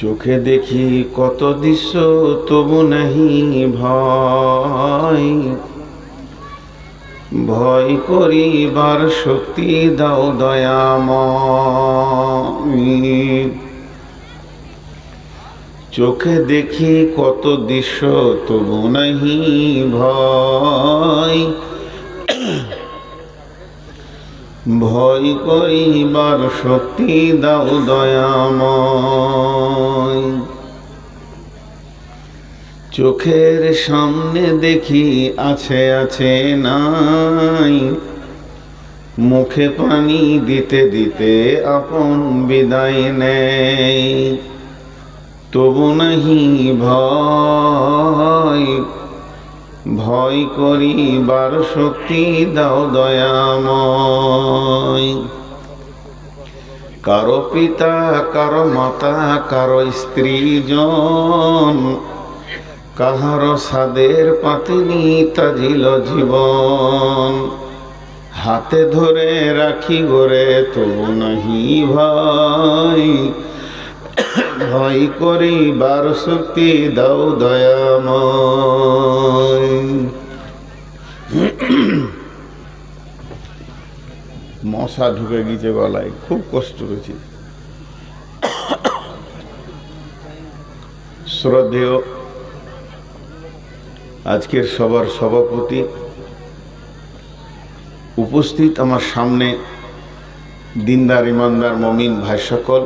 চোখে দেখি কত দৃশ্য তবু নাহি ভয়, ভয় করিবার শক্তি দাও দয়াময়। চোখে দেখি কত দৃশ্য তবু নাহি ভয়, ভয় করিবার শক্তি দাও দয়াময়। চোখের সামনে দেখি আছে আছে নাই, মুখে পানি দিতে দিতে আপন বিদায় নেই। তবু নাহি ভয়, ভয় করিবার শক্তি দাও দয়াময়। কারো পিতা কারো মাতা কারো স্ত্রীজন, কাহারো সাদের পাতিনি তাজিল জীবন। হাতে ধরে রাখি গোরে তবু নাহি ভয়, ভয় করিবার শক্তি দাও দয়াময়। মশা ঢুকে গেছে গলায়, খুব কষ্ট হয়েছে। শ্রদ্ধেয় আজকের সবার সভাপতি, উপস্থিত আমার সামনে দিনদার ইমানদার মমিন ভাই সকল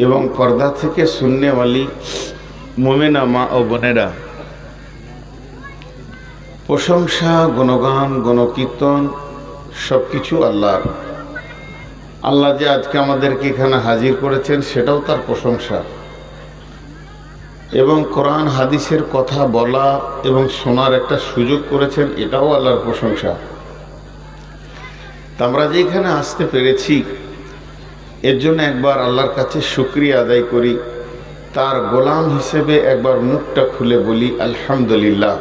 এবং পর্দা থেকে সুন্নেওয়ালি মোমেনা মা ও বোনেরা, প্রশংসা গুণগান গণকীর্তন সব কিছু আল্লাহর। আল্লাহ যে আজকে আমাদেরকে এখানে হাজির করেছেন সেটাও তার প্রশংসা, এবং কোরআন হাদিসের কথা বলা এবং শোনার একটা সুযোগ করেছেন এটাও আল্লাহর প্রশংসা। তা আমরা যে এখানে আসতে পেরেছি এর জন্য একবার আল্লাহর কাছে শুকরিয়া আদায় করি, তার গোলাম হিসেবে একবার মুখটা খুলে বলি আলহামদুলিল্লাহ।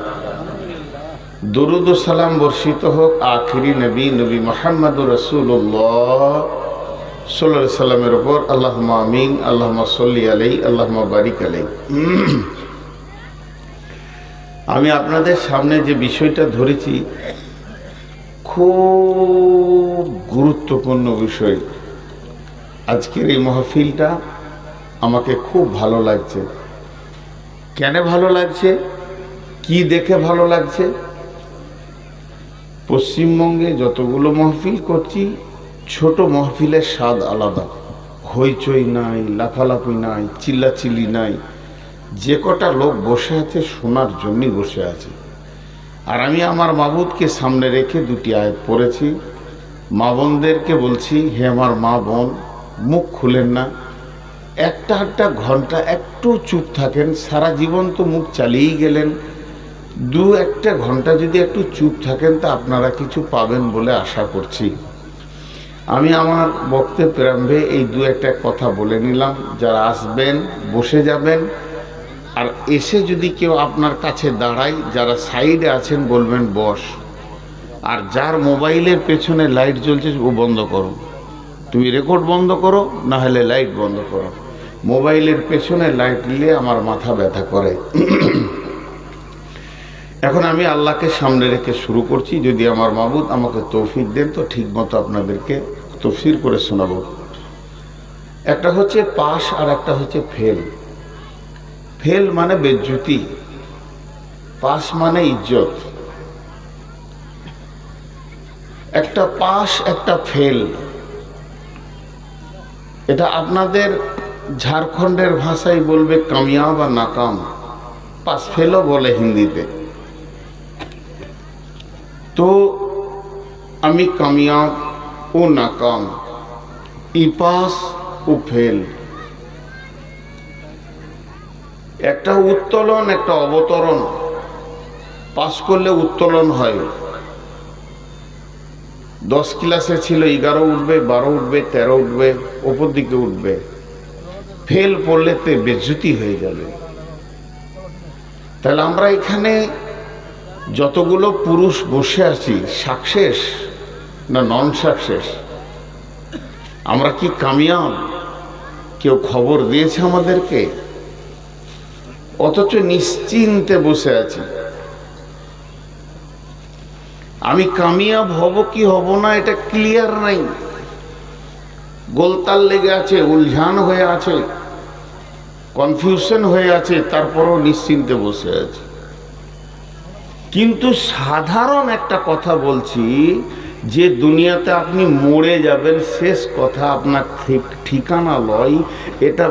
দরুদ ও সালাম বর্ষিত হোক আখিরি নবী নবী মুহাম্মদুর রাসূলুল্লাহ সাল্লাল্লাহু আলাইহি সাল্লামের উপর। আল্লাহুম্মা আমিন, আল্লাহুম্মা সাল্লি আলাইহি, আল্লাহুম্মা বারিক আলাইহি। আমি আপনাদের সামনে যে বিষয়টা ধরেছি খুব গুরুত্বপূর্ণ বিষয়। আজকের এই মাহফিলটা আমাকে খুব ভালো লাগছে। কেন ভালো লাগছে, কি দেখে ভালো লাগছে? পশ্চিমবঙ্গে যতগুলো মাহফিল করছি, ছোট মাহফিলের স্বাদ আলাদা। হইচই নাই, লাফালাফি নাই, চিল্লাচিল্লি নাই। যে কটা লোক বসে আছে শোনার জন্যই বসে আছে। আর আমি আমার মাবুদকে সামনে রেখে দুটি আয়াত পড়েছি। মা বোনদেরকে বলছি, হে আমার মা বোন, মুখ খুলেন না, একটা ঘন্টা একটু চুপ থাকেন। সারা জীবন তো মুখ চালিয়েই গেলেন, দু একটা ঘন্টা যদি একটু চুপ থাকেন তা আপনারা কিছু পাবেন বলে আশা করছি। আমি আমার বক্তব্যের প্রারম্ভে এই দু একটা কথা বলে নিলাম। যারা আসবেন বসে যাবেন, আর এসে যদি কেউ আপনার কাছে দাঁড়ায়, যারা সাইডে আছেন বলবেন বস। আর যার মোবাইলের পেছনে লাইট জ্বলছে ও বন্ধ করো, তুমি রেকর্ড বন্ধ করো, না হলে লাইট বন্ধ করো। মোবাইলের পেছনে লাইট দিলে আমার মাথা ব্যথা করে। এখন আমি আল্লাহকে সামনে রেখে শুরু করছি। যদি আমার মাবুদ আমাকে তৌফিক দেন তো ঠিক মতো আপনাদেরকে তাফসীর করে শোনাবো। একটা হচ্ছে পাস আর একটা হচ্ছে ফেল। ফেল মানে বেজ্জতি, পাস মানে ইজ্জত। একটা পাস একটা ফেল, এটা আপনাদের ঝাড়খণ্ডের ভাষায় বলবে কামিয়াব আর নাকাম। পাস ফেলও বলে হিন্দিতে। তো আমি কামিয়াব ও নাকাম, ই পাস ও ফেল। একটা উত্তোলন একটা অবতরণ। পাস করলে উত্তোলন হয়। 10 ক্লাসে ছিল 11 উঠবে, 12 উঠবে, 13 উঠবে, ওপর দিকে উঠবে। ফেল পড়লে তে বেজ্জতি হয়ে যাবে। তাহলে আমরা এখানে যতগুলো পুরুষ বসে আছি, সাকসেস না নন সাকসেস? আমরা কি কামিয়াব কেউ খবর দিয়েছে আমাদেরকে? অথচ নিশ্চিন্তে বসে আছি। আমি কামিয়াব হব কি হব না এটা ক্লিয়ার নাই, গোলতাল লেগে আছে, উলঝান হয়ে আছে, কনফিউশন হয়ে আছে, তারপরও নিশ্চিন্তে বসে আছে। কিন্তু সাধারণ একটা কথা বলছি, যে দুনিয়াতে আপনি মরে যাবেন, শেষ কথা আপনার ঠিকানা লয়, এটা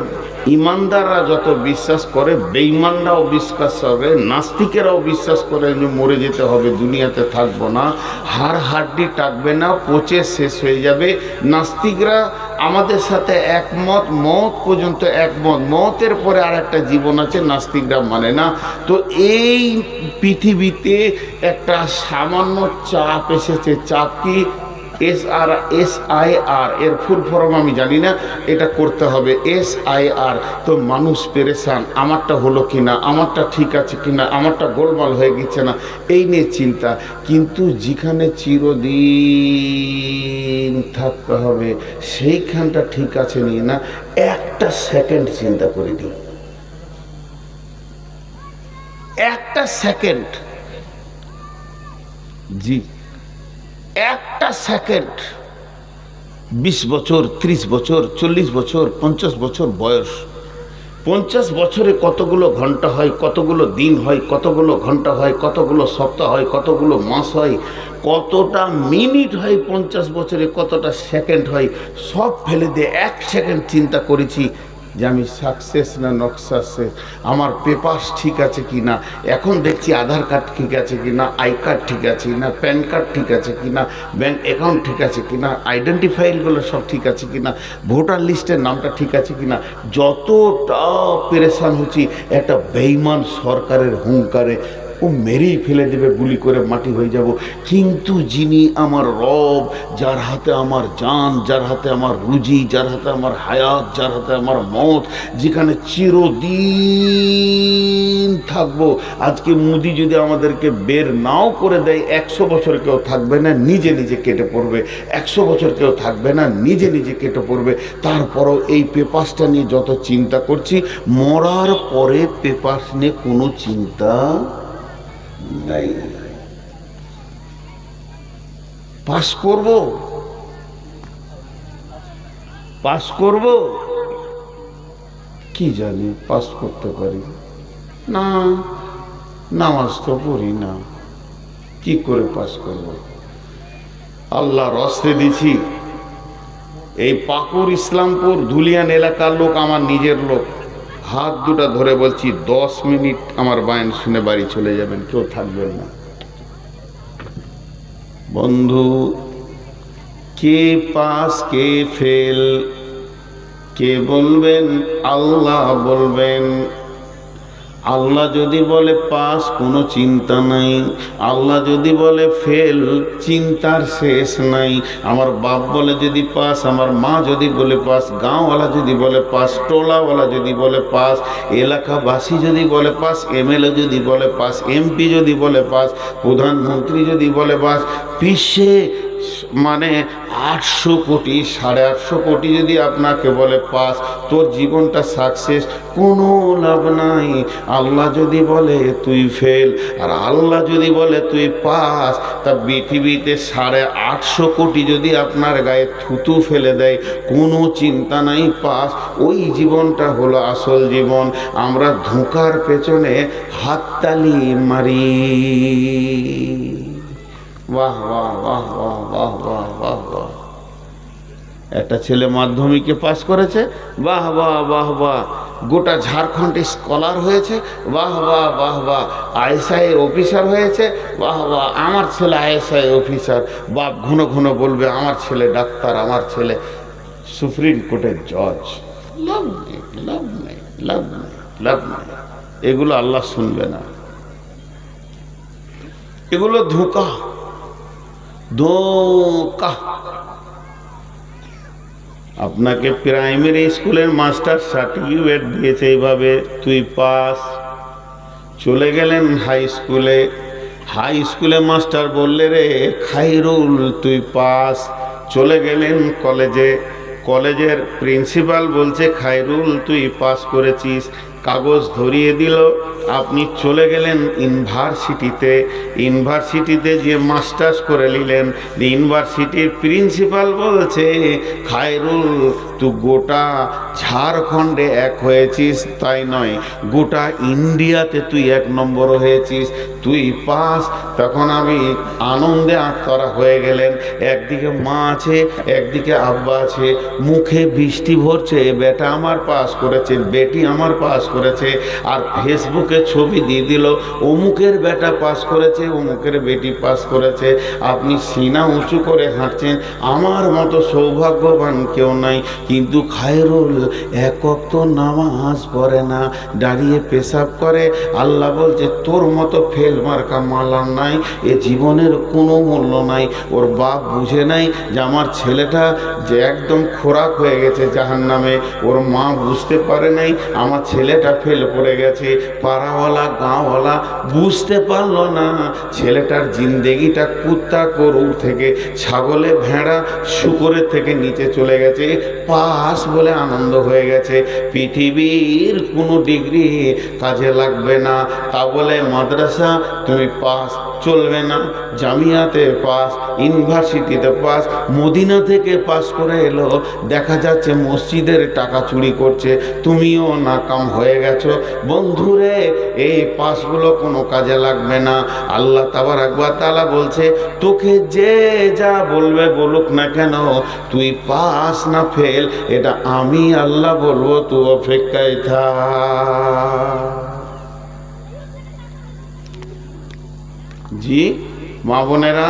ইমানদাররা যত বিশ্বাস করে, বেঈমানরাও বিশ্বাস করে, নাস্তিকেরাও বিশ্বাস করে যে মরে যেতে হবে, দুনিয়াতে থাকবো না, হাড় হাড্ডি টাকবে না, পচে শেষ হয়ে যাবে। নাস্তিকরা আমাদের সাথে একমত, মত পর্যন্ত একমত, মতের পরে আর একটা জীবন আছে, নাস্তিকরা মানে না। তো এই পৃথিবীতে একটা সামান্য চাপ এসেছে। চাপ কি? SIR, এর ফুল ফর্ম আমি জানি না, এটা করতে হবে SIR। তো মানুষ পেরেশান, আমারটা হলো কিনা, আমারটা ঠিক আছে কিনা, আমারটা গোলমাল হয়ে গেছে না, এই নিয়ে চিন্তা। কিন্তু যেখানে চিরদিন থাকতে হবে সেইখানটা ঠিক আছে নিয়ে না একটা সেকেন্ড চিন্তা করে দিই, একটা সেকেন্ড, জি একটা সেকেন্ড। 20 বছর, 30 বছর, 40 বছর, 50 বছর বয়স, 50 বছরে কতগুলো ঘন্টা হয়, কতগুলো দিন হয়, কতগুলো ঘন্টা হয়, কতগুলো সপ্তাহ হয়, কতগুলো মাস হয়, কতটা মিনিট হয়, 50 বছরে কতটা সেকেন্ড হয়, সব ফেলে দিয়ে 1 সেকেন্ড চিন্তা করেছি যে আমি সাকসেস না নট সাকসেস, আমার পেপারস ঠিক আছে কি না, এখন দেখছি আধার কার্ড ঠিক আছে কি না, আই কার্ড ঠিক আছে কি না, প্যান কার্ড ঠিক আছে কি না, ব্যাঙ্ক অ্যাকাউন্ট ঠিক আছে কি না, আইডেন্টিফাইগুলো সব ঠিক আছে কি না, ভোটার লিস্টের নামটা ঠিক আছে কি না। যতটা পেরেশান হচ্ছি একটা বেঈমান সরকারের হুঙ্কারে, ও মেরেই ফেলে দেবে, গুলি করে মাটি হয়ে যাব। কিন্তু যিনি আমার রব, যার হাতে আমার জান, যার হাতে আমার রুজি, যার হাতে আমার হায়াত, যার হাতে আমার মত, যেখানে চিরদিন থাকবো। আজকে মোদি যদি আমাদেরকে বের নাও করে দেয়, 100 বছর কেউ থাকবে না, নিজে নিজে কেটে পড়বে, 100 বছর কেউ থাকবে না, নিজে নিজে কেটে পড়বে। তারপরও এই পেপারসটা নিয়ে যত চিন্তা করছি, মরার পরে পেপারস নিয়ে কোনো চিন্তা নাই। পাস করব, পাস করব, কি জানি পাস করতে পারি না, নামাজ তো পড়ি না, কি করে পাস করব? আল্লাহর রাস্তে দিছি। এই পাকুর ইসলামপুর ধুলিয়ান এলাকার লোক, আমার নিজের লোক, হাত দুটা ধরে বলছি 10 মিনিট আমার বায়ান শুনে বাড়ি চলে যাবেন, কেউ থাকবেন না। বন্ধু, কে পাস কে ফেল কে বলবেন? আল্লাহ বলবেন। আল্লাহ যদি বলে পাস, কোনো চিন্তা নাই। আল্লাহ যদি বলে ফেল, চিন্তার শেষ নাই। আমার বাপ বলে যদি পাস, আমার মা যদি বলে পাস, গাঁওওয়ালা যদি বলে পাস, টোলাওয়ালা যদি বলে পাস, এলাকাবাসী যদি বলে পাস, MLA যদি বলে পাস, MP যদি বলে পাস, প্রধানমন্ত্রী যদি বলে পাস, বিশ্বে মানে 800 কোটি 850 কোটি যদি আপনাকে বলে পাস, তোর জীবনটা সাকসেস, কোনো লাভ নাই। আল্লাহ যদি বলে তুই ফেল, আর আল্লাহ যদি বলে তুই পাস, তা পৃথিবীতে 850 কোটি যদি আপনার গায়ে থুতু ফেলে দেয়, কোনো চিন্তা নাই, পাস। ওই জীবনটা হলো আসল জীবন। আমরা ধোঁকার পেছনে হাততালি মারি। বাহ বাহ বাহ বাহ বাহ বাহ বাহ বাহ। একটা ছেলে মাধ্যমিকে পাস করেছে, বাহ বাহ বাহ বাহ। গোটা ঝাড়খণ্ডে স্কলার হয়েছে, বাহ বাহ বাহ বাহ। ISI অফিসার হয়েছে, বাহ বাহ। আমার ছেলে ISI অফিসার। বাপ ঘন ঘন বলবে আমার ছেলে ডাক্তার, আমার ছেলে সুপ্রিম কোর্টের জজ। লাভ নেই, লাভ নেই, লাভ নেই, লাভ নেই। এগুলো আল্লাহ শুনবে না, এগুলো ধোঁকা, ধোঁকা। আপনাকে প্রাইমারি স্কুলের মাস্টার সার্টিফিকেট দিয়েছে এইভাবে, তুই পাস। চলে গেলেন হাই স্কুলে, হাই স্কুলে মাস্টার বললে রে খাইরুল তুই পাস। চলে গেলেন কলেজে, কলেজের প্রিন্সিপাল বলছে খায়রুল তুই পাস করেছিস, কাগজ ধরিয়ে দিল, আপনি চলে গেলেন ইউনিভার্সিটিতে। ইউনিভার্সিটিতে যে মাস্টার্স করে নিলেন, ইউনিভার্সিটির প্রিন্সিপাল বলছে খায়রুল তুই গোটা ঝাড়খণ্ডে এক হয়েছিস, তাই নয় গোটা ইন্ডিয়াতে তুই 1 নম্বর হয়েছিস, তুই পাস। তখন আমি আনন্দে আত্মরা হয়ে গেলেন। একদিকে মা আছে, একদিকে আব্বা আছে, মুখে বৃষ্টি ভরছে, বেটা আমার পাস করেছে, বেটি আমার পাস করেছে, আর ফেসবুকে ছবি দিয়ে দিল অমুকের বেটা পাস করেছে, অমুকের বেটি পাস করেছে। আপনি সিনা উঁচু করে হাঁটছেন, আমার মতো সৌভাগ্যবান কেউ নাই। কিন্তু খায়রুল এক ওয়াক্ত নামাজ পড়ে না, দাঁড়িয়ে পেশাব করে। আল্লাহ বলছে তোর মতো ফেল মার্কা মালার নাই, এ জীবনের কোনো মূল্য নাই। ওর বাপ বুঝে নাই যে আমার ছেলেটা যে একদম খোরাক হয়ে গেছে জাহান্নামে, ওর মা বুঝতে পারে নাই আমার ছেলেটা ফেল পড়ে গেছে। পাড়াওয়ালা গাঁওয়ালা বুঝতে পারলো না ছেলেটার জিন্দেগিটা কুত্তা গরু থেকে, ছাগলে ভেড়া শুকরের থেকে নিচে চলে গেছে। পাস বলে আনন্দ হয়ে গেছে। পৃথিবীর কোনো ডিগ্রি কাজে লাগবে না, তা বলে মাদ্রাসা তুমি পাস চলবে না, জামিয়াতে পাস, ইউনিভার্সিটিতে পাস, মদিনা থেকে পাস করে এলো, দেখা যাচ্ছে মসজিদের টাকা চুরি করছে, তুমিও নাকাম হয়ে গেছো। বন্ধুরে এই পাসগুলো কোনো কাজে লাগবে না। আল্লাহ তাবারক ওয়া তাআলা বলছে তোকে যে যা বলবে বলুক না কেন, তুই পাস না ফেল এটা আমি আল্লাহ বলবো, তুই অপেক্ষায় থাক। জি মা বোনেরা,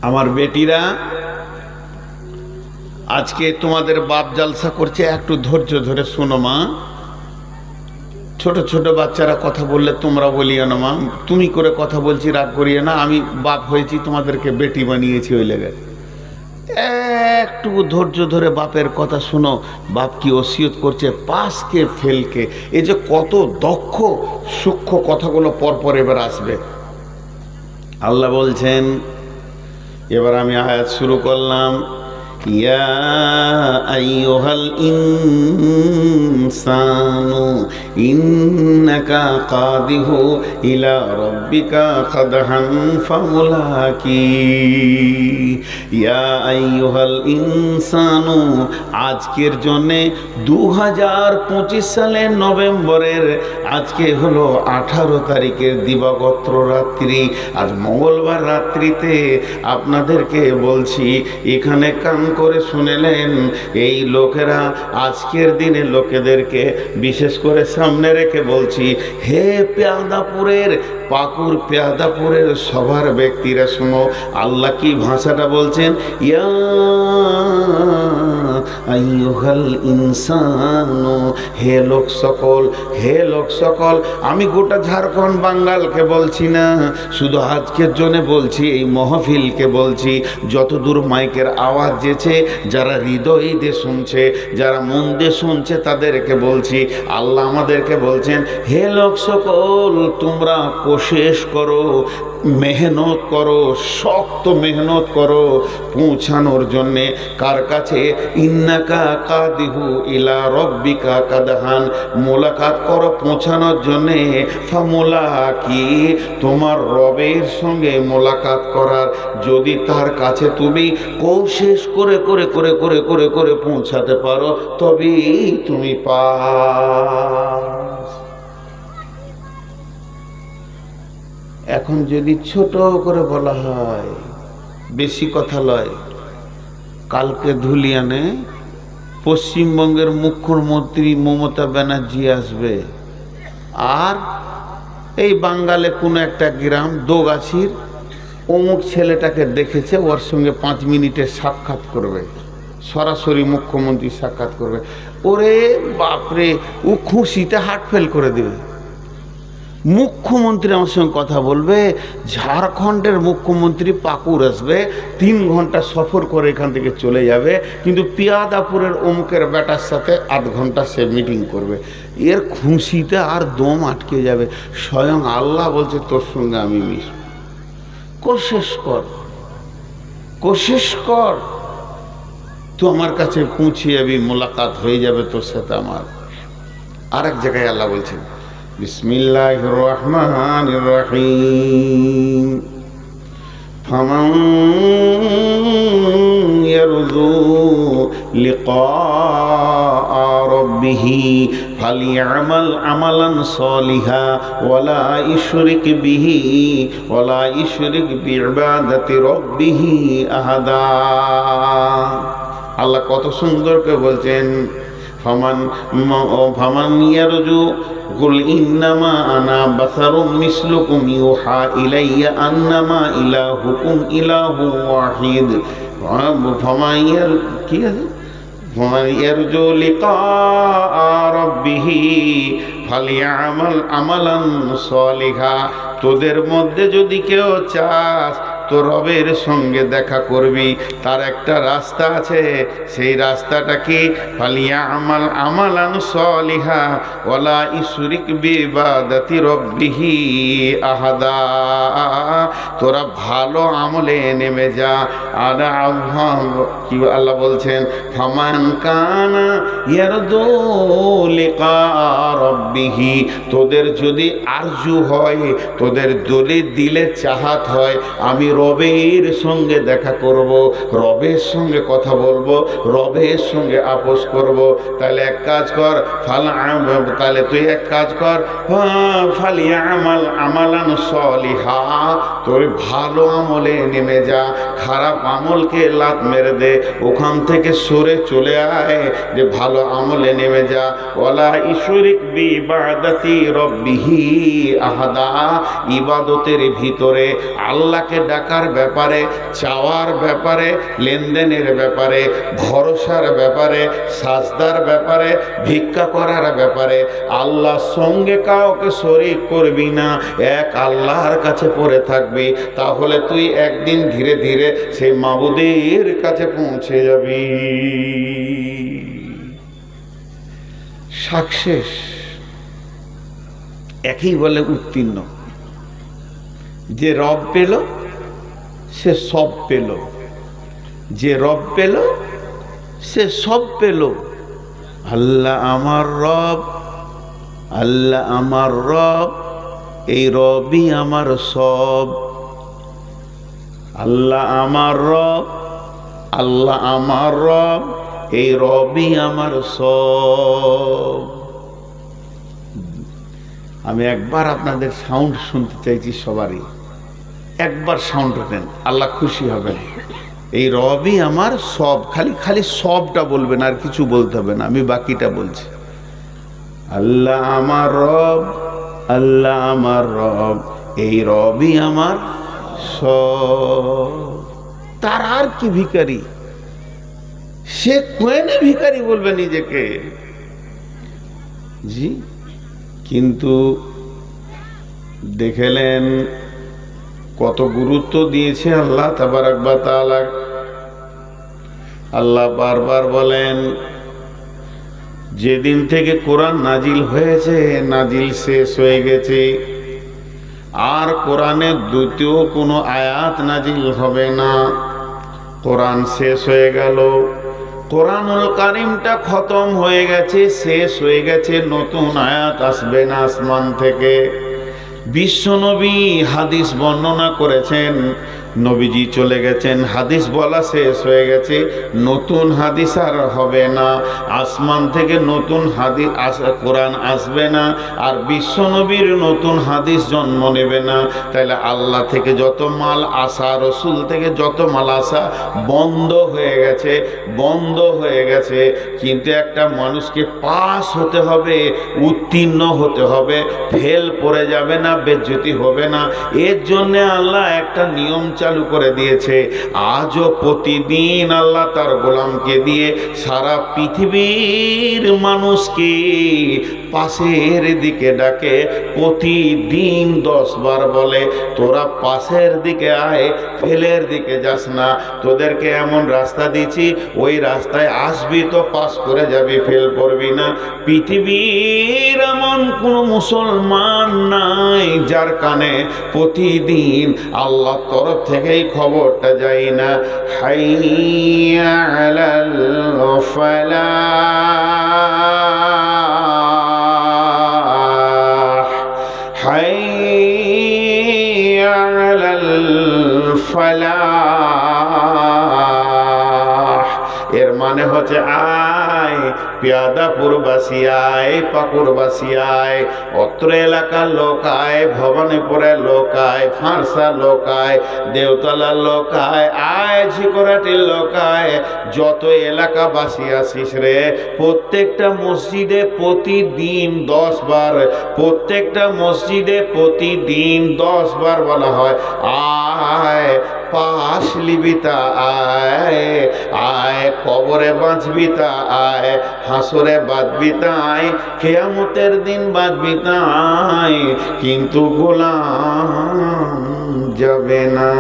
আমার বেটিরা, আজকে তোমাদের বাপ জালসা করছে, একটু ধৈর্য ধরে শোনো মা। ছোট ছোট বাচ্চারা কথা বললে তোমরা বলিও না মা, তুমি করে কথা বলছি রাগ করিয়ে না, আমি বাপ হয়েছি তোমাদেরকে বেটি বানিয়েছি ওই লেগে। একটু ধৈর্য ধরে বাপের কথা শোনো। বাপ কি ওসিয়ত করছে পাসকে ফেলকে, এই যে কত দক্ষ সূক্ষ্ম কথাগুলো পরপর এবার আসবে। আল্লাহ বলছেন, এবার আমি আয়াত শুরু করলাম, ইয়া আইয়ুহাল ইনসানু ইন্নাকা কাদিহু ইলা রাব্বিকা কাদহান ফামুলাকি। ইয়া আইয়ুহাল ইনসানু, আজকের জন্যে 2025 সালের নভেম্বরের আজকে হলো 18 তারিখের দিবাগত রাত্রি। আজ মঙ্গলবার রাত্রিতে আপনাদেরকে বলছি, এখানে কান করে শুনেলেন, এই লোকেরা আজকের দিনে লোকেদেরকে বিশেষ করে সামনে রেখে বলছি, হে পেয়াদাপুরের পাকুর পেয়াদাপুরের সবার ব্যক্তিরা শোনো, আল্লাহ কি ভাষাটা বলছেন, ইয়া আইয়ুহাল ইনসানু, হে লোক সকল, হে লোক সকল। আমি গোটা ঝাড়খণ্ড বাঙ্গালকে বলছি না, শুধু আজকের জন্য বলছি, এই মহফিলকে বলছি, যতদূর মাইকের আওয়াজ যেছে, যারা হৃদয় দিয়ে শুনছে, যারা মন দিয়ে শুনছে, তাদেরকে বলছি, আল্লাহ আমাদেরকে বলছেন, হে লোক সকল তোমরা কোশিশ করো, মেহনত করো, শক্ত মেহনত করো পৌঁছানোর জন্যে কার কাছে, ইন্নাকা কাদিহু ইলা রব্বিকা কাদহান, মোলাকাত করো পৌঁছানোর জন্যে, ফামুলাকি, তোমার রবের সঙ্গে মোলাকাত করার, যদি তার কাছে তুমি কোশিশ করে করে করে করে করে করে পৌঁছাতে পারো, তবেই তুমি পাস। এখন যদি ছোট করে বলা হয়, বেশি কথা লয়, কালকে ধুলিয়ানে পশ্চিমবঙ্গের মুখ্যমন্ত্রী মমতা ব্যানার্জি আসবে, আর এই বাঙ্গালে কোনো একটা গ্রাম দোগাছির অমুক ছেলেটাকে দেখেছে, ওর সঙ্গে 5 মিনিটের সাক্ষাৎ করবে, সরাসরি মুখ্যমন্ত্রী সাক্ষাৎ করবে। ওরে বাপরে, ও খুশিতে হার্ট ফেল করে দেবে। মুখ্যমন্ত্রী আমার সঙ্গে কথা বলবে, ঝাড়খণ্ডের মুখ্যমন্ত্রী পাকুর আসবে, 3 ঘন্টা সফর করে এখান থেকে চলে যাবে, কিন্তু পিয়াদাপুরের অমুকের বেটার সাথে 8 ঘন্টা সে মিটিং করবে। এর খুশিতে আর দম আটকে যাবে। স্বয়ং আল্লাহ বলছে তোর সঙ্গে আমি মিশব, কোশিশ কর, কোশিশ কর, তুই আমার কাছে পৌঁছে যাবি, মোলাকাত হয়ে যাবে তোর সাথে আমার। আরেক জায়গায় আল্লাহ বলছেন বিসমিল্লাহির রহমানির রহিম, ফামান ইয়ারজু লিকা রাব্বিহি ফালিয়ামাল আমালান সলিহা ওয়ালা ইশরিক বিইবাদাতি রাব্বিহি আহাদা। আল্লাহ কত সুন্দর করে বলছেন, ফামান ইয়ারজু কুল ইন্নামা আনা বাসারুম মিসলুকুম ইউহা ইলাইয়া আন্নামা ইলাহুকুম ইলাহুন ওয়াহিদ। ফামান ইয়ারজু লিকা রাব্বিহি ফালিয়ামাল আমালান সলিহা। তোদের মধ্যে যদি কেউ চাস তো রবের সঙ্গে দেখা করবি, তার একটা রাস্তা আছে, সেই রাস্তাটা কি? ফালিয়ামাল আমালান সলিহা ওয়ালা ইশরিক বিইবাদাতি রাব্বিহি আহাদা। তোরা ভালো আমলে নেমে যা। আর কি আল্লাহ বলছেন, ফামান কানা ইয়ারজু লিকা রাব্বিহি, তোদের যদি আরজু হয়, তোদের যদি দিলে চাহাত হয় আমি রবের সঙ্গে দেখা করব, রবের সঙ্গে কথা বলবো, রবের সঙ্গে আপোষ করব, তাহলে এক কাজ কর, তাহলে তুই এক কাজ কর, ফালিয়ামাল আমালান সলিহা, তোর ভালো আমলে নেমে যা, খারাপ আমলকে লাত মেরে দে, ওখান থেকে সরে চলে আয়, যে ভালো আমলে নেমে যা। ওয়ালা ইশরিক বিইবাদাতি রাব্বিহি আহাদা, ইবাদতের ভিতরে আল্লাহকে ডাকার ব্যাপারে, চাওয়ার ব্যাপারে, লেনদেনের ব্যাপারে, ভরসার ব্যাপারে, সাজদার ব্যাপারে, ভিক্ষা করার ব্যাপারে আল্লাহর সঙ্গে কাউকে শরীক করবি না, এক আল্লাহর কাছে পড়ে থাকবি, তাহলে তুই একদিন ধীরে ধীরে সেই মাবুদের কাছে পৌঁছে যাবি। সাকসেস একই বলে উত্তীর্ণ। যে রব পেল সে সব পেল, যে রব পেল সে সব পেল। আল্লাহ আমার রব, আল্লাহ আমার রব, এই রবই আমার সব। আল্লাহ আমার রব, আল্লাহ আমার রব, এই রবই আমার সব। আমি একবার আপনাদের সাউন্ড শুনতে চাইছি, সবারই একবার সাউন্ড দেন, আল্লাহ খুশি হবেন। এই রবই আমার সব, খালি খালি সবটা বলবেন, আর কিছু বলতে হবে না, আমি বাকিটা বলছি। আল্লাহ আমার রব, আল্লাহ আমার রব, এই রবই আমার সব। তার আর কি ভিখারি? সে কোয়েনে ভিখারি বলবে নিজেকে, জি। কিন্তু দেখলেন কত গুরুত্ব দিয়েছে আল্লাহ তাবারাক ওয়া তাআলা। আল্লাহ বারবার বলেন, যেদিন থেকে কোরআন নাজিল হয়েছে, নাজিল শেষ হয়ে গেছে, আর কোরআনের দ্বিতীয় কোনো আয়াত নাজিল হবে না। কোরআন শেষ হয়ে গেল, কোরআনুল কারীমটা খতম হয়ে গেছে, শেষ হয়ে গেছে, নতুন আয়াত আসবে না আসমান থেকে। বিশ্বনবী হাদিস বর্ণনা করেছেন, নবীজি চলে গেছেন, হাদিস বলা শেষ হয়ে গেছে, নতুন হাদিস আর হবে না, আসমান থেকে নতুন হাদিস কোরআন আসবে না, আর বিশ্বনবীর নতুন হাদিস জন্ম নেবে না। তাহলে আল্লাহ থেকে যত মাল আসা, রসুল থেকে যত মাল আসা বন্ধ হয়ে গেছে, বন্ধ হয়ে গেছে। কিন্তু একটা মানুষকে পাস হতে হবে, উত্তীর্ণ হতে হবে, ফেল পড়ে যাবে না, বেজ্জতি হবে না। এর জন্যে আল্লাহ একটা নিয়ম চালু করে দিয়েছে। আজও প্রতিদিন আল্লাহ তার গোলামকে দিয়ে সারা পৃথিবীর মানুষকে পাশের দিকে ডাকে, প্রতিদিন 10 বার বলে, তোরা পাশের দিকে আয়, ফেলের দিকে যাস না। তোদেরকে এমন রাস্তা দিচ্ছি, ওই রাস্তায় আসবি তো পাস করে যাবি, ফেল করবি না। পৃথিবীর এমন কোনো মুসলমান নাই যার কানে প্রতিদিন আল্লাহর তরফ থেকে থেকেই খবরটা যায় না, হাইয়া আলাল ফালাহ, হাইয়া আলাল ফালাহ। এর মানে হচ্ছে আয় পেয়াদাপুরবাসী আয়, পাকুড়বাসী আয়, অত্র এলাকার লোক আয়, ভবানীপুরের লোক আয়, ফারসা লোক আয়, দেওতলার লোক আয়, আয় ঝিকরাটির লোক আয়, যত এলাকাবাসী আসিস রে, প্রত্যেকটা মসজিদে প্রতিদিন 10 বার, প্রত্যেকটা মসজিদে প্রতিদিন 10 বার বলা হয় আয় পাশ লিবিতা আয়, আয় কবরে বাঁচবি তা আয়, হাসরে বাঁচবি তাই, কিয়ামতের দিন বাঁচবি তাই, কিন্তু গোলাম যাবে না।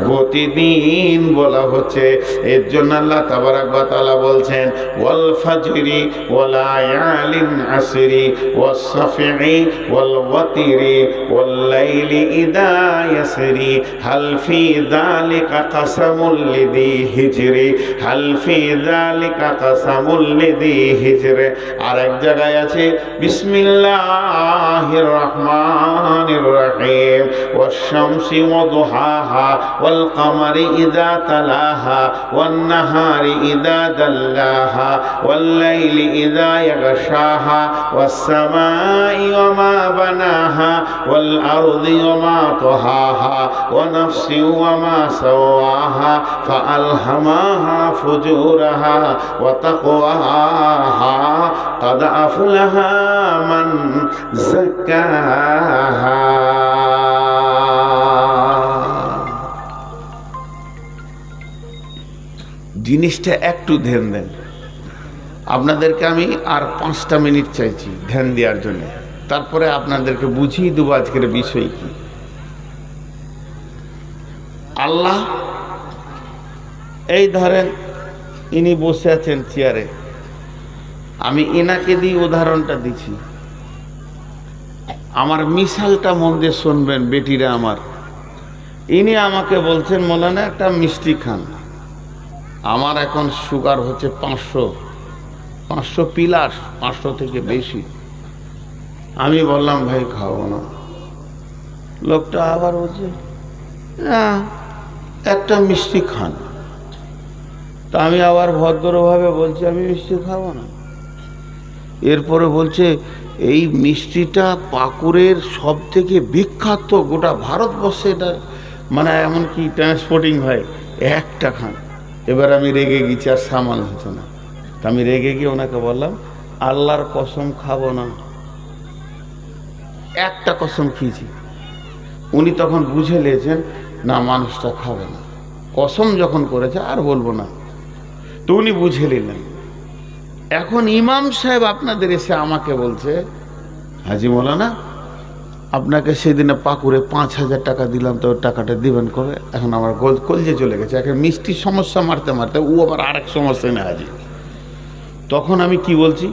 প্রতিদিন বলা হচ্ছে। এর জন্য আল্লাহ তাবারাক ওয়া তাআলা বলছেন, ওয়াল ফাজরি ওয়া লায়ালিন আসরি ওয়াস সাফি ওয়াল ওয়াতিরি ওয়াল লাইলি ইযা ইয়াসরি হাল ফি যালিকা কাসামুল লিযি হিজরি, হাল ফি যালিকা কাসামুল লিযি হিজরি। আর এক জায়গায় আছে বিসমিল্লাহির রহমানির রহিম, ওয়াশ শামসি ওয়া দুহাহা ওয়াল কামারি ইযা তালাহা ওয়ান নাহারি ইযা দাল্লাহা ওয়াল লাইলি ইযা ইয়াগশাহা ওয়াস সামাই ওয়া মা বানাহা ওয়াল আরদি ওয়া মা তাহাহা ওয়া নাফসি ওয়া মা সাওয়াহা ফাআলহামাহা ফুজুরাহা ওয়া তাকওয়াহা قد أفلح من زكاها। জিনিসটা একটু ধ্যান দেন। আপনাদেরকে আমি আর 5টা মিনিট চাইছি ধ্যান দেওয়ার জন্য, তারপরে আপনাদেরকে বুঝিয়ে দেবো আজকের বিষয় কি। আল্লাহ, এই ধরেন ইনি বসে আছেন চেয়ারে, আমি এনাকে দিয়ে উদাহরণটা দিচ্ছি, আমার মিশালটা মন দিয়ে শুনবেন বেটিরা আমার। ইনি আমাকে বলছেন মৌলানা একটা মিষ্টি খান, আমার এখন সুগার হচ্ছে 500 প্লাস, 500 থেকে বেশি। আমি বললাম ভাই খাবো না। লোকটা আবার বলছে না একটা মিষ্টি খান। তা আমি আবার ভদ্রভাবে বলছি আমি মিষ্টি খাবো না। এরপরে বলছে এই মিষ্টিটা পাকুড়ের সব থেকে বিখ্যাত, গোটা ভারতবর্ষে এটা মানে এমনকি ট্রান্সপোর্টিং হয়, একটা খান। এবার আমি রেগে গেছি, আর সামাল হতো না। তা আমি রেগে গিয়ে ওনাকে বললাম আল্লাহর কসম খাবো না, একটা কসম খেয়েছি। উনি তখন বুঝে নিয়েছেন না মানুষটা খাবে না, কসম যখন করেছে আর বলবো না, তো উনি বুঝে নিলেন। এখন ইমাম সাহেব আপনাদের এসে আমাকে বলছে হাজি মৌলানা আপনাকে সেদিনে পাকুড়ে 5,000 টাকা দিলাম, তো টাকাটা দিবেন কবে? এখন আমার কলজে চলে গেছে। এখন মিষ্টির সমস্যা মারতে মারতে ও আবার আরেক সমস্যা নেই হাজি। তখন আমি কি বলছি,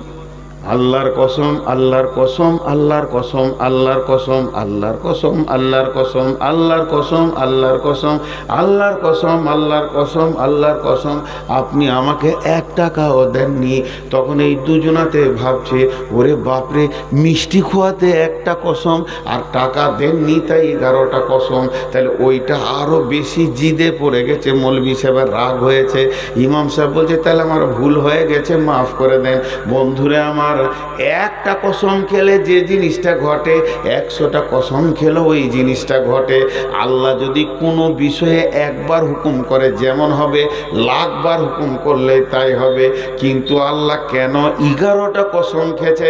আল্লাহর কসম, আল্লাহর কসম, আল্লাহর কসম, আল্লাহর কসম, আল্লাহর কসম, আল্লাহর কসম, আল্লাহর কসম, আল্লাহর কসম, আল্লাহর কসম, আল্লাহর কসম, আল্লাহর কসম, আপনি আমাকে 1 টাকাও দেননি। তখন এই দুজনাতে ভাবছে ওরে বাপরে, মিষ্টি খোয়াতে 1টা কসম আর টাকা দেননি তাই 11টা কসম। তাহলে ওইটা আরও বেশি জিদে পড়ে গেছে। মৌলভী সাহেবের রাগ হয়েছে। ইমাম সাহেব বলছে তাহলে আমার ভুল হয়ে গেছে, মাফ করে দেন। বন্ধুরে আমার, 1টা কসম খেলে যে জিনিসটা ঘটে 100টা কসম খেলেও ওই জিনিসটা ঘটে। আল্লাহ যদি কোনো বিষয়ে একবার হুকুম করে যেমন হবে, 1,00,000 বার হুকুম করলে তাই হবে। কিন্তু আল্লাহ কেন 11টা কসম খেয়েছে?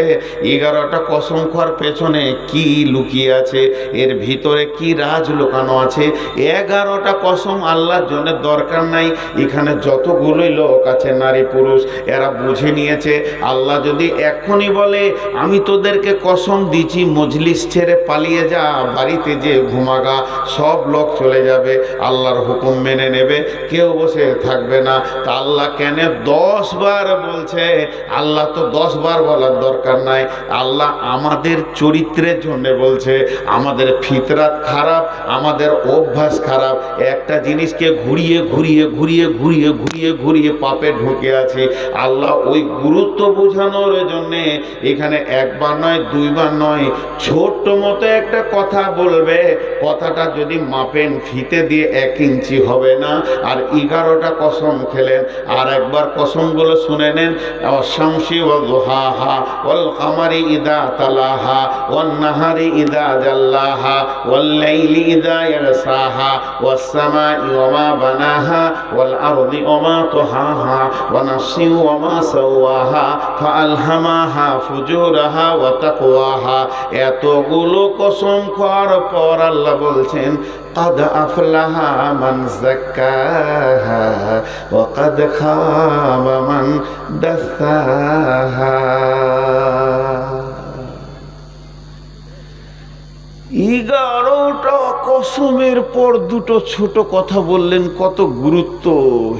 11টা কসম খাওয়ার পেছনে কি লুকিয়ে আছে, এর ভিতরে কি রাজ লুকানো আছে? 11টা কসম আল্লাহর জন্য দরকার নাই। এখানে যতগুলোই লোক আছে নারী পুরুষ, এরা বুঝে নিয়েছে আল্লাহ যদি এক্ষুনি বলে আমি তোদেরকে কসম দিচ্ছি মজলিস ছেড়ে পালিয়ে যা, বাড়িতে যে ঘুমাগা, সব লোক চলে যাবে, আল্লাহর হুকুম মেনে নেবে, কেউ বসে থাকবে না। তা আল্লাহ কেন 10 বার বলছে? আল্লাহ তো 10 বার বলার দরকার নাই, আল্লাহ আমাদের চরিত্রের জন্য বলছে। আমাদের ফিতরাত খারাপ, আমাদের অভ্যাস খারাপ, একটা জিনিসকে ঘুরিয়ে ঘুরিয়ে ঘুরিয়ে ঘুরিয়ে ঘুরিয়ে ঘুরিয়ে পাপে ঢুকে আছে। আল্লাহ ওই গুরুত্ব বোঝানোর জন্যে এখানে একবার নয়, দুইবার নয়, ছোট্ট মতো একটা কথা বলবে, কথাটা যদি মাপেন ফিতে দিয়ে 1 ইঞ্চি হবে না। আর 11টা কসম খেলেন। আর একবার কসমগুলো শুনে নেন। শামসি ওয়াল দুহাহা ওয়াল কামারি ইদা তালাহা ওয়ান নাহারি ইদা জাল্লাহা ওয়াল লাইলি ইদা ইয়াগসাহা ওয়াস সামাই ওয়া মা বানাহা ওয়াল আরদি ওয়া মা তুহাহা ওয়া নাফসিন ওয়া মা সাওয়াহা ফাআলহামাহা ফুজুরাহা ওয়া তাকওয়াহা। এতগুলো কসম খাওয়ার পর আল্লাহ বলছেন قد أفلح من زكاها وقد خاب من دساها। 11টা কসমের পর 2টো ছোট কথা বললেন, কত গুরুত্ব।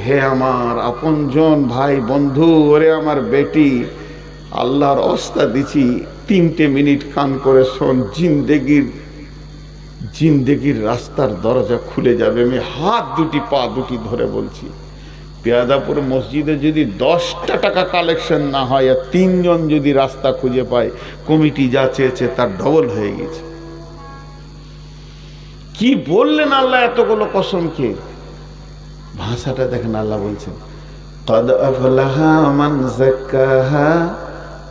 হে আমার আপনজন ভাই বন্ধু, ওরে আমার বেটি, আল্লাহর ওস্তাদ দিছি 3টে মিনিট কান করে শোন, জিন্দেগির রাস্তার দরজা খুলে যাবে। আমি হাত দুটি পা দুটি ধরে বলছি, পেয়াদাপুর মসজিদে যদি 10টা টাকা কালেকশন না হয় আর 3 জন যদি রাস্তা খুঁজে পায়, কমিটি যা চেয়েছে তার ডবল হয়ে গেছে। কি বললেন আল্লাহ এতগুলো কসম খেয়ে? ভাষাটা দেখেন, আল্লাহ বলছেন قد أفلح من زكاها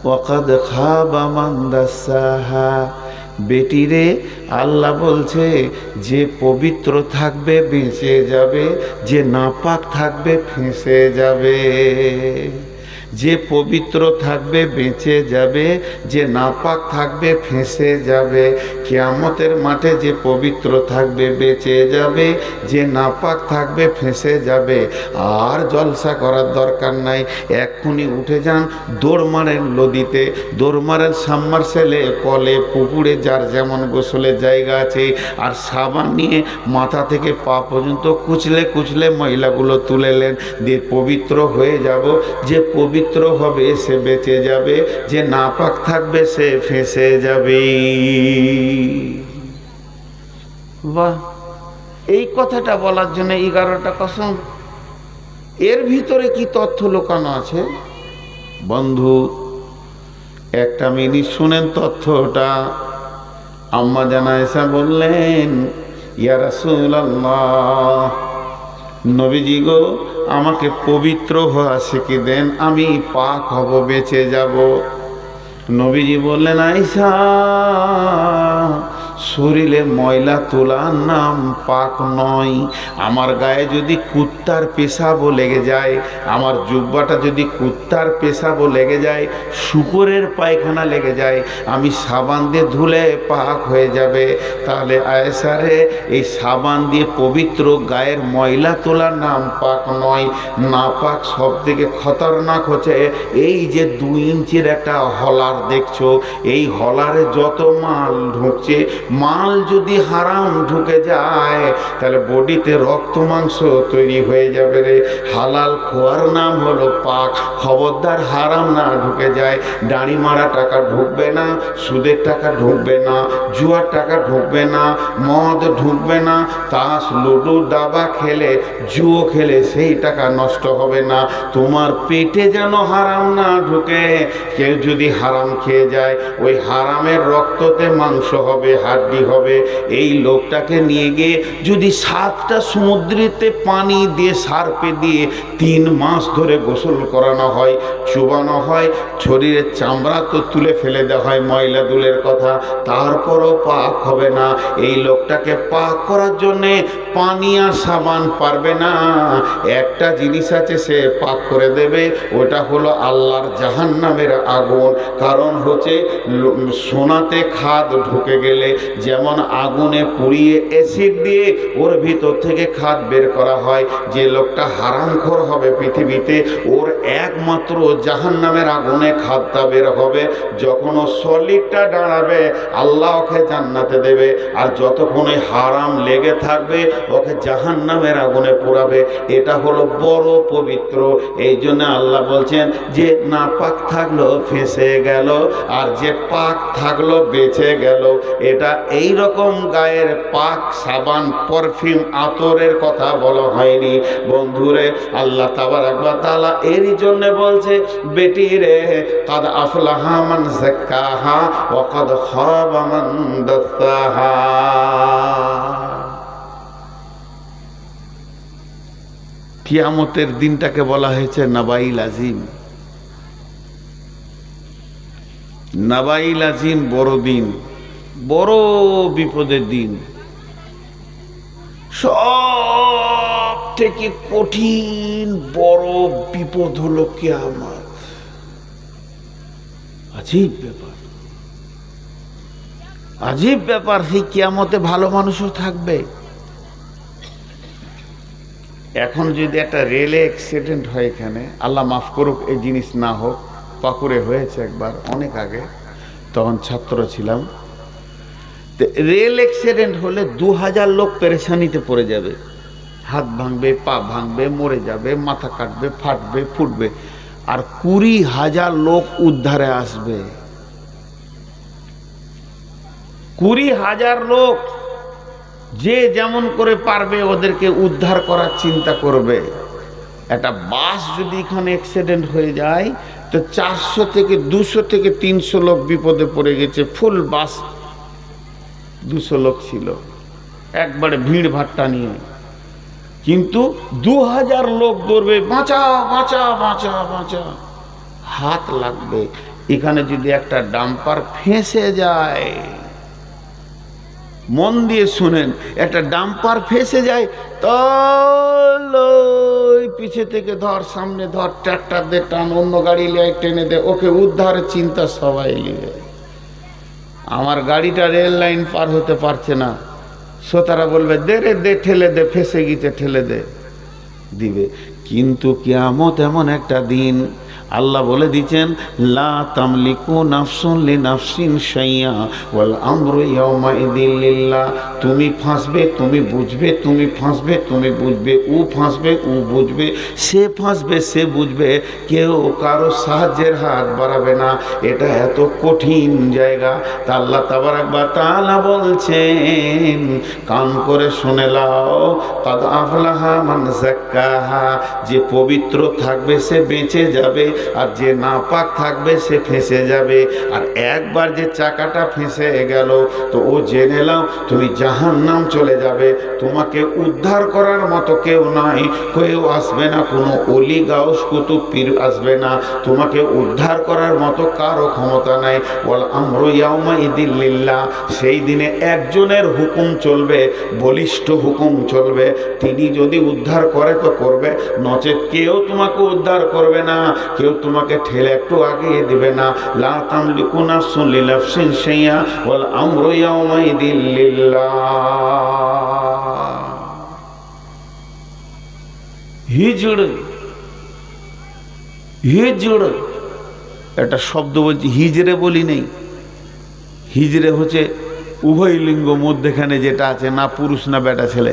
وقد خاب من دساها। বেটিরে, আল্লাহ বলছে যে পবিত্র থাকবে বেঁচে যাবে, যে নাপাক থাকবে ফেঁসে যাবে। যে পবিত্র থাকবে বেঁচে যাবে, যে নাপাক থাকবে ফেঁসে যাবে। কিয়ামতের মাঠে যে পবিত্র থাকবে বেঁচে যাবে, যে নাপাক থাকবে ফেঁসে যাবে। আর জলসা করার দরকার নাই, এক্ষুনি উঠে যান, দৌড় মারেন নদীতে, দৌড় মারেন সাবমার্সেলে, কলে, পুকুরে, যার যেমন গোসলের জায়গা আছে, আর সাবান নিয়ে মাথা থেকে পা পর্যন্ত কুচলে কুচলে ময়লাগুলো তুলেলেন, দিয়ে পবিত্র হয়ে যাব। যে পবিত্র হবে সে বেঁচে যাবে, যে নাপাক থাকবে সে ফেঁসে যাবে। বাহ, এই কথাটা বলার জন্য 11টা কসম। এর ভিতরে কি তথ্য লুকানো আছে বন্ধু? একটা মিনিট শুনেন তথ্যটা। আম্মা জান আয়েশা বললেন, ইয়া রাসূলুল্লাহ, নবীজি গো, আমাকে পবিত্র হওয়া শিখে দেন, আমি পাক হব, বেঁচে যাব। নবীজি বললেন, আয়েশা, শরীরে ময়লা তোলার নাম পাক নয়। আমার গায়ে যদি কুত্তার পেশাবও লেগে যায়, আমার জুব্বাটা যদি কুত্তার পেশাবও লেগে যায়, শূকরের পায়খানা লেগে যায়, আমি সাবান দিয়ে ধুলে পাক হয়ে যাবে। তাহলে আয়েশা রে, এই সাবান দিয়ে পবিত্র গায়ের ময়লা তোলার নাম পাক নয়। নাপাক সব থেকে খতরনাক হচ্ছে এই যে 2 ইঞ্চির একটা হলার দেখছো, এই হলারে যত মাল ঢুকছে, মাল যদি হারাম ঢুকে যায় তাহলে বডিতে রক্ত মাংস তৈরি হয়ে যাবে রে। হালাল খোয়ার নাম হলো পাক। খবরদার হারাম না ঢুকে যায়। দাড়ি মারা টাকা ঢুকবে না, সুদের টাকা ঢুকবে না, জুয়ার টাকা ঢুকবে না, মদ ঢুকবে না, তাস লুডু দাবা খেলে, জুয়ো খেলে সেই টাকা নষ্ট হবে না। তোমার পেটে যেন হারাম না ঢুকে। কেউ যদি হারাম খেয়ে যায়, ওই হারামের রক্ততে মাংস হবে, হাড্ডি হবে। এই লোকটাকে নিয়ে গিয়ে যদি 7টা সমুদ্রেতে পানি দিয়ে সার্পে দিয়ে 3 মাস ধরে গোসল করানো হয়, চুবানো হয়, শরীরের চামড়া তো তুলে ফেলে দেওয়া হয়, ময়লা দুলের কথা, তারপরও পাক হবে না। এই লোকটাকে পাক করার জন্যে পানি আর সাবান পারবে না। একটা জিনিস আছে সে পাক করে দেবে, ওটা হলো আল্লাহর জাহান্নামের আগুন। কারণ হচ্ছে সোনাতে খাদ ঢুকে গেলে যেমন আগুনে পুড়িয়ে অ্যাসিড দিয়ে ওর ভিতর থেকে খাদ বের করা হয়। যে লোকটা হারামখোর হবে পৃথিবীতে, ওর একমাত্র জাহান্নামের আগুনে খাদটা বের হবে। যখন ও সলিডটা দাঁড়াবে আল্লাহ ওকে জান্নাতে দেবে, আর যতক্ষণে হারাম লেগে থাকবে ওকে জাহান্নামের আগুনে পোড়াবে। এটা হলো বড় পবিত্র। এই জন্য আল্লাহ বলছেন যে না পাক থাকলো ফেঁসে গেল, আর যে পাক থাকলো বেঁচে গেল। এটা এই রকম গায়ের পাক সাবান পারফিউম আতরের কথা বলা হয়নি বন্ধুরে। আল্লাহ তাবারাক ওয়া তাআলা এরই জন্য বলছে বেটি রে, কাদ আফলাহা মান যাক্কাহা ওয়া কাদ খাবা মান দাসসাহা। কিয়ামতের দিনটাকে বলা হয়েছে নাবাইল আজিম। নাবাইল আজিম বড় দিন, বড় বিপদের দিন। সব থেকে কঠিন বড় বিপদ হলো কিয়ামত। আজীব ব্যাপার, আজীব ব্যাপার। সেই কিয়ামতে ভালো মানুষও থাকবে। এখন যদি একটা রেলে অ্যাক্সিডেন্ট হয়, এখানে আল্লাহ মাফ করুক এই জিনিস না হোক, পাকুড়ে হয়েছে একবার অনেক আগে, তখন ছাত্র ছিলাম। রেল অ্যাক্সিডেন্ট হলে 2000 লোক পেরেশানিতে পড়ে যাবে। হাত ভাঙবে, পা ভাঙবে, মরে যাবে, মাথা কাটবে, ফাটবে, ফুটবে। আর 20,000 লোক উদ্ধারে আসবে। 20,000 লোক যে যেমন করে পারবে ওদেরকে উদ্ধার করার চিন্তা করবে। একটা বাস যদি এখানে অ্যাক্সিডেন্ট হয়ে যায় তো 400 থেকে 200 থেকে 300 লোক বিপদে পড়ে গেছে। ফুল বাস 200 লোক ছিল একবারে ভিড় ভাট্টা নিয়ে, কিন্তু 2000 লোক দৌড়বে, বাঁচা বাঁচা বাঁচা বাঁচা, হাত লাগবে। এখানে যদি একটা ডাম্পার ফেঁসে যায়, মন দিয়ে শুনেন, একটা ডাম্পার ফেঁসে যায়, তো পিছে থেকে ধর, সামনে ধর, ট্রাক্টর দিয়ে টান, অন্য গাড়ি লিয়ে টেনে দে, ওকে উদ্ধারের চিন্তা সবাই নিয়ে। আমার গাড়িটা রেল লাইন পার হতে পারছে না, শ্রোতারা বলবে দে রে দে, ঠেলে দে, ফেঁসে গেছে, ঠেলে দে, দিবে। কিন্তু কিয়ামত এমন একটা দিন, আল্লাহ বলে দিচ্ছেন লা তামলিকু নাফসুন লিনাফসিন শাইআ ওয়াল আমরু ইয়াওমাইযিন লিল্লাহ। তুমি ফাঁসবে, তুমি বুঝবে, তুমি ফাঁসবে, তুমি বুঝবে, ও ফাঁসবে, ও বুঝবে, সে ফাঁসবে, সে বুঝবে, কেউ কারো সাহায্যের হাত বাড়াবে না। এটা এত কঠিন জায়গা। তা আল্লাহ তাবারাক ওয়া তাআলা বলছেন, কান করে শুনে লাও, কাদ আফলাহা মান যাক্কাহা। যে পবিত্র থাকবে সে বেঁচে যাবে, আর যে নাপাক থাকবে সে ফেঁসে যাবে। আর একবার যে চাকাটা ফেঁসে গেল তো ও জেনে নাও তুমি জাহান্নাম চলে যাবে। তোমাকে উদ্ধার করার মতো কেউ নাই, কেউ আসবে না, কোনো অলি গাউস কুতুব পীর আসবে না। তোমাকে উদ্ধার করার মতো কারো ক্ষমতা নাই। ওয়াল আমরু ইয়াওমাইযিন লিল্লাহ। সেই দিনে একজনের হুকুম চলবে, বলিষ্ঠ হুকুম চলবে। তিনি যদি উদ্ধার করে তো করবে, নচেত কেউ তোমাকে উদ্ধার করবে না, কেউ তোমাকে ঠেলে একটু আগিয়ে দিবে না। লা তামলিকু নাফসুন লিনাফসিন শাইআ ওয়াল আমরু ইয়াওমাইযিন লিল্লাহ। হিজড়, হিজড় একটা শব্দ বলছি, হিজড়ে বলি নেই। হিজড়ে হচ্ছে উভয় লিঙ্গ মধ্যেখানে যেটা আছে, না পুরুষ না বেটা ছেলে।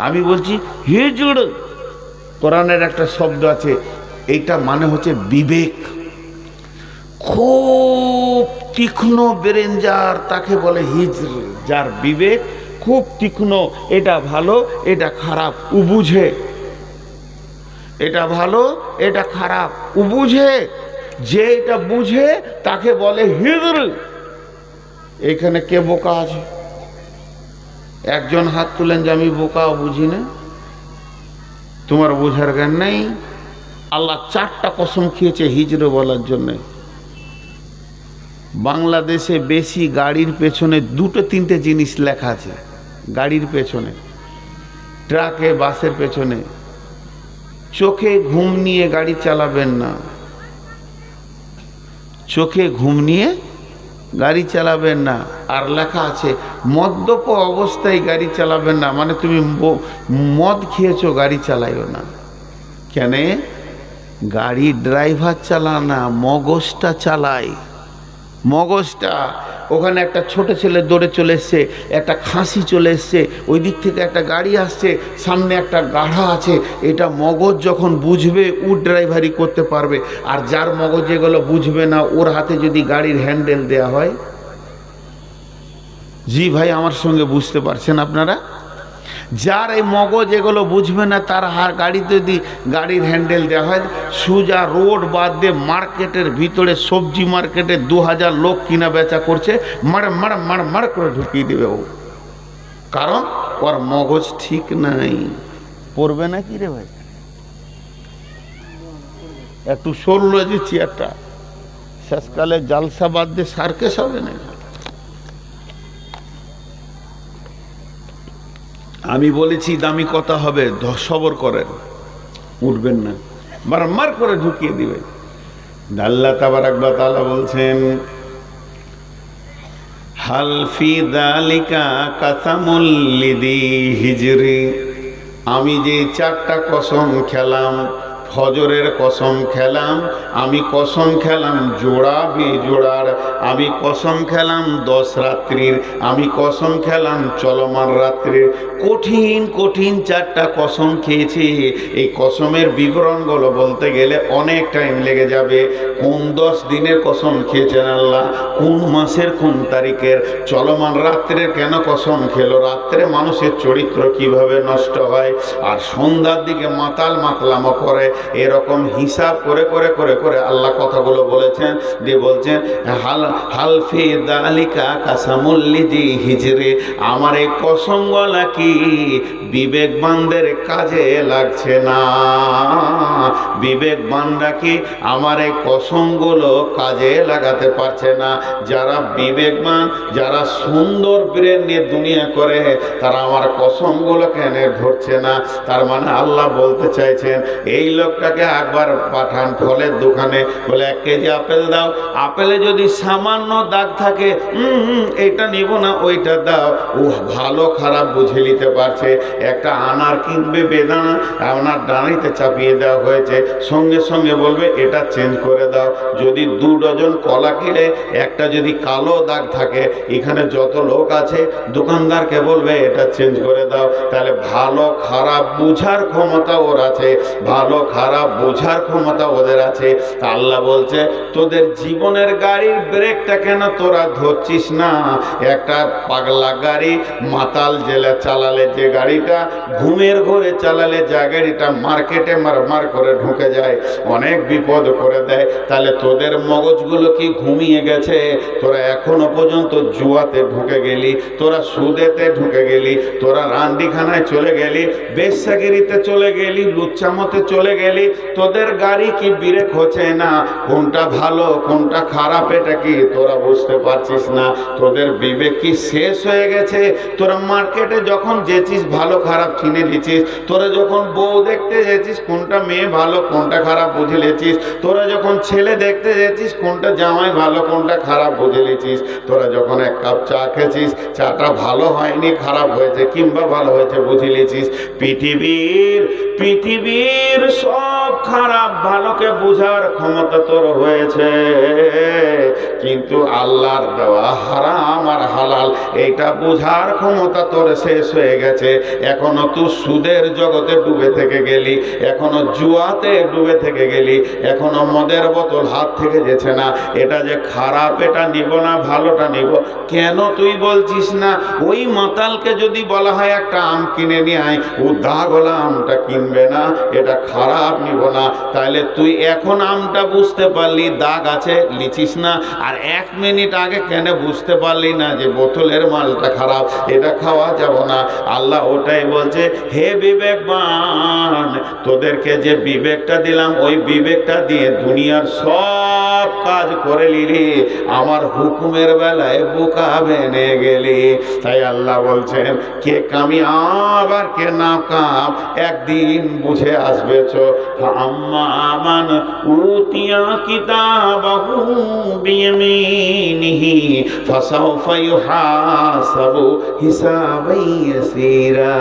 আমি বলছি হিজড়, কোরআনের একটা শব্দ আছে, এইটা মানে হচ্ছে বিবেক। খুব তীক্ষ্ণ ব্রেন যার, তাকে বলে হিজড়। যার বিবেক খুব তীক্ষ্ণ, এটা ভালো এটা খারাপ ও বুঝে, এটা ভালো এটা খারাপ ও বুঝে। যে এটা বুঝে তাকে বলে হিজড়। এখানে কে বোকা আছে? একজন হাত তুলেন যে আমি বোকা বুঝি না। তোমার বোঝার জ্ঞান নেই। আল্লাহ 4টা কসম খেয়েছে হিজড়ে বলার জন্যে। বাংলাদেশে বেশি গাড়ির পেছনে 2-3টে জিনিস লেখা আছে। গাড়ির পেছনে, ট্রাকে, বাসের পেছনে, চোখে ঘুম নিয়ে গাড়ি চালাবেন না। চোখে ঘুম নিয়ে গাড়ি চালাবেন না। আর লেখা আছে মদ্যপ অবস্থায় গাড়ি চালাবেন না, মানে তুমি মদ খেয়েছো গাড়ি চালাইও না। কেন? গাড়ি ড্রাইভার চালায় না, মগজটা চালায়, মগজটা। ওখানে একটা ছোট ছেলে দৌড়ে চলে এসছে, একটা খাসি চলে এসছে, ওই দিক থেকে একটা গাড়ি আসছে, সামনে একটা গাড়া আছে। এটা মগজ যখন বুঝবে ও ড্রাইভারি করতে পারবে। আর যার মগজ এগুলো বুঝবে না, ওর হাতে যদি গাড়ির হ্যান্ডেল দেয়া হয়, জি ভাই আমার সঙ্গে বুঝতে পারছেন আপনারা, যার এই মগজ এগুলো বুঝবে না তার গাড়িতে যদি গাড়ির হ্যান্ডেল দেওয়া হয়, সোজা রোড বাদ দিয়ে মার্কেটের ভিতরে, সবজি মার্কেটে 2000 লোক কিনা বেচা করছে, মার মার মার মার করে ঢুকিয়ে দেবে ও। কারণ ওর মগজ ঠিক নাই। পড়বে না কি রে ভাই? একটু সরল যে চেয়ারটা, শেষকালে জালসা বাদ দিয়ে সার্কেস হবে না। আমি বলেছি দামি কথা হবে, সবর করেন, উঠবেন না, বারবার করে ঢুকিয়ে দিবে। আল্লাহ তাবারাক ওয়া তাআলা বলছেন হাল ফি যালিকা কাসামুল লিদি হিজরি, আমি যে 4টা কসম খেলাম, ফজরের কসম খেলাম, আমি কসম খেলাম জোড়া বেজোড়ার, আমি কসম খেলাম 10 রাত্রির, আমি কসম খেলাম চলমান রাত্রির। কঠিন কঠিন 4টা কসম খেয়েছি। এই কসমের বিবরণগুলো বলতে গেলে অনেক টাইম লেগে যাবে। কোন 10 দিনের কসম খেয়েছেন আল্লাহ, কোন মাসের কোন তারিখের, চলমান রাত্রের কেন কসম খেলো, রাত্রে মানুষের চরিত্র কিভাবে নষ্ট হয়, আর সন্ধ্যার দিকে মাতাল মাতলামো করে, এরকম হিসাব করে করে করে করে আল্লাহ কথাগুলো বলেছেন। দিয়ে বলছেন হালফি দালিকা কাসামুল লিদি হিজরে, আমার এই কসমগুলা কি বিবেকবানদের কাজে লাগছে না? বিবেকবানরা কি আমার এই কসমগুলো কাজে লাগাতে পারছে না? যারা বিবেকবান, যারা সুন্দর ব্রেন নিয়ে দুনিয়া করে, তারা আমার কসমগুলো কেন ধরছে না? তার মানে আল্লাহ বলতে চাইছেন এই লোকটাকে একবার পাঠান ফলের দোকানে, বলে 1 কেজি আপেল দাও, আপেলে যদি সামান্য দাগ থাকে, এইটা নিব না, ওইটা দাও। ও ভালো খারাপ বুঝে নিতে পারছে। একটা আনার কিনবে, বেদানা আনার ডানাইতে চাপিয়ে দেওয়া হয়েছে, সঙ্গে সঙ্গে বলবে এটা চেঞ্জ করে দাও। যদি 2 ডজন কলা কিনে একটা যদি কালো দাগ থাকে, এখানে যত লোক আছে দোকানদারকে বলবে এটা চেঞ্জ করে দাও। তাহলে ভালো খারাপ বোঝার ক্ষমতা ওর আছে, ভালো খারাপ বোঝার ক্ষমতা ওদের আছে। তা আল্লাহ বলছে তোদের জীবনের গাড়ির ব্রেকটা কেন তোরা ধরছিস না? একটা পাগলা গাড়ি মাতাল জেলে চালালে যে গাড়িটা, ঘুমের ঘরে চালালে যে গাড়িটা মার্কেটে মার করে ঢুকে যায়, অনেক বিপদ করে দেয়। তাহলে তোদের মগজগুলো কি ঘুমিয়ে গেছে? তোরা এখনো পর্যন্ত জুয়াতে ঢুকে গেলি, তোরা সুদেতে ঢুকে গেলি, তোরা রান্ডিখানায় চলে গেলি, বেশ্যাগিরিতে চলে গেলি, লুচ্চামতে চলে গেলি। তোদের গাড়ি কি ব্রেক হচ্ছে না? কোনটা ভালো কোনটা খারাপ এটা কি তোরা বুঝতে পারছিস না? তোদের বিবেক কি শেষ হয়ে গেছে? তোরা মার্কেটে যখন যেছিস ভালো খারাপ চিনে নিছিস, তোরা যখন বউ দেখতে যেছিস কোনটা মেয়ে ভালো কোনটা খারাপ বুঝে নিছিস, তোরা যখন ছেলে দেখতে যেছিস কোনটা জামাই ভালো কোনটা খারাপ বুঝে নিছিস, তোরা যখন 1 কাপ চা খেয়েছিস, চাটা ভালো হয়নি খারাপ হয়েছে কিংবা ভালো হয়েছে বুঝে নিছিস। পৃথিবীর সব খারাপ ভালোকে বোঝার ক্ষমতা তোর হয়েছে, কিন্তু আল্লাহর দেওয়া হারাম আর হালাল এটা বোঝার ক্ষমতা তোর শেষ হয়ে গেছে। এখনো তুই সুদের জগতে ডুবে থেকে গেলি, এখনো জুয়াতে ডুবে থেকে গেলি, এখনো মদের বোতল হাত থেকে যেছে না। এটা যে খারাপ এটা নিব না ভালোটা নিব, কেন তুই বলছিস না? ওই মাতালকে যদি বলা হয় একটা আম কিনে নিয়ে আয়, ও দাগলা আমটা কিনবে না, এটা খারাপ নিব না। তাহলে তুই এখন আমটা বুঝতে পারলি দাগ আছে, লিচিস না। আর 1 মিনিট আগে কেন বুঝতে পারলি না যে বোতলের মালটা খারাপ, এটা খাওয়া যাব না? আল্লাহ ওটাই বলছে, হে বিবেকবান, তোদেরকে যে বিবেকটা দিলাম ওই বিবেকটা দিয়ে দুনিয়ার সব কাজ করে নিলি, আমার হুকুমের বেলায় বোকা বেনে গেলি। তাই আল্লাহ বলছেন কে কামিয়াব আর কে নাকাম একদিন বুঝে আসবে। আম্মা মান উতিয়া কিতাবাহু বিয়ামিনিহি ফাসাউফা ইউহাসাবু হিসাবান ইয়াসীরা।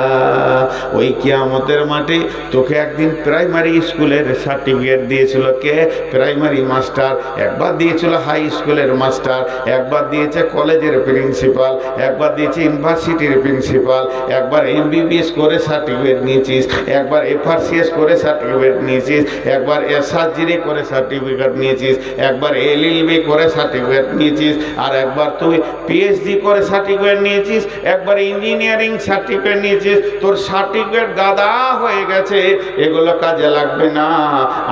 ওই কিয়ামতের মাঠে তোকে একদিন প্রাইমারি স্কুলের সার্টিফিকেট দিয়েছিল কে? Primary master. একবার দিয়েছিল হাই স্কুলের মাস্টার, একবার দিয়েছে কলেজের প্রিন্সিপাল, একবার দিয়েছে ইউনিভার্সিটির প্রিন্সিপাল, একবার MBBS করে সার্টিফিকেট নিয়েছিস, একবার FRCS করে সার্টিফিকেট নিয়েছিস, একবার সার্জারি করে সার্টিফিকেট নিয়েছিস, একবার LLB করে সার্টিফিকেট নিয়েছিস, আর একবার তুই PhD করে সার্টিফিকেট নিয়েছিস, একবার ইঞ্জিনিয়ারিং সার্টিফিকেট নিয়েছিস। তোর সার্টিফিকেট গাদা হয়ে গেছে, এগুলো কাজে লাগবে না।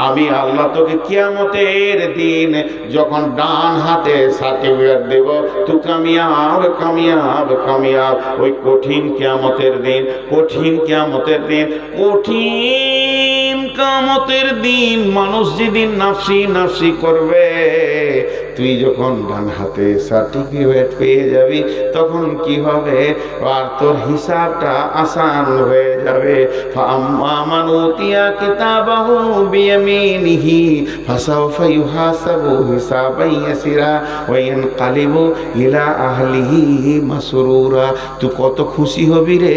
আমি আল্লাহ তোকে কিয়ামতের দিন যখন ডান হাতে সার্টিফিকেট দেব, তুই কামিয়াব কামিয়াব কামিয়াব। ওই কঠিন কিয়ামতের দিন, কঠিন কিয়ামতের দিন, কঠিন কিয়ামতের দিন মানুষ যেদিন নাফসি নাফসি করবে, তুই যখন ডান হাতে সার্টিফিকেট পেয়ে যাবি তখন কি হবে? আর তোর হিসাবটা আসান হয়ে যাবে। ফাআম্মা মান উতিয়া কিতাবাহু বিয়ামিনিহি ফাসাউফা ইউহাসাবু হিসাবান ইয়াসীরা ওয়া ইয়ানকালিবু ইলা আহলিহি মাসরুরা। তুই কত খুশি হবি রে!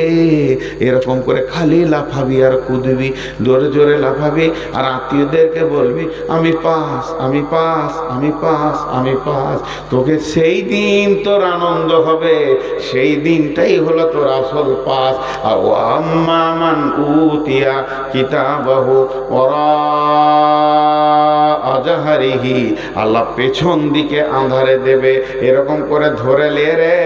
এরকম করে খালি লাফাবি আর কুদবি, জোরে জোরে লাফাবি আর আত্মীয়দেরকে বলবি আমি পাস, আমি পাস, আমি পাস, আমি পাস। তোকে সেই দিন তোর আনন্দ হবে, সেই দিনটাই হলো তোর আসল পাস। আর আম্মা মান উতিয়া কিতাবাহু ওয়ারা জাহরিহি, আল্লাহ পেছন দিকে আঁধারে দেবে, এরকম করে ধরে লে রে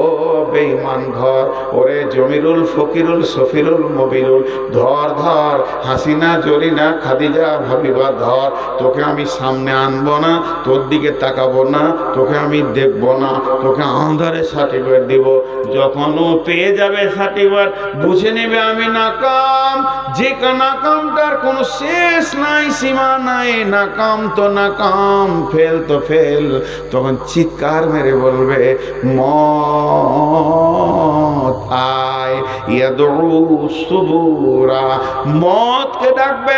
ও বেঈমান ধর, ওরে জমিরুল ফকিরুল সফিরুল মবিরুল ধর ধর, হাসিনা জরিনা খাদিজা ভাবিবা ধর। তোকে আমি সামনে আনবো না, তোর দিকে তাকাবো না, তোকে আমি দেখবো না, তোকে আঁধারে সার্টিফিকেট দিব। যখন ও পেয়ে যাবে সার্টিফিকেট, বুঝে নেবে আমি নাকাম। যে নাকামটার কোনো শেষ নাই, সীমা নাই, নাকাম তো নাকাম, ফেল তো ফেল। তখন চিৎকার মেরে বলবে মত আয়, ইয়াদউ সুবুরা, মতকে ডাকবে।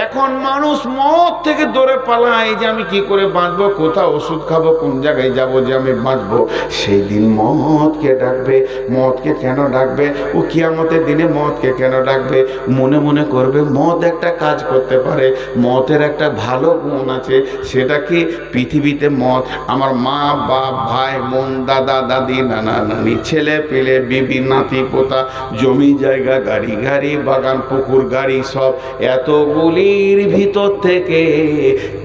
এখন মানুষ মত থেকে দৌড়ে পালায় যে আমি কি করে বাঁচবো, কোথাও ওষুধ খাবো, কোন জায়গায় যাবো যে আমি বাঁচবো। সেই দিন মতকে ডাকবে। মতকে কেন ডাকবে? ও কিয়ামতের দিনে মতকে কেন ডাকবে? মনে মনে করবে মত একটা কাজ করতে পারে, মতের একটা ভালো গুণ আছে। সেটা কি? পৃথিবীতে মত আমার মা বাপ ভাই বোন দাদা দাদি নানা নানি ছেলে পেলে বিবি নাতি পোতা জমি জায়গা গাড়ি গাড়ি বাগান পুকুর গাড়ি সব এতগুলির ভিতর থেকে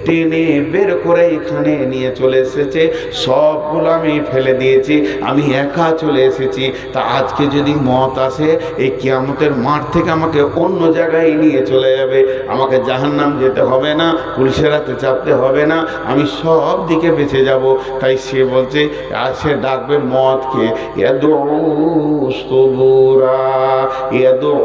টেনে বের করে এখানে নিয়ে চলে এসেছে। সবগুলো আমি ফেলে দিয়েছি, আমি একা চলে এসেছি। তা আজকে যদি মত আসে, এই কিয়ামতের মাঠ থেকে আমাকে অন্য জায়গায় নিয়ে চলে যাবে, আমাকে জাহান্নাম যেতে হবে না, পুলিশের হাতে চাপতে হবে না, আমি সব দিকে বেঁচে যাব। তাই সে বলছে, আর সে ডাকবে মতকে ইয়াদউ সুবুরা, ইয়াদউ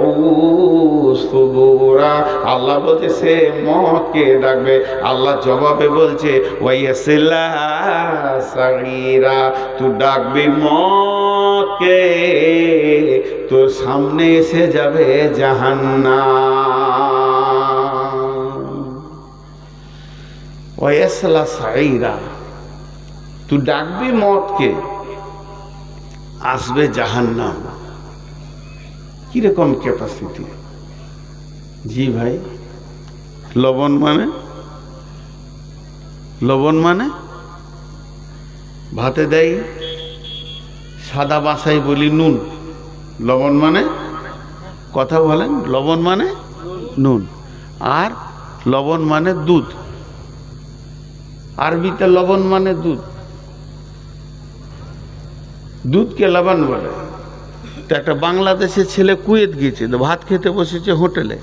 সুবুরা। আল্লাহ বলছে সে মতকে ডাকবে। আল্লাহ জবাবে বলছে ওয়াইয়াসিলা সাগীরা, তুই ডাকবি মতকে, তোর সামনে এসে যাবে জাহান্নাম। ওয়াইয়াসিলা সাগীরা, তুই ডাকবি মতকে, আসবে জাহান্নাম। কিরকম ক্যাপাসিটি? জি ভাই, লবণ মানে, লবণ মানে ভাতে দেয় সাদা বাসায় বলি নুন, লবণ মানে, কথা বলেন, লবণ মানে নুন, আর লবণ মানে দুধ। আরবিতে লবণ মানে দুধ, দুধকে লবণ বলে। তো একটা বাংলাদেশের ছেলে কুয়েত গিয়েছে, তো ভাত খেতে বসেছে হোটেলে,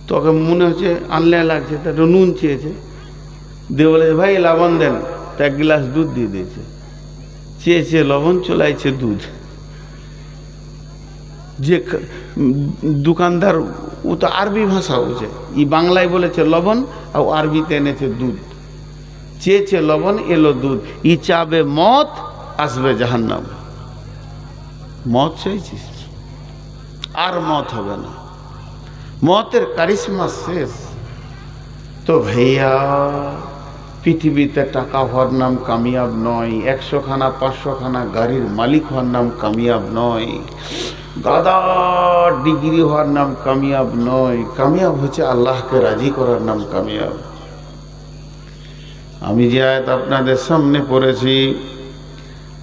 তোকে মনে হচ্ছে আনলে লাগছে, তো একটা নুন চেয়েছে, দিয়ে বলেছে ভাই লবণ দেন, তো এক গ্লাস দুধ দিয়ে দিয়েছে। চেয়েছে লবণ, চলাইছে দুধ। যে দোকানদার ও তো আরবি ভাষা বুঝে, ই বাংলায় বলেছে লবণ আর আরবিতে এনেছে দুধ। চেয়েছে লবণ, এলো দুধ। ই চাবে মত, আসবে জাহান্নাম। মত চাইছিস, আর মত হবে না। মতের কারিশমা শেষ। তো ভাইয়া, পৃথিবীতে টাকা হওয়ার নাম কামিয়াব নয়, 100 খানা 500 খানা গাড়ির মালিক হওয়ার নাম কামিয়াব নয়, গাদার ডিগ্রি হওয়ার নাম কামিয়াব নয়। কামিয়াব হচ্ছে আল্লাহকে রাজি করার নাম কামিয়াব। আমি যে আয়াত আপনাদের সামনে পড়েছি,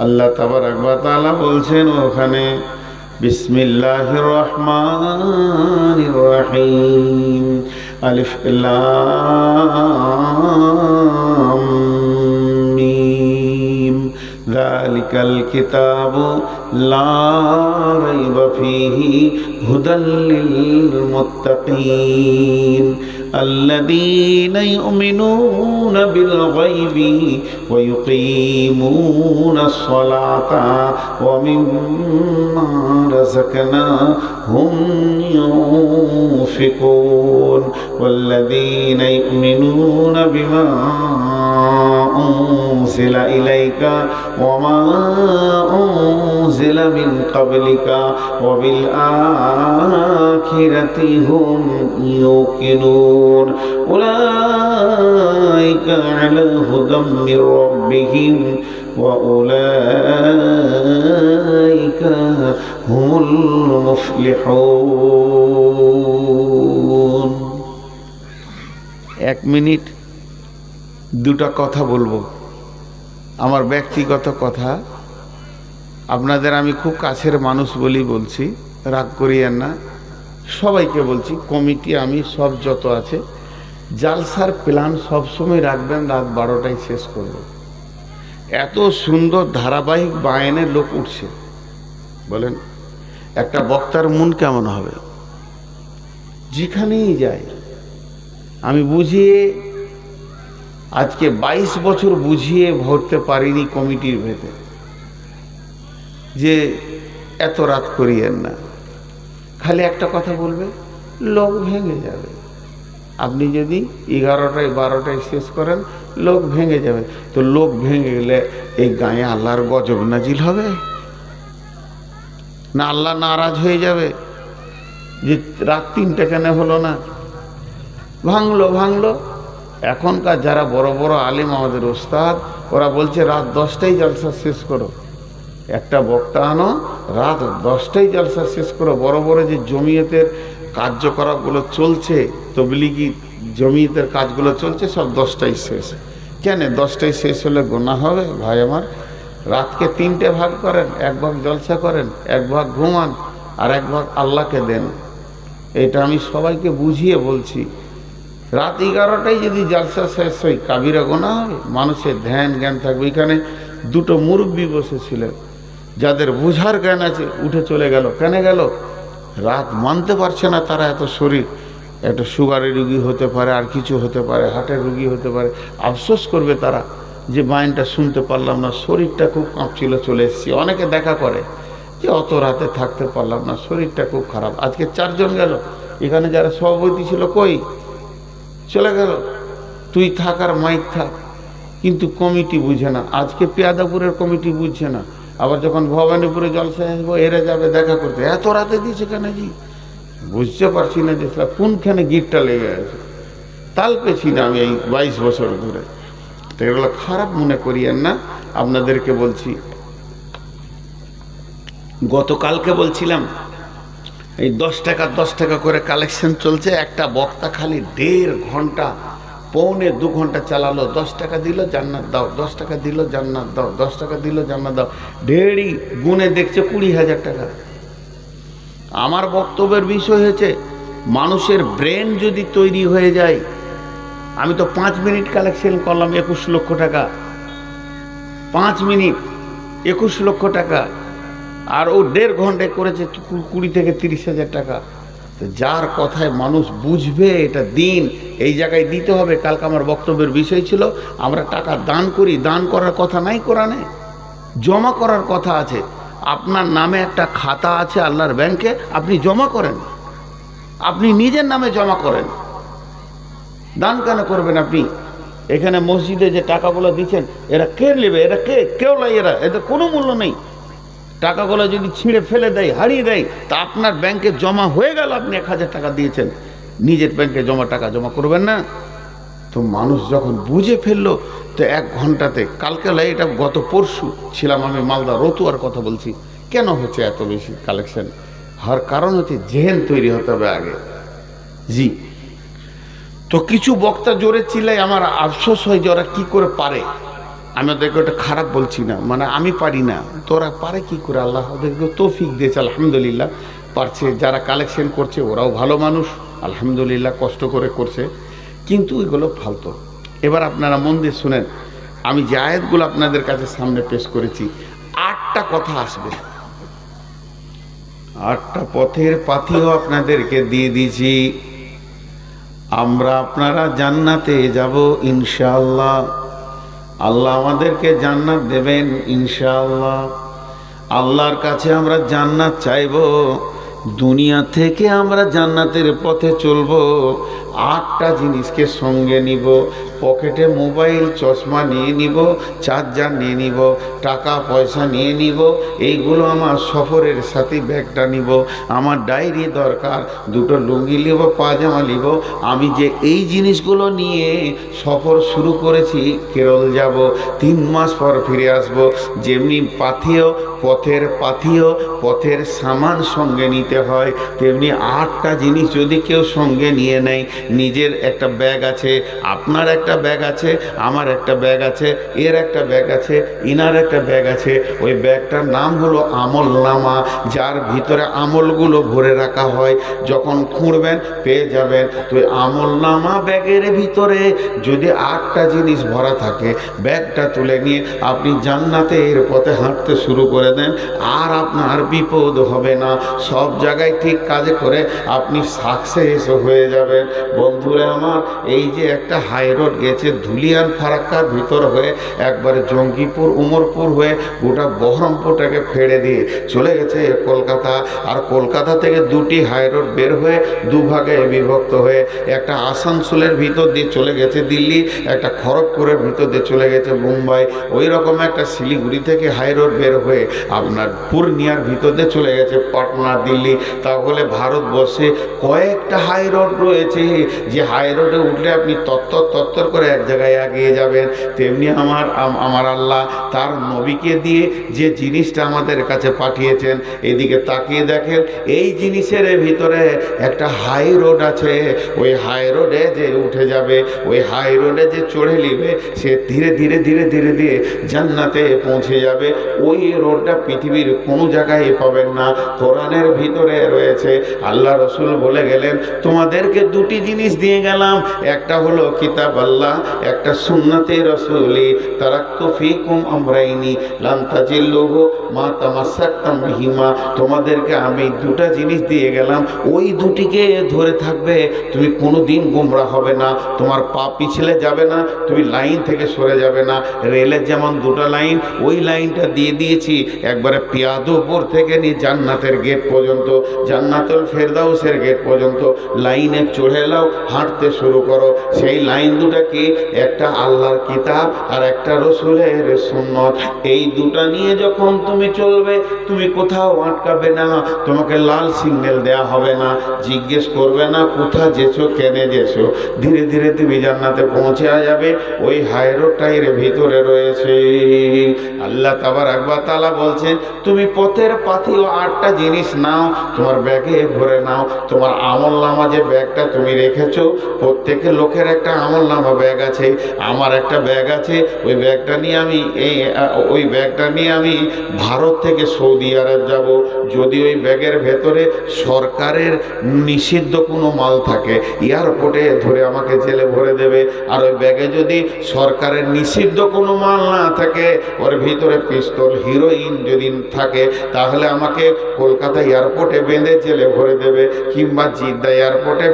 আল্লাহ তাবারক ওয়া তাআলা বলছেন ওখানে, বিসমিল্লাহির রহমানির রহিম, আলিফ লাম মিম, যালিকাল কিতাবু লা রাইবা ফীহি হুদাল লিল মুত্তাকিন আল্লাযীনা ইউমিনুনা বিল গায়বি ওয়া ইউকিমুনাস সালাতা ওয়া মিম্মা রাযাকনাহুম ইউনফিকুন ওয়াল্লাযীনা ইউমিনুনা বিমা উনজিলা ইলাইকা ওয়া মা উনজিলা মিন ক্বাবলিকা ওয়া বিল আখিরাতি হুম ইউকিনুন উলাইকা আলা হুদাম মির রাব্বিহিম ওয়া উলাইকা হুমুল মুফলিহুন। 1 মিনিট দুটা কথা বলবো, আমার ব্যক্তিগত কথা। আপনাদের আমি খুব কাছের মানুষ বলি বলছি, রাগ করিয়েন না। সবাইকে বলছি, কমিটি আমি সব যত আছে, জালসার প্ল্যান সবসময় রাখবেন রাত 12টায় শেষ করব। এত সুন্দর ধারাবাহিক বায়ানের লোক উঠছে, বলেন একটা বক্তার মন কেমন হবে? যেখানেই যায় আমি বুঝিয়ে, আজকে 22 বছর বুঝিয়ে ভরতে পারিনি কমিটির ভেতরে যে এত রাত করিয়েন না। খালি একটা কথা বলবে, লোক ভেঙে যাবে। আপনি যদি 11টায় 12টায় শেষ করেন, লোক ভেঙে যাবে। তো লোক ভেঙে গেলে এই গায়ে আল্লাহর গজব নাজিল হবে না? আল্লাহ নারাজ হয়ে যাবে যে রাত 3টা কেন হলো না? ভাঙলো। এখনকার যারা বড় বড় আলিম, আমাদের ওস্তাদ, ওরা বলছে রাত 10টায় জলসা শেষ করো। একটা বক্তা আনো, রাত 10টায় জলসা শেষ করো। বড় বড় যে জমিয়তের কার্যকলাপগুলো চলছে, তবলিগি জমিয়তের কাজগুলো চলছে, সব 10টায় শেষ। কেন 10টায় শেষ হলে গুনাহ হবে? ভাই আমার, রাতকে 3টে ভাগ করেন, 1 ভাগ জলসা করেন, 1 ভাগ ঘুমান, আর 1 ভাগ আল্লাহকে দেন। এটা আমি সবাইকে বুঝিয়ে বলছি। রাত 11টায় যদি জলসা শেষ হয়, কাবিরা গুনাহ হবে, মানুষের ধ্যান জ্ঞান থাকবে। এখানে 2টো মুরব্বী বসেছিলেন, যাদের বুঝার জ্ঞান আছে, উঠে চলে গেল। কেন গেল? রাত মানতে পারছে না তারা। এত শরীর, একটা সুগারের রুগী হতে পারে, আর কিছু হতে পারে, হার্টের রুগী হতে পারে। আফসোস করবে তারা যে বায়ানটা শুনতে পারলাম না, শরীরটা খুব কাঁপছিল, চলে এসেছি। অনেকে দেখা করে যে অত রাতে থাকতে পারলাম না, শরীরটা খুব খারাপ। আজকে 4 জন গেল। এখানে যারা সভাপতি ছিল, কই চলে গেল। তুই থাক আর মাইক থাক, কিন্তু কমিটি বুঝে না। আজকে পেয়াদাপুরের কমিটি বুঝছে না। আবার যখন ভবানীপুরে জলসা আসবো, এরা যাবে দেখা করতে। এত রাতে দিয়েছে কেন জি? বুঝতে পারছি না যে কোনখানে গিটটা লেগে আছে। তাল পেছি না আমি এই 22 বছর ধরে। তো এগুলো খারাপ মনে করিয়েন না। আপনাদেরকে বলছি, গতকালকে বলছিলাম এই 10 টাকা করে কালেকশন চলছে। একটা বক্তা খালি 1.5 ঘন্টা, পৌনে 2 ঘন্টা চালালো। 10 টাকা দিল, জান্নাত দাও, 10 টাকা দিল, জান্নাত দাও, 10 টাকা দিল, জান্নাত দাও। ঢেড়ি গুনে দেখছে 20,000 টাকা। আমার বক্তব্যের বিষয় হয়েছে, মানুষের ব্রেন যদি তৈরি হয়ে যায়। আমি তো 5 মিনিট কালেকশন করলাম 21 লক্ষ টাকা। 5 মিনিট 21 লক্ষ টাকা। আর ও 1.5 ঘন্টায় করেছে 20 থেকে 30,000 টাকা। তো যার কথায় মানুষ বুঝবে এটা দিন, এই জায়গায় দিতে হবে। কালকে আমার বক্তব্যের বিষয় ছিল, আমরা টাকা দান করি, দান করার কথা নাই কোরআনে, জমা করার কথা আছে। আপনার নামে একটা খাতা আছে আল্লাহর ব্যাংকে, আপনি জমা করেন, আপনি নিজের নামে জমা করেন। দান কেন করবেন আপনি? এখানে মসজিদে যে টাকাগুলো দিচ্ছেন, এরা কে নেবে? এরা কেউ লাই, এদের কোনো মূল্য নেই। টাকাগুলো যদি ছিঁড়ে ফেলে দেয়, হারিয়ে দেয়, তা আপনার ব্যাংকে জমা হয়ে গেল, আপনি 1,000 টাকা দিয়েছেন, নিজের ব্যাংকে টাকা জমা করবেন না। তো মানুষ যখন বুঝে ফেললো, তো 1 ঘন্টাতে, কালকে এটা গত পরশু ছিলাম আমি মালদা রতুয়ার কথা বলছি, কেন হচ্ছে এত বেশি কালেকশন হওয়ার কারণ হচ্ছে জেহেন তৈরি হতে হবে আগে। জি, তো কিছু বক্তা জোরে চিল্লাই, আমার আফসোস হয় যে ওরা কী করে পারে। আমি ওদেরকে ওটা খারাপ বলছি না, মানে আমি পারি না, তোরা পারে কি করে, আল্লাহ ওদেরকে তৌফিক দিয়েছে, আলহামদুলিল্লাহ পারছে। যারা কালেকশন করছে ওরাও ভালো মানুষ, আলহামদুলিল্লাহ কষ্ট করে করছে, কিন্তু ওইগুলো ফালতু। এবার আপনারা মন দিয়ে শুনেন, আমি যে আয়াতগুলো আপনাদের কাছে সামনে পেশ করেছি, 8টা কথা আসবে, 8টা পথের পাথিও আপনাদেরকে দিয়ে দিয়েছি। আমরা আপনারা জান্নাতে যাব ইনশাআল্লাহ, আল্লাহ আমাদেরকে জান্নাত দেবেন ইনশাআল্লাহ। আল্লাহর কাছে আমরা জান্নাত চাইব, দুনিয়া থেকে আমরা জান্নাতের পথে চলব। 8টা জিনিসকে সঙ্গে নিব, পকেটে মোবাইল চশমা নিয়ে নিব, চার্জার নিয়ে নিব, টাকা পয়সা নিয়ে নিব, এইগুলো আমার সফরের সাথে ব্যাগটা নিব, আমার ডায়েরি দরকার, 2টো লুঙ্গি নিব, পাজামা নিব। আমি যে এই জিনিসগুলো নিয়ে সফর শুরু করেছি, কেরল যাব, 3 মাস পর ফিরে আসব। যেমনি পথের সামান সঙ্গে নিতে হয়, তেমনি 8টা জিনিস যদি কেউ সঙ্গে নিয়ে নেয়, নিজের একটা ব্যাগ আছে, আপনার একটা ব্যাগ আছে, আমার একটা ব্যাগ আছে, এর একটা ব্যাগ আছে, ইনার একটা ব্যাগ আছে, ওই ব্যাগটার নাম হলো আমলনামা, যার ভিতরে আমলগুলো ভরে রাখা হয়। যখন খুঁড়বেন পেয়ে যাবেন। তো আমলনামা ব্যাগের ভিতরে যদি 8টা জিনিস ভরা থাকে, ব্যাগটা তুলে নিয়ে আপনি জান্নাতের পথে হাঁটতে শুরু করে দেন, আর আপনার বিপদ হবে না। সব জায়গায় ঠিক কাজে করে আপনি সাকসেস হয়ে যাবেন। বন্ধুরা আমার, এই যে একটা হাই রোড গেছে ধুলিয়ান ফারাক্কার ভিতর হয়ে, একবারে জঙ্গিপুর উমরপুর হয়ে গোটা বহরমপুরটাকে ফেড়ে দিয়ে চলে গেছে কলকাতা। আর কলকাতা থেকে 2টি হাই রোড বের হয়ে 2 ভাগে বিভক্ত হয়ে, একটা আসানসোলের ভিতর দিয়ে চলে গেছে দিল্লি, একটা খড়গপুরের ভিতর দিয়ে চলে গেছে মুম্বাই। ওই রকম একটা শিলিগুড়ি থেকে হাই রোড বের হয়ে আপনার পূর্ণিয়ার ভিতর দিয়ে চলে গেছে পাটনা দিল্লি। তাহলে ভারতবর্ষে কয়েকটা হাই রোড রয়েছে, যে হাই রোডে উঠলে আপনি তত্তর করে এক জায়গায় এগিয়ে যাবেন। তেমনি আমার আল্লাহ তার নবীকে দিয়ে যে জিনিসটা আমাদের কাছে পাঠিয়েছেন, এদিকে তাকিয়ে দেখেন, এই জিনিসের ভিতরে একটা হাই রোড আছে। ওই হাই রোডে যে উঠে যাবে, ওই হাই রোডে যে চড়ে নিবে, সে ধীরে ধীরে ধীরে ধীরে ধীরে জান্নাতে পৌঁছে যাবে। ওই রোডটা পৃথিবীর কোনো জায়গায় পাবেন না, কোরআনের ভিতরে রয়েছে। আল্লাহ রসুল বলে গেলেন, তোমাদেরকে 2টি জিনিস দিয়ে গেলাম, একটা হলো কিতাব আল্লাহ, একটা সুন্নতে রসুলি, তারাক্তু ফিকুম আমরাইনি লান তাজিল্লুহু মা তামাসসাকতুম বিহিমা। তোমাদেরকে আমি 2টা জিনিস দিয়ে গেলাম, ওই 2টিকে ধরে থাকবে, তুমি কোনোদিন গোমরা হবে না, তোমার পা পিছলে যাবে না, তুমি লাইন থেকে সরে যাবে না। রেলের যেমন 2টা লাইন, ওই লাইনটা দিয়ে দিয়েছি একবারে পিয়াদুপুর থেকে নিয়ে জান্নাতের গেট পর্যন্ত, জান্নাতুল ফেরদাউসের গেট পর্যন্ত লাইনে চড়ে নাও, হাঁটতে শুরু করো। সেই লাইন 2টা কি? একটা আল্লাহর কিতাব আর একটা রসুলের সুন্নত। এই 2টা নিয়ে যখন তুমি চলবে, তুমি কোথাও আটকাবে না, তোমাকে লাল সিগন্যাল দেয়া হবে না, জিজ্ঞেস করবে না কোথা যেছো, কেনে যেছো। ধীরে ধীরে তুমি জান্নাতে পৌঁছে যাবে। ওই হাই রোডটার ভিতরে রয়েছে। আল্লাহ তাবারক ওয়া তাআলা বলছেন, তুমি পথের পাথিও 8টা জিনিস নাও, তোমার ব্যাগে ভরে নাও। তোমার আমলনামা যে ব্যাগটা তুমি রেখেছো, প্রত্যেকের লোকের একটা আমলনামা ব্যাগ আছে, আমার একটা ব্যাগ আছে। ওই ব্যাগটা নিয়ে আমি ভারত থেকে সৌদি আরব যাব। যদি ওই ব্যাগের ভেতরে সরকারের নিষিদ্ধ কোনো মাল থাকে, এয়ারপোর্টে ধরে আমাকে জেলে ভরে দেবে। আর ওই ব্যাগে যদি সরকারের নিষিদ্ধ কোনো মাল না থাকে, ওর ভিতরে পিস্তল হিরোইন যদি থাকে, তাহলে আমাকে কলকাতা এয়ারপোর্টে বেঁধে জেলে ভরে দেবে, কিংবা জিদ্দা এয়ারপোর্টে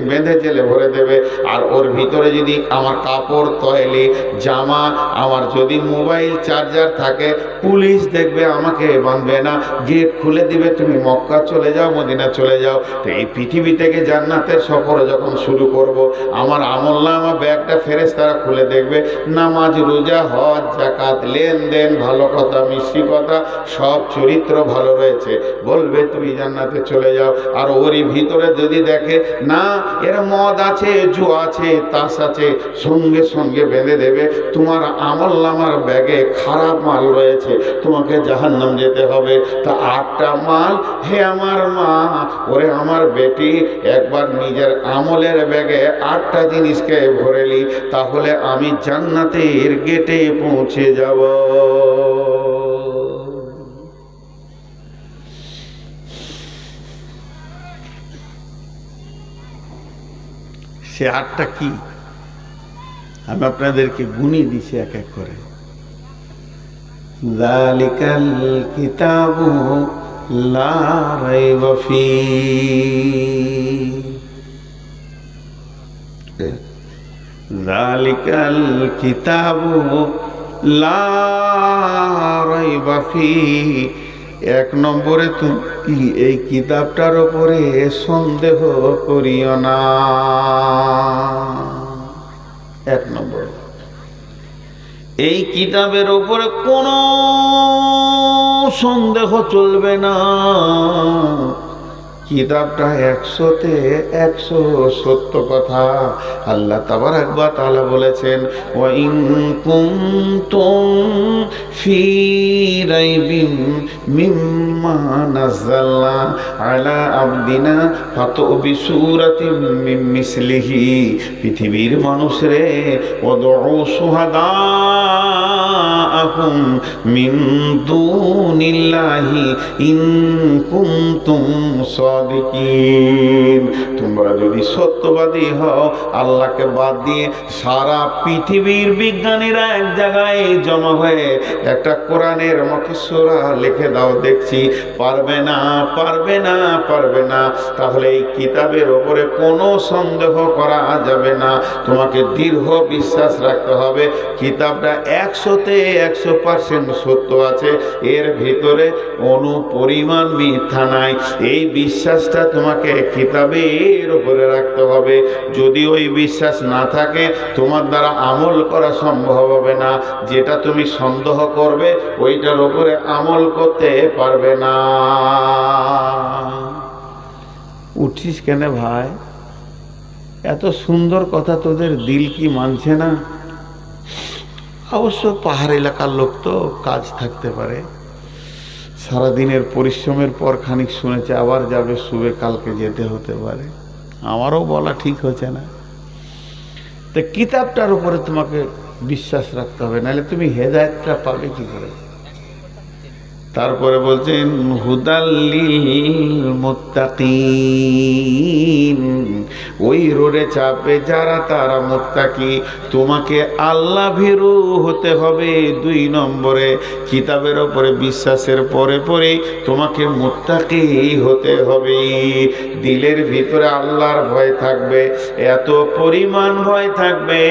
বেঁধে জেলে ভরে দেবে। আর ওর ভিতরে যদি আমার কাপড়, তৈলি, জামা, আমার যদি মোবাইল চার্জার থাকে, পুলিশ দেখবে, আমাকে বাঁধবে না, গেট খুলে দিবে, তুমি মক্কা চলে যাও, মদিনা চলে যাও। তো এই পৃথিবী থেকে জান্নাতের সফর যখন শুরু করব, আমার আমলনামা ব্যাগটা ফেরেশতারা খুলে দেখবে, নামাজ, রোজা, হজ, যাকাত, লেনদেন, ভালো কথা, মিষ্টি কথা, সব চরিত্র ভালো রয়েছে, বলবে তুমি জান্নাতে চলে যাও। আর ওরই ভিতরে যদি দেখে না এর মদ আছে, জুয়া আছে, তাস আছে, সঙ্গে সঙ্গে বেঁধে দেবে, তোমার আমলনামার ব্যাগে খারাপ মাল রয়েছে, তোমাকে জাহান্নাম যেতে হবে। তা 8টা মাল, হে আমার মা, ওরে আমার বেটি, একবার নিজের আমলের ব্যাগে 8টা জিনিসকে ভরেলি, তাহলে আমি জান্নাতের গেটে পৌঁছে যাব। সে 8টা কি আমি আপনাদেরকে গুণিয়ে দিছি এক এক করে। যালিকাল কিতাবু লা রাইবা ফীহি, যালিকাল কিতাবু লা রাইবা ফীহি। 1 নম্বরে তুমি এই কিতাবটার উপরে সন্দেহ করিও না। 1 নম্বর, এই কিতাবের উপরে কোনো সন্দেহ চলবে না। কিতাবটা 100-তে 100 সত্য কথা। আল্লাহ তাবারাক ওয়া তাআলা বলেছেন, ওয়া ইন কুনতুম ফি রাইবিন মিম্মা নাযালনা আলা আবদিনা ফাতু বিসূরাতিন মিন মিসলিহি। পৃথিবীর মানুষরে, ওয়াদউ শুহাদাআকুম মিন দুনিল্লাহি ইন কুনতুম সাদিকিন। তোমরা যদি সত্যবাদী হও, আল্লাহকে বাদ দিয়ে সারা পৃথিবীর বিজ্ঞানীরা এক জায়গায় জমা হয়ে একটা কোরআনের মতো সূরা লিখে দাও, দেখছি পারবে না, পারবে না, পারবে না। তাহলে এই কিতাবের ওপরে কোনো সন্দেহ করা যাবে না, তোমাকে দৃঢ় বিশ্বাস রাখতে হবে। কিতাবটা 100-তে 100% সত্য আছে, এর ভিতরে অনুপরিমাণ মিথ্যা নাই। এই বিশ্বাসটা তোমাকে কিতাবের উপরে রাখতে হবে। যদি ওই বিশ্বাস না থাকে, তোমার দ্বারা আমল করা সম্ভব হবে না। যেটা তুমি সন্দেহ করবে, ওইটার উপরে আমল করতে পারবে না। উঠিস কেন ভাই? এত সুন্দর কথা তোদের দিল কি মানছে না? অবশ্য পাহাড় এলাকার লোক তো, কাজ থাকতে পারে, সারাদিনের পরিশ্রমের পর খানিক শুনেছে, আবার যাবে, শুবে, কালকে যেতে হতে পারে। আমারও বলা ঠিক হচ্ছে না। তো কিতাবটার উপরে তোমাকে বিশ্বাস রাখতে হবে, নাহলে তুমি হেদায়েতটা পাবে কি করে? তারপরে বলছেন, হুদাল্লিল মুত্তাকিন। ওই রোডে চাপে যারা, তারা মুত্তাকি। তোমাকে আল্লাহ ভীরু হতে হবে। 2 নম্বরে, কিতাবের ওপরে বিশ্বাসের পরে পরে তোমাকে মুত্তাকি হতে হবে। দিলের ভিতরে আল্লাহর ভয় থাকবে, এত পরিমাণ ভয় থাকবে,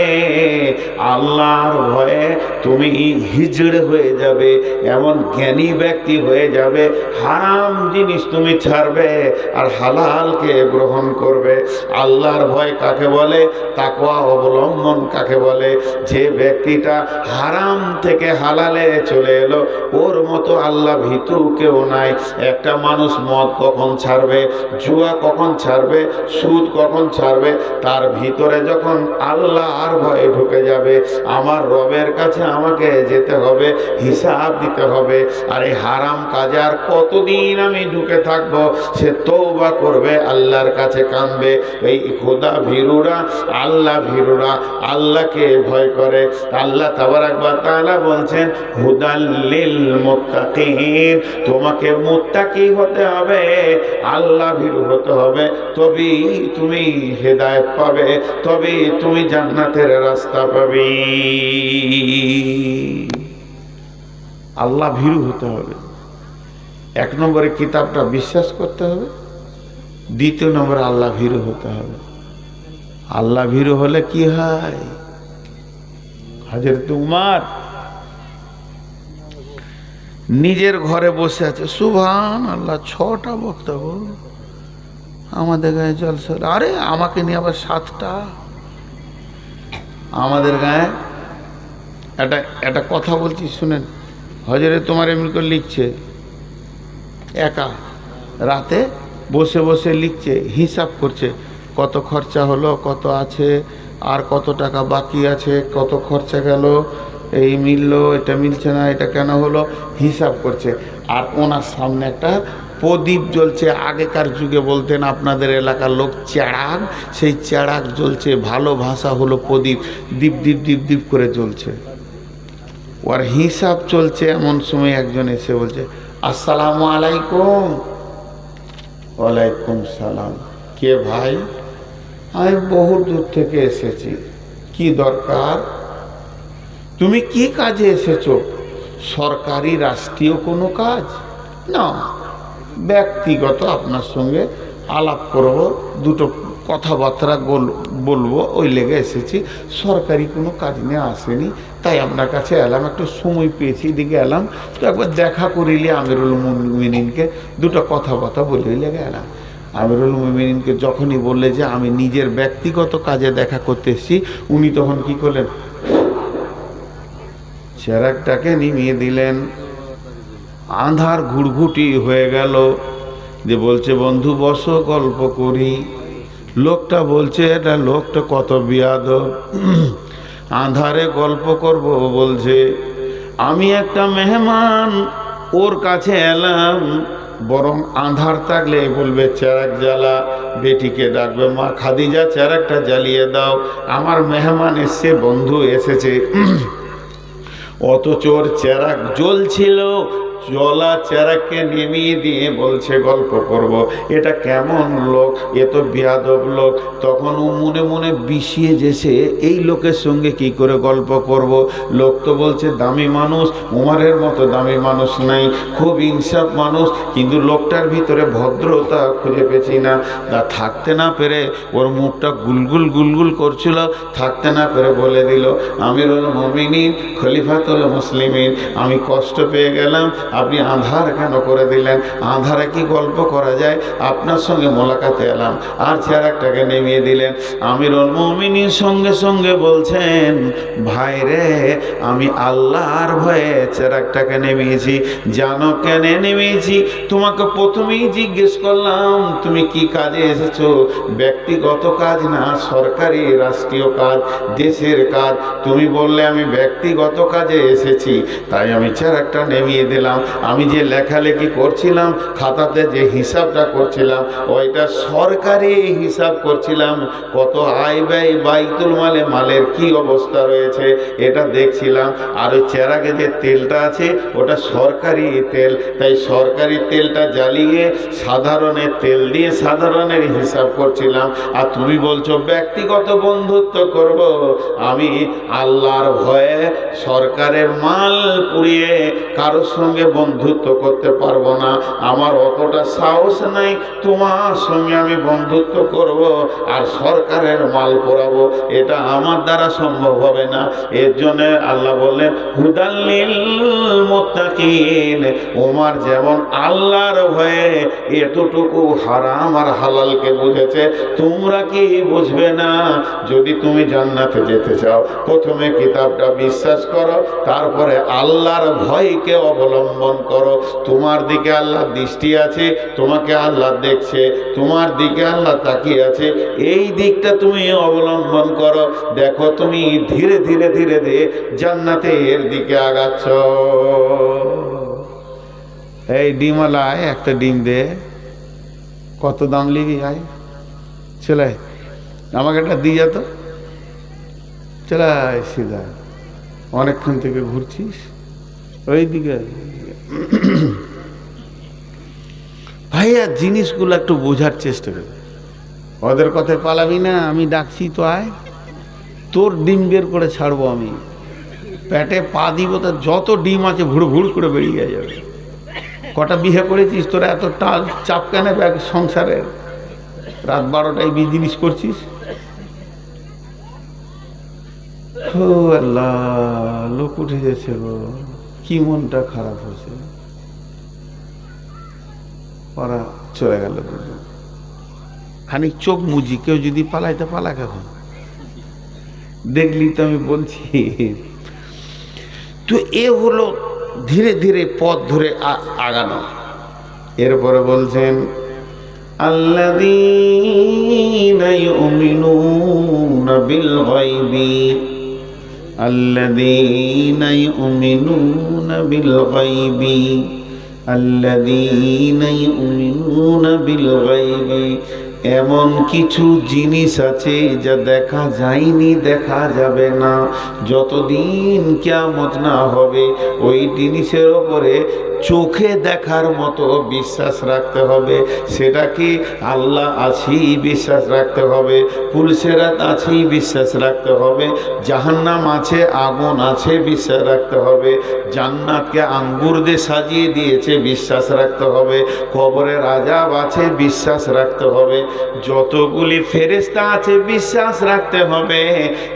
আল্লাহর ভয়ে তুমি হিজড় হয়ে যাবে, এমন জ্ঞানী ব্যক্তি হয়ে যাবে। হারাম জিনিস তুমি ছাড়বে আর হালালকে গ্রহণ করবে। আল্লাহর ভয় কাকে বলে? তাকওয়া অবলম্বন কাকে বলে? যে ব্যক্তিটা হারাম থেকে হালালে চলে এলো, ওর মতো আল্লাহ ভীতু কেউ নাই। একটা মানুষ মদ কখন ছাড়বে, জুয়া কখন ছাড়বে, সুদ কখন ছাড়বে? তার ভিতরে যখন আল্লাহর ভয় ঢুকে যাবে, আমার রবের কাছে আমাকে যেতে হবে, হিসাব দিতে হবে। আর এই হারাম কাজে আর কতদিন আমি ঢুকে থাকবো? সে তওবা করবে, আল্লাহর কাছে কাঁদবে। এই খোদা ভীরুরা, আল্লাহ ভীরুরা, আল্লাহকে ভয় করে। আল্লাহ তাবারাক ওয়া তাআলা বলছেন, হুদাল্লিল মুত্তাকিন। তোমাকে মুত্তাকি হতে হবে, আল্লাহ ভীরু হতে হবে, তবেই তুমি হেদায়েত পাবে, তবেই তুমি জান্নাতের রাস্তা পাবে। আল্লাহ ভীরু হতে হবে। 1 নম্বরে কিতাবটা বিশ্বাস করতে হবে, 2 নম্বরে আল্লাহ ভীরু হতে হবে। আল্লাহ ভীরু হলে কি হয়? হযরত উমর নিজের ঘরে বসে আছে, সুবহানাল্লাহ, 6টা বক্তব্য আমাদের গায়ে জলসা। আরে আমাকে নিয়ে আবার 7টা। আমাদের গায়ে একটা কথা বলছি শুনেন। হযরত তোমার এমনি করে লিখছে, একা রাতে বসে বসে লিখছে, হিসাব করছে কত খরচা হলো, কত আছে, আর কত টাকা বাকি আছে, কত খরচা গেল, এই মিললো, এটা মিলছে না, এটা কেন হলো, হিসাব করছে। আর ওনার সামনে একটা প্রদীপ জ্বলছে। আগেকার যুগে বলতেন আপনাদের এলাকার লোক চেরাগ, সেই চেরাগ জ্বলছে। ভালো ভাষা হলো প্রদীপ, দীপ দীপ দীপ দীপ করে জ্বলছে। ওর হিসাব চলছে। এমন সময় একজন এসে বলছে, আসসালামু আলাইকুম। ওয়ালাইকুম সালাম। কে ভাই? আমি বহু দূর থেকে এসেছি। কি দরকার? তুমি কি কাজে এসেছো? সরকারি রাষ্ট্রীয় কোনো কাজ? না, ব্যক্তিগত আপনার সঙ্গে আলাপ করব, দুটো কথাবার্তা বলবো, ওই লেগে এসেছি। সরকারি কোনো কাজ নিয়ে আসেনি, তাই আপনার কাছে এলাম। একটু সময় পেয়েছি, এদিকে এলাম, তো একবার দেখা করিলে আমিরুল মুমিনিনকে দুটো কথাবার্তা বলে লেগে এলাম। আমিরুল মুমিনিনকে যখনই বললে যে আমি নিজের ব্যক্তিগত কাজে দেখা করতে এসেছি, উনি তখন কি করলেন, চেরাগটাকে নিমিয়ে দিলেন। আঁধার ঘুরঘুটি হয়ে গেল। যে বলছে, বন্ধু বসো, গল্প করি। লোকটা বলছে, এটা লোকটা কত বিয়াদব, আঁধারে গল্প করব বলছে। আমি একটা মেহমান, ওর কাছে এলাম, বরং আঁধার থাকলে বলবে চেরাগ জ্বালা, বেটিকে ডাকবে, মা খাদিজা চেরাগটা জ্বালিয়ে দাও, আমার মেহমান এসছে, বন্ধু এসেছে। অথচ ওর চেরাগ জ্বলছিল, জ্বলা চেরাগকে নেমিয়ে দিয়ে বলছে গল্প করব। এটা কেমন লোক? এ তো বিয়াদব লোক। তখন ও মনে মনে বিষিয়ে যেছে, এই লোকের সঙ্গে কি করে গল্প করব? লোক তো বলছে দামি মানুষ, উমারের মতো দামি মানুষ নাই, খুব ইনসাফ মানুষ, কিন্তু লোকটার ভিতরে ভদ্রতা খুঁজে পেছি না। তা থাকতে না পেরে ওর মুখটা গুলগুল গুলগুল করছিল, থাকতে না পেরে বলে দিল, আমিরুল মুমিনিন খলিফাতুল মুসলিমিন, আমি কষ্ট পেয়ে গেলাম, আপনি আঁধার কেন করে দিলেন? আঁধারে কি গল্প করা যায়? আপনার সঙ্গে মোলাকাতে এলাম। আর চেরাগটাকে নেমিয়ে দিলেন। আমিরুল মুমিনিন সঙ্গে সঙ্গে বলছেন, ভাই রে, আমি আল্লাহর ভয়ে চেরাগটাকে নেমিয়েছি। জানো কেন নেমিয়েছি? তোমাকে প্রথমেই জিজ্ঞেস করলাম তুমি কি কাজে এসেছো? ব্যক্তিগত কাজ না, সরকারি রাষ্ট্রীয় কাজ, দেশের কাজ। তুমি বললে আমি ব্যক্তিগত কাজে এসেছি, তাই আমি চেরাগটা নেমিয়ে দিলাম। আমি যে লেখালেখি করছিলাম, খাতাতে যে হিসাবটা করছিলাম, ওইটা সরকারি হিসাব করছিলাম। কত আয় ব্যয়, বাইতুল মালে মালের কি অবস্থা রয়েছে এটা দেখছিলাম। আর ওই চেরাগে যে তেলটা আছে ওটা সরকারি তেল, তাই সরকারি তেলটা জ্বালিয়ে সাধারণের তেল দিয়ে সাধারণের হিসাব করছিলাম। আর তুমি বলছো ব্যক্তিগত বন্ধুত্ব করব। আমি আল্লাহর ভয়ে সরকারের মাল পুড়িয়ে কারোর সঙ্গে বন্ধুত্ব করতে পারবো না। আমার অতটা সাহস নাই তোমার সঙ্গে আমি বন্ধুত্ব করব আর সরকারের মাল পোড়াবো, এটা আমার দ্বারা সম্ভব হবে না। এর জন্য আল্লাহ বললেন, হুদাল্লিল মুত্তাকিন। ওমর যেমন আল্লাহর ভয়ে এতটুকু হারাম আর হালালকে বুঝেছে, তোমরা কি বুঝবে না? যদি তুমি জান্নাতে যেতে চাও, প্রথমে কিতাবটা বিশ্বাস করো, তারপরে আল্লাহর ভয়কে অবলম্বন করো। তোমার দিকে আল্লাহর দৃষ্টি আছে, তোমাকে আল্লাহ দেখছে, তোমার দিকে আল্লাহ তাকিয়ে আছে, এই দিকটা তুমি অবলম্বন করো। দেখো তুমি ধীরে ধীরে ধীরে ধীরে জান্নাতের দিকে আগাচ্ছ। এই ডিমওয়ালায় একটা ডিম দে, কত দাম লিবি? আয় চলে, আমাকে একটা দিয়ে যেত। চলে সিধা, অনেকক্ষণ থেকে ঘুরছিস ওই দিকে। ভাইয়া জিনিসগুলো একটু বোঝার চেষ্টা কর, ওদের কথায় পালাবি না। আমি ডাকছি তো আয়, তোর ডিম বের করে ছাড়বো আমি। পেটে পা দিব, তার যত ডিম আছে ভুড় ভুড় করে বেরিয়ে যাবে। কটা বিয়ে করেছিস তোরা? এত চাপ কেন সংসারের? রাত 12টায় জিনিস করছিস। ও আল্লাহ, লোক উঠে গেছে গো, কি মনটা খারাপ হয়েছে। ওরা চলে গেল। খানিক চোখ মুজি, কেউ যদি পালাইতে পালাক। এখন দেখলি তো আমি বলছি। তো এ হলো ধীরে ধীরে পথ ধরে আগানো। এরপরে বলছেন আল্লাযীনা ইউমিনুনা বিল গায়বি, আল্লাযীনা ইউমিনুনা বিল গায়বি, আল্লাযীনা ইউমিনুনা বিল গায়বি। এমন কিছু জিনিস আছে যা দেখা যায়নি, দেখা যাবে না। যতদিন কিয়ামত না হবে ওই জিনিসের ওপরে চোখে দেখার মতো বিশ্বাস রাখতে হবে। সেটা কি? আল্লাহ আছেই বিশ্বাস রাখতে হবে, পুলসেরাত আছেই বিশ্বাস রাখতে হবে, জাহান্নাম আছে, আগুন আছে বিশ্বাস রাখতে হবে, জান্নাতকে আঙ্গুর দিয়ে সাজিয়ে দিয়েছে বিশ্বাস রাখতে হবে, কবরের আযাব আছে বিশ্বাস রাখতে হবে, যতগুলি ফেরেশতা আছে বিশ্বাস রাখতে হবে।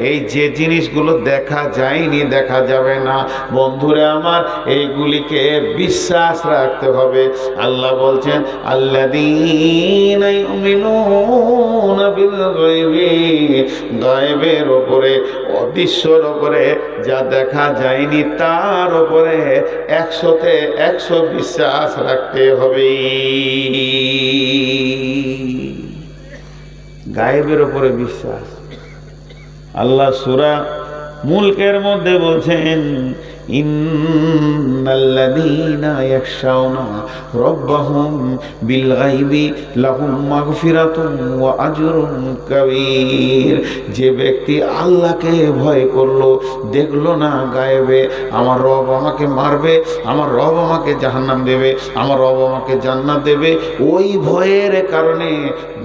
এই যে জিনিসগুলো দেখা যায়নি, দেখা যাবে না, বন্ধুরা আমার, এইগুলিকে বিশ্বাস রাখতে হবে। আল্লাহ বলছেন আল্লাযীনা ইউমিনুনা বিল গায়বি, গায়বের উপরে, অদৃশ্যর উপরে, যা দেখা যায়নি তার উপরে 100তে 100 বিশ্বাস রাখতে হবে। গায়েবের উপরে বিশ্বাস। আল্লাহ সূরা মুলকের মধ্যে বলছেন ইন্নাল্লাযীনা ইয়াখশাউনা রাব্বাহুম বিল গায়বি লাহুম মাগফিরাতুন ওয়া আজরুন কাবীর। যে ব্যক্তি আল্লাহকে ভয় করলো, দেখলো না গায়েবে আমার রব আমাকে মারবে, আমার রব আমাকে জাহান্নাম দেবে, আমার রব আমাকে জান্নাত দেবে, ওই ভয়ের কারণে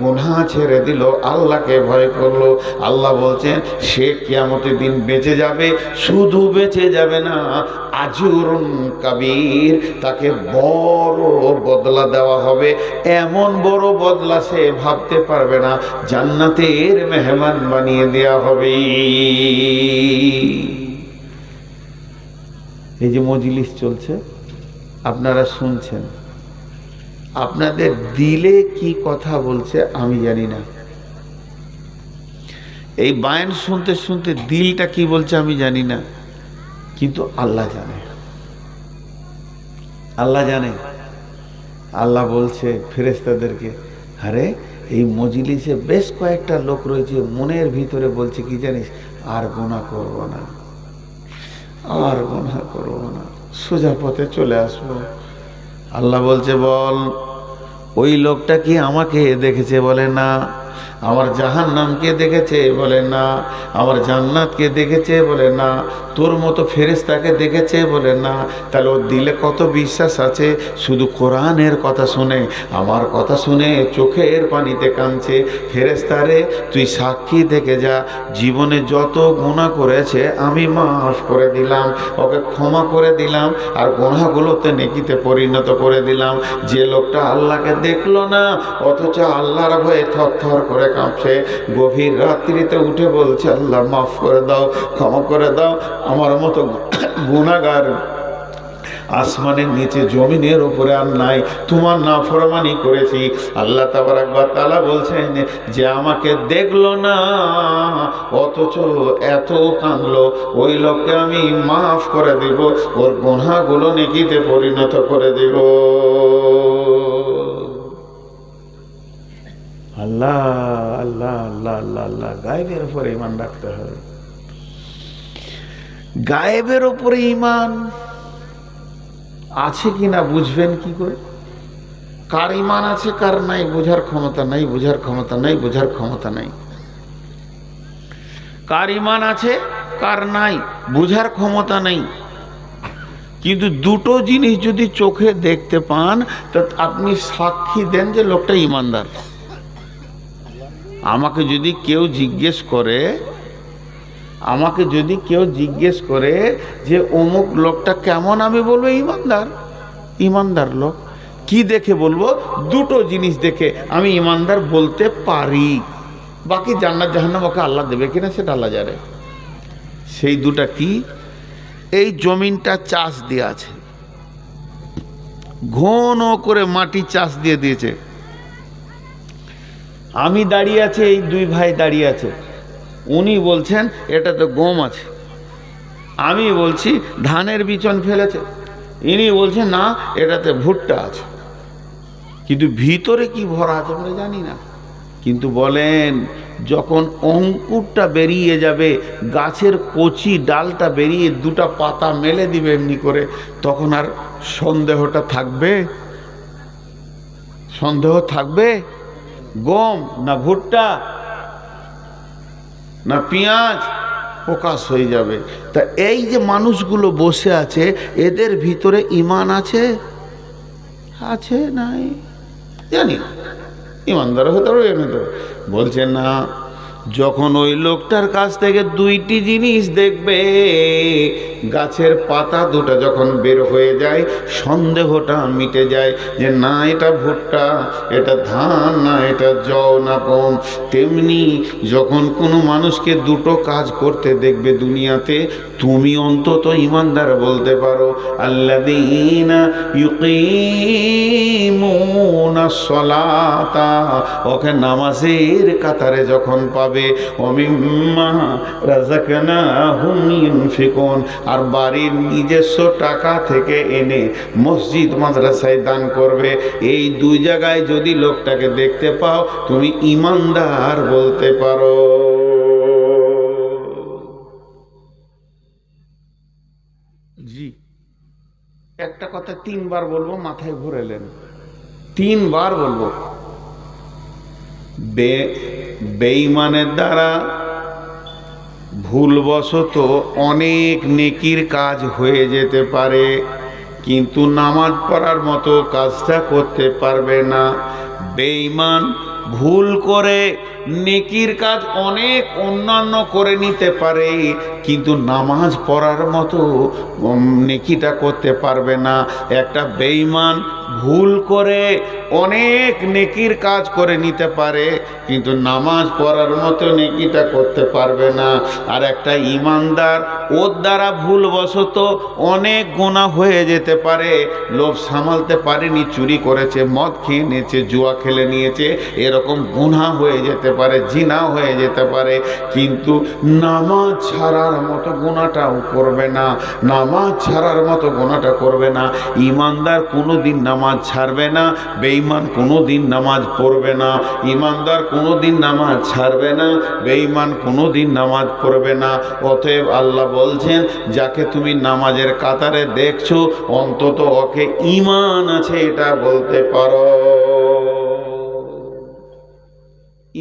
গুনাহ ছেড়ে দিল, আল্লাহকে ভয় করলো, আল্লাহ বলছেন সে কিয়ামতের দিন বেঁচে যাবে। শুধু বেঁচে যাবে না, আজরুন কাবীর, তাকে বড় বদলা দেওয়া হবে। এমন বড় বদলা সে ভাবতে পারবে না, জান্নাতের মেহমান বানিয়ে দেওয়া হবে। এই যে মজলিস চলছে, আপনারা শুনছেন, আপনাদের দিলে কি কথা বলছে আমি জানি না। এই বায়ান শুনতে শুনতে দিলটা কি বলছে আমি জানি না, কিন্তু আল্লাহ জানে, আল্লাহ জানে। আল্লাহ বলছে ফেরেশতাদেরকে, আরে এই মজলিসে বেশ কয়েকটা লোক রয়েছে, মনের ভিতরে বলছে কি জানিস, আর গুনাহ করব না, আর গুনাহ করব না, সোজা পথে চলে আসবো। আল্লাহ বলছে বল, ওই লোকটা কি আমাকে দেখেছে? বলে না। আমার জাহান্নামকে দেখেছে? বলে না। আমার জান্নাতকে দেখেছে? বলে না। তোর মতো ফেরেশতাকে দেখেছে? বলে না। তাহলে ওর দিলে কত বিশ্বাস আছে, শুধু কোরআনের কথা শুনে, আমার কথা শুনে চোখের পানিতে কাঁদছে। ফেরেশতারে তুই সাক্ষী থেকে যা, জীবনে যত গুনাহ করেছে আমি মাফ করে দিলাম, ওকে ক্ষমা করে দিলাম, আর গুনাহগুলোতে নেকিতে পরিণত করে দিলাম। যে লোকটা আল্লাহকে দেখলো না, অথচ আল্লাহর ভয়ে থরথর করে কাঁপছে, গভীর রাত্রিতে উঠে বলছে আল্লাহ মাফ করে দাও, ক্ষমা করে দাও, আমার মতো গুনাহগার আসমানের নিচে জমিনের উপরে আর নাই, তোমার নাফরমানি করেছি। আল্লাহ তাবারাক ওয়া তাআলা বলছেন যে আমাকে দেখলো না অথচ এত কাঁদলো, ওই লোককে আমি মাফ করে দেব, ওর গুনাহগুলো নেকিতে পরিণত করে দেব। আল্লাহ আল্লাহ আল্লাহ আল্লাহ আল্লাহ। গায়েবের উপরে ঈমান রাখতে হবে, গায়েবের উপরে ঈমান আছে কিনা বুঝবেন কি করে? কার ঈমান আছে কার নাই বোঝার ক্ষমতা নাই, বোঝার ক্ষমতা নাই, বোঝার ক্ষমতা নাই। কার ঈমান আছে কার নাই বোঝার ক্ষমতা নেই। কিন্তু দুটো জিনিস যদি চোখে দেখতে পান তা আপনি সাক্ষী দেন যে লোকটা ঈমানদার। আমাকে যদি কেউ জিজ্ঞেস করে, আমাকে যদি কেউ জিজ্ঞেস করে যে অমুক লোকটা কেমন, আমি বলবো ঈমানদার, ঈমানদার লোক। কি দেখে বলবো? দুটো জিনিস দেখে আমি ঈমানদার বলতে পারি। বাকি জান্নাত জাহান্নাম ওকে আল্লাহ দেবে কিনা সেটা আল্লাহ জানে। সেই দুটা কি? এই জমিনটা চাষ দিয়ে আছে, ঘন করে মাটি চাষ দিয়ে দিয়েছে। আমি দাঁড়িয়ে আছি, এই দুই ভাই দাঁড়িয়ে আছে। উনি বলছেন এটাতে গম আছে, আমি বলছি ধানের বিচন ফেলেছে। ইনি বলছেন না, এটাতে ভুট্টা আছে। কিন্তু ভিতরে কি ভরা আছে আমরা জানি না। কিন্তু বলেন যখন অঙ্কুরটা বেরিয়ে যাবে, গাছের কচি ডালটা বেরিয়ে দুটা পাতা মেলে দিবে এমনি করে, তখন আর সন্দেহটা থাকবে? সন্দেহ থাকবে? গম না ভুট্টা না পেঁয়াজ প্রকাশ হয়ে যাবে। তা এই যে মানুষগুলো বসে আছে, এদের ভিতরে ঈমান আছে? আছে নাই জানি না, ইমানদার হতে পারবে এমনি। বলছে না, যখন ওই লোকটার কাছ থেকে দুইটি জিনিস দেখবে, গাছের পাতা দুটো যখন বের হয়ে যায়, সন্দেহটা মিটে যায় যে না এটা ভুট্টা, এটা ধান, না এটা জও না গম। তেমনি যখন কোনো মানুষকে দুটো কাজ করতে দেখবে দুনিয়াতে, তুমি অন্তত ইমানদার বলতে পারো আল্লাযীনা ইউকিমুনাস সালাতা, ওকে নামাজের কাতারে যখন পাবে, ওমিম্মা রাযাকনাহুম ইউনফিকুন, আর বাড়ির নিজস্ব টাকা থেকে এনে মসজিদ মাদ্রাসায় দান করবে। এই দুই জায়গায় যদি লোকটাকে দেখতে পাও, তুমি ইমানদার বলতে পারো। জি, একটা কথা তিনবার বলবো, মাথায় ভরেলেন, তিনবার বলবো। বেঈমানের দ্বারা ভুলবশত অনেক নেকির কাজ হয়ে যেতে পারে, কিন্তু নামাজ পড়ার মতো কাজটা করতে পারবে না। বেঈমান ভুল করে নেকির কাজ অনেক অন্যান্য করে নিতে পারে, কিন্তু নামাজ পড়ার মতো নেকিটা করতে পারবে না। একটা বেঈমান ভুল করে অনেক নেকির কাজ করে নিতে পারে, কিন্তু নামাজ পড়ার মতো নেকিটা করতে পারবে না। আর একটা ইমানদার, ওর দ্বারা ভুলবশত অনেক গুনাহ হয়ে যেতে পারে, লোভ সামালতে পারেনি, চুরি করেছে, মদ খেয়ে নিয়েছে, জুয়া খেলে নিয়েছে, এরকম গুনাহ হয়ে যেতে পারে, জিনা হয়ে যেতে পারে, কিন্তু নামাজ ছাড়ার মতো গুনাহটাও করবে না। নামাজ ছাড়ার মতো গুনাহটা করবে না। ইমানদার কোনোদিন নামাজ ছাড়বে না, বেঈমান কোনোদিন নামাজ পড়বে না। ইমানদার কোনোদিন নামাজ ছাড়বে না, বেঈমান কোনোদিন নামাজ পড়বে না। অতএব আল্লাহ বলছেন, যাকে তুমি নামাজের কাতারে দেখছো, অন্তত ওকে ঈমান আছে এটা বলতে পারো।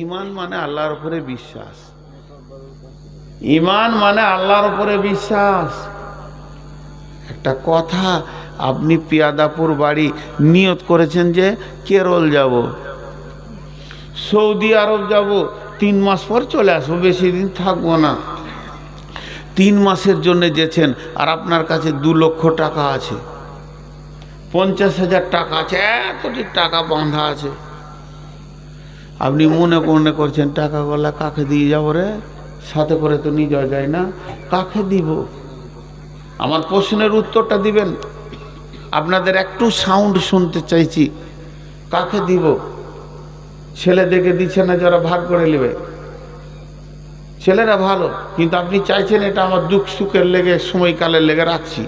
ঈমান মানে আল্লাহর উপরে বিশ্বাস। ঈমান মানে আল্লাহর উপরে বিশ্বাস। একটা কথা, আপনি পিয়াদাপুর বাড়ি নিয়ত করেছেন যে কেরল যাব, সৌদি আরব যাব, 3 মাস পর চলে আসবো, বেশি দিন থাকবো না। 3 মাসের জন্য যেছেন, আর আপনার কাছে 2 লক্ষ টাকা আছে, 50,000 টাকা আছে, এতটি টাকা বাঁধা আছে। আপনি মনে করছেন টাকাগুলা কাকে দিয়ে যাবো রে, সাথে করে তো নিয়ে যাওয়া যায় না, কাকে দিব? আমার প্রশ্নের উত্তরটা দিবেন। আপনাদের একটু সাউন্ড শুনতে চাইছি, কাকে দিব? ছেলেদেরকে দিচ্ছে না, যারা ভাগ করে নেবে। ছেলেরা ভালো, কিন্তু আপনি চাইছেন এটা আমার দুঃখ সুখের লেগে, সময়কালের লেগে রাখছি।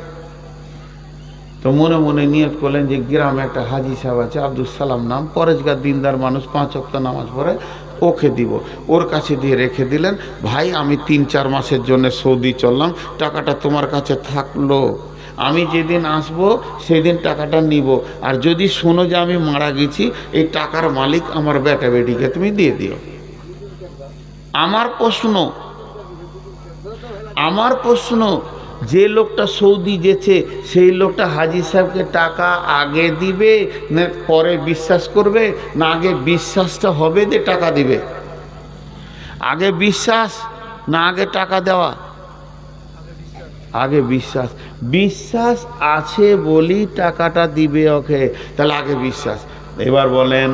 তো মনে মনে নিয়ত করলেন যে গ্রামে একটা হাজি সাহেব আছে, আব্দুল সালাম নাম, পরেশগার দিনদার মানুষ, 5 ওয়াক্ত নামাজ পড়ে, ওকে দিব। ওর কাছে দিয়ে রেখে দিলেন, ভাই আমি 3-4 মাসের জন্য সৌদি চললাম, টাকাটা তোমার কাছে থাকলো, আমি যেদিন আসবো সেদিন টাকাটা নিব। আর যদি শোনো যে আমি মারা গেছি, এই টাকার মালিক আমার বেটা বেটিকে তুমি দিয়ে দিও। আমার প্রশ্ন, যে লোকটা সৌদি যেছে, সেই লোকটা হাজি সাহেবকে টাকা আগে দিবে না পরে বিশ্বাস করবে, না আগে বিশ্বাসটা হবে যে টাকা দিবে? আগে বিশ্বাস না আগে টাকা দেওয়া? আগে বিশ্বাস। বিশ্বাস আছে বলি টাকাটা দিবে ওকে, তাহলে আগে বিশ্বাস। এবার বলেন,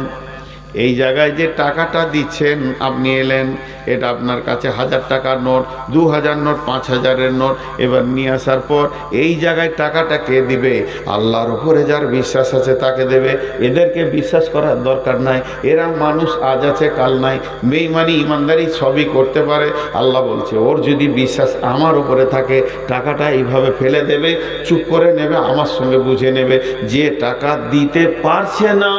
এই জায়গায় যে টাকাটা দিচ্ছেন, আপনি এলেন, এটা আপনার কাছে 1000 টাকার নোট, 2000 নোট, 5000-এর নোট। এবার নিয়ে আসার পর এই জায়গায় টাকাটা কে দিবে? আল্লাহর উপরে যার বিশ্বাস আছে তাকে দেবে। এদেরকে বিশ্বাস করার দরকার নাই, এরা মানুষ, আজ আছে কাল নাই, বেঈমানি ইমানদারি সবই করতে পারে। আল্লাহ বলছে ওর যদি বিশ্বাস আমার উপরে থাকে, টাকাটা এইভাবে ফেলে দেবে, চুপ করে নেবে, আমার সঙ্গে বুঝে নেবে। যে টাকা দিতে পারছে না,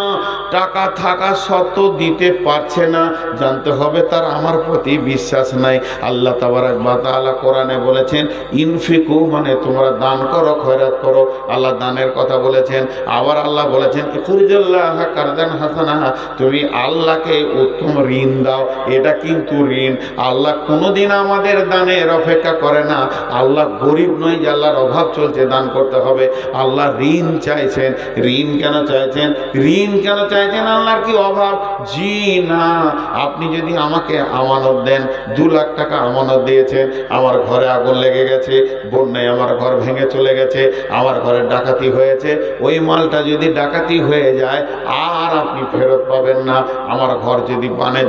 টাকা থাকা সত্ত্বেও দিতে পারছে না, জানতে হবে তার আমার প্রতি বিশ্বাস নাই। আল্লাহ তাবারাক ওয়া তাআলা কোরআনে বলেছেন ইনফিকু, মানে তোমরা দান করো, খয়রাত করো। আল্লাহ দানের কথা বলেছেন। আবার আল্লাহ বলেছেন ইখরিজুল্লাহ কারদান হাসানা, তুমি আল্লাহকে উত্তম ঋণ দাও। এটা কিন্তু ঋণ। আল্লাহ কোনোদিন আমাদের দানের অপেক্ষা করে না। আল্লাহ গরিব নয় যে আল্লাহর অভাব চলছে দান করতে হবে। আল্লাহ ঋণ চাইছেন। ঋণ কেন চাইছেন? ঋণ কেন চাইছেন? আল্লাহর কি অভাব? জি না। আপনি যদি আমাকে আমানত দেন, 2 লাখ টাকা আমানত দিয়েছেন, আমার ঘরে আগুন লেগে গেছে, বন্যায় আমার ঘর ভেঙে চলে গেছে, আমার ঘরে ডাকাতি হয়েছে, ওই মালটা যদি ডাকাতি হয়ে যায় আর আপনি ফেরত পাবেন না। আমার ঘর যদি বানে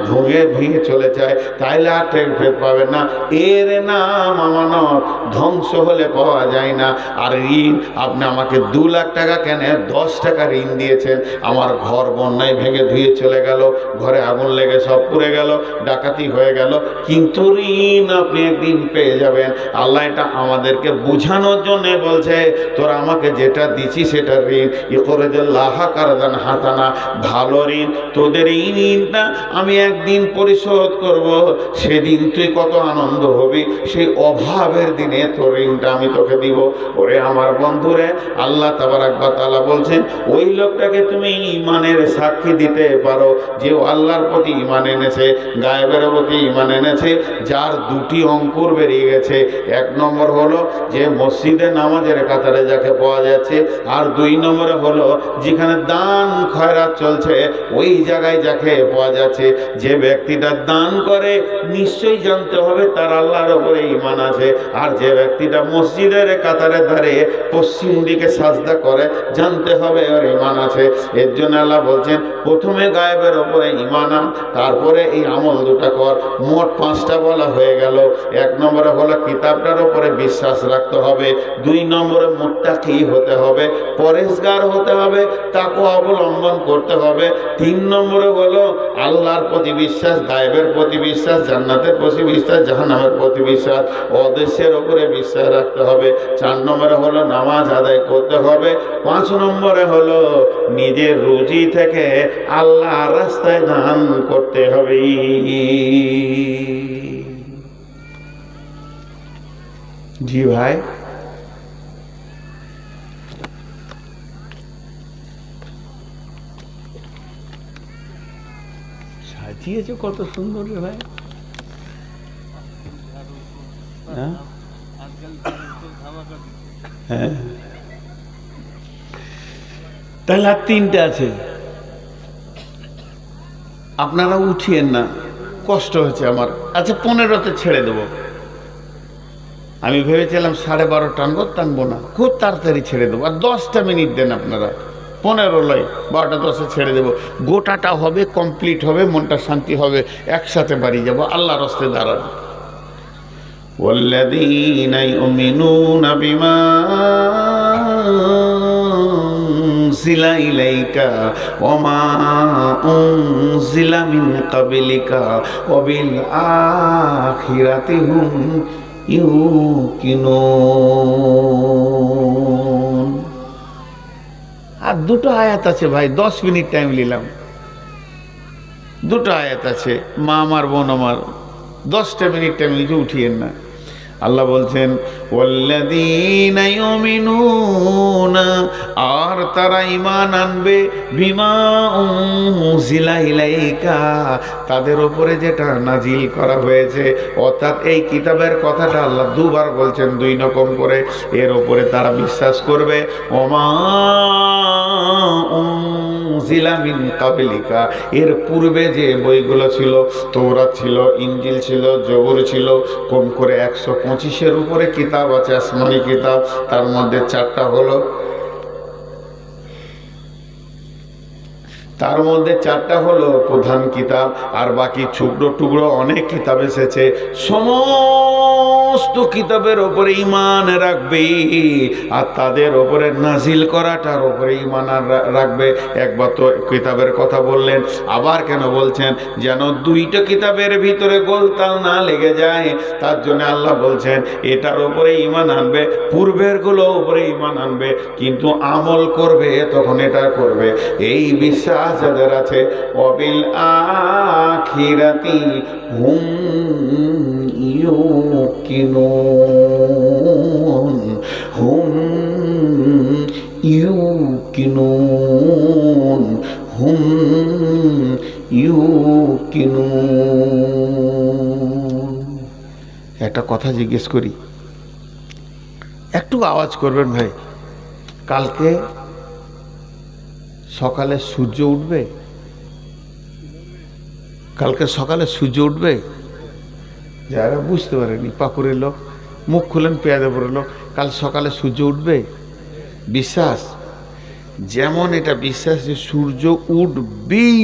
ভেঙে চলে যায়, তাইলে আর ফেরত পাবেন না। এর নাম আমানত। ধ্বংস হলে পাওয়া যায় না। আর ঋণ, আপনি আমাকে 2 লাখ টাকা কেন 10 টাকা ঋণ দিয়েছেন, আমার ঘর বন্যায় ভেঙে ধুয়ে চলে গেল, ঘরে আগুন লেগে সব পুড়ে গেল, ডাকাতি হয়ে গেল, কিন্তু ঋণ আপনি একদিন পেয়ে যাবেন। আল্লাহ এটা আমাদেরকে বোঝানোর জন্য বলছে তোরা আমাকে যেটা দিচ্ছি সেটা ঋণ। ইখরিজুল্লাহ কারদান হাসানা, ভালো ঋণ। তোদের এই ঋণটা আমি একদিন পরিশোধ করব, সেদিন তুই কত আনন্দ হবি। সেই অভাবের দিনে তোর ঋণটা আমি তোকে দিব। ওরে আমার বন্ধুরে, আল্লাহ তাবারাক ওয়া তাআলা বলছেন ওই লোকটাকে তুমি ঈমানের সাক্ষী দিতে পারো যে আল্লাহর প্রতি ঈমান এনেছে, গায়েবের প্রতি ঈমান এনেছে, যার 2টি অঙ্কুর বেরিয়ে গেছে। 1 নম্বর হলো যে মসজিদে নামাজের কাতারে যাকে পাওয়া যাচ্ছে, আর 2 নম্বরে হলো যেখানে দান খয়রাত চলছে ওই জায়গায় যাকে পাওয়া যাচ্ছে। যে ব্যক্তিটা দান করে নিশ্চয়ই জানতে হবে তার আল্লাহর উপরে ঈমান আছে। আর যে ব্যক্তিটা মসজিদের কাতারে দাঁড়িয়ে পশ্চিম দিকে সাজদা করে, জানতে হবে ওর ঈমান আছে। এর জন্য আল্লাহ বলছেন প্রথমে গায়েবের উপরে ঈমান আন, তারপরে এই আমল 2টা কর। মোট 5টা বলা হয়ে গেল। 1 নম্বরে হলো কিতাবটার উপরে বিশ্বাস রাখতে হবে, 2 নম্বরে মুত্তাকি হতে হবে, পরেশগার হতে হবে, তাকওয়া অবলম্বন করতে হবে, 3 নম্বরে হলো আল্লাহর প্রতি বিশ্বাস, গায়েবের প্রতি বিশ্বাস, জান্নাতের প্রতি বিশ্বাস, জাহান্নামের প্রতি বিশ্বাস, অদৃশ্যের উপরে বিশ্বাস রাখতে হবে, 4 নম্বরে হলো নামাজ আদায় করতে হবে, 5 নম্বরে হলো নিজের রুজি থেকে আল্লাহর রাস্তায় দান করতে হবে। জি ভাই, সাজিয়েছো কত সুন্দর রে ভাই। হ্যাঁ, তাহলে আর 3টা আছে। আপনারা উঠিয়েন না, কষ্ট হচ্ছে আমার। আচ্ছা 15তে ছেড়ে দেবো। আমি ভেবেছিলাম 12:30 টানবো না, খুব তাড়াতাড়ি ছেড়ে দেবো। আর 10টা মিনিট দেন আপনারা, 15 লয়, 12টা 10-এ ছেড়ে দেবো। গোটাটা হবে, কমপ্লিট হবে, মনটা শান্তি হবে, একসাথে বাড়ি যাব, আল্লাহর রাস্তায় দাঁড়ানো। ওয়াল্লাযীনা ইউমিনুনা বিমা উনজিলা ইলাইকা ওয়া মা উনজিলা মিন ক্বাবলিকা ওয়া বিল আখিরাতি হুম ইউকিনুন। আর 2টো আয়াত আছে ভাই, 10 মিনিট টাইম নিলাম। 2টো আয়াত আছে, মা আমার বোন আমার, 10টা মিনিট টাইম লিখে উঠিয়েন না। আল্লাহ বলছেন ওয়াল্লাযীনা ইউমিনুনা, আর তারা ঈমান আনবে, বিমা উনজিলা ইলাইকা, তাদের উপরে যেটা নাজিল করা হয়েছে, অর্থাৎ এই কিতাবের কথাটা আল্লাহ 2বার বলছেন, 2 রকম করে। এর উপরে তারা বিশ্বাস করবে। ওমা উনজিলা মিন ক্বাবলিকা, এর পূর্বে যে বইগুলো ছিল, তৌরাত ছিল, ইনজিল ছিল, জবুর ছিল, কম করে 125-এর উপরে কিতাব আছে, আসমানি কিতাব। তার মধ্যে 4টা হলো তার মধ্যে 4টা হলো প্রধান কিতাব, আর বাকি টুকরো টুকরো অনেক কিতাব এসেছে। সমস্ত কিতাবের ওপরে ঈমান রাখবে আর তাদের ওপরে নাজিল করাটার ওপরে ঈমান রাখবে। একবার তো কিতাবের কথা বললেন, আবার কেন বলছেন? যেন 2টা কিতাবের ভিতরে গোলতাল না লেগে যায়, তার জন্য আল্লাহ বলছেন এটার ওপরে ঈমান আনবে, পূর্বের গুলো ওপরে ঈমান আনবে, কিন্তু আমল করবে তখন এটা করবে। এই বিশ্বাস যাদের আছে, ওয়াবিল আখিরাতি হুম ইউকিনুন, হুম ইউকিনুন, হুম ইউকিনুন। একটা কথা জিজ্ঞেস করি, একটু আওয়াজ করবেন ভাই। কালকে সকালে সূর্য উঠবে? কালকে সকালে সূর্য উঠবে? যারা বুঝতে পারেনি পাকুড়ের লোক, মুখ খুলেন পেয়াদে পড়ে লোক, কাল সকালে সূর্য উঠবে বিশ্বাস। যেমন এটা বিশ্বাস যে সূর্য উঠবেই,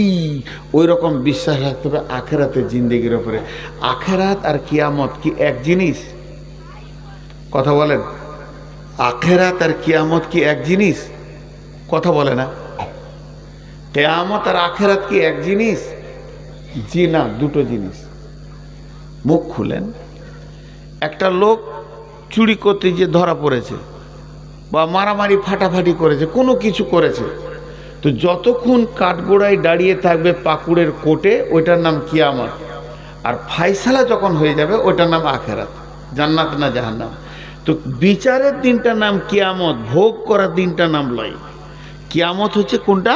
ওই রকম বিশ্বাস রাখতে হবে আখেরাতের জিন্দেগির ওপরে। আখেরাত আর কিয়ামত কি এক জিনিস? কথা বলেন, আখেরাত আর কিয়ামত কি এক জিনিস? কথা বলে না। কিয়ামত আর আখেরাত কি এক জিনিস? জি না, দুটো জিনিস। মুখ খুলেন। একটা লোক চুরি করতে গিয়ে ধরা পড়েছে বা মারামারি ফাটাফাটি করেছে, কোনো কিছু করেছে, তো যতক্ষণ কাঠগোড়ায় দাঁড়িয়ে থাকবে পাকুড়ের কোর্টে, ওইটার নাম কিয়ামত। আর ফায়সালা যখন হয়ে যাবে ওইটার নাম আখেরাত, জান্নাত না জাহান্নাম। তো বিচারের দিনটার নাম কিয়ামত, ভোগ করার দিনটার নাম লয়। কিয়ামত হচ্ছে কোনটা?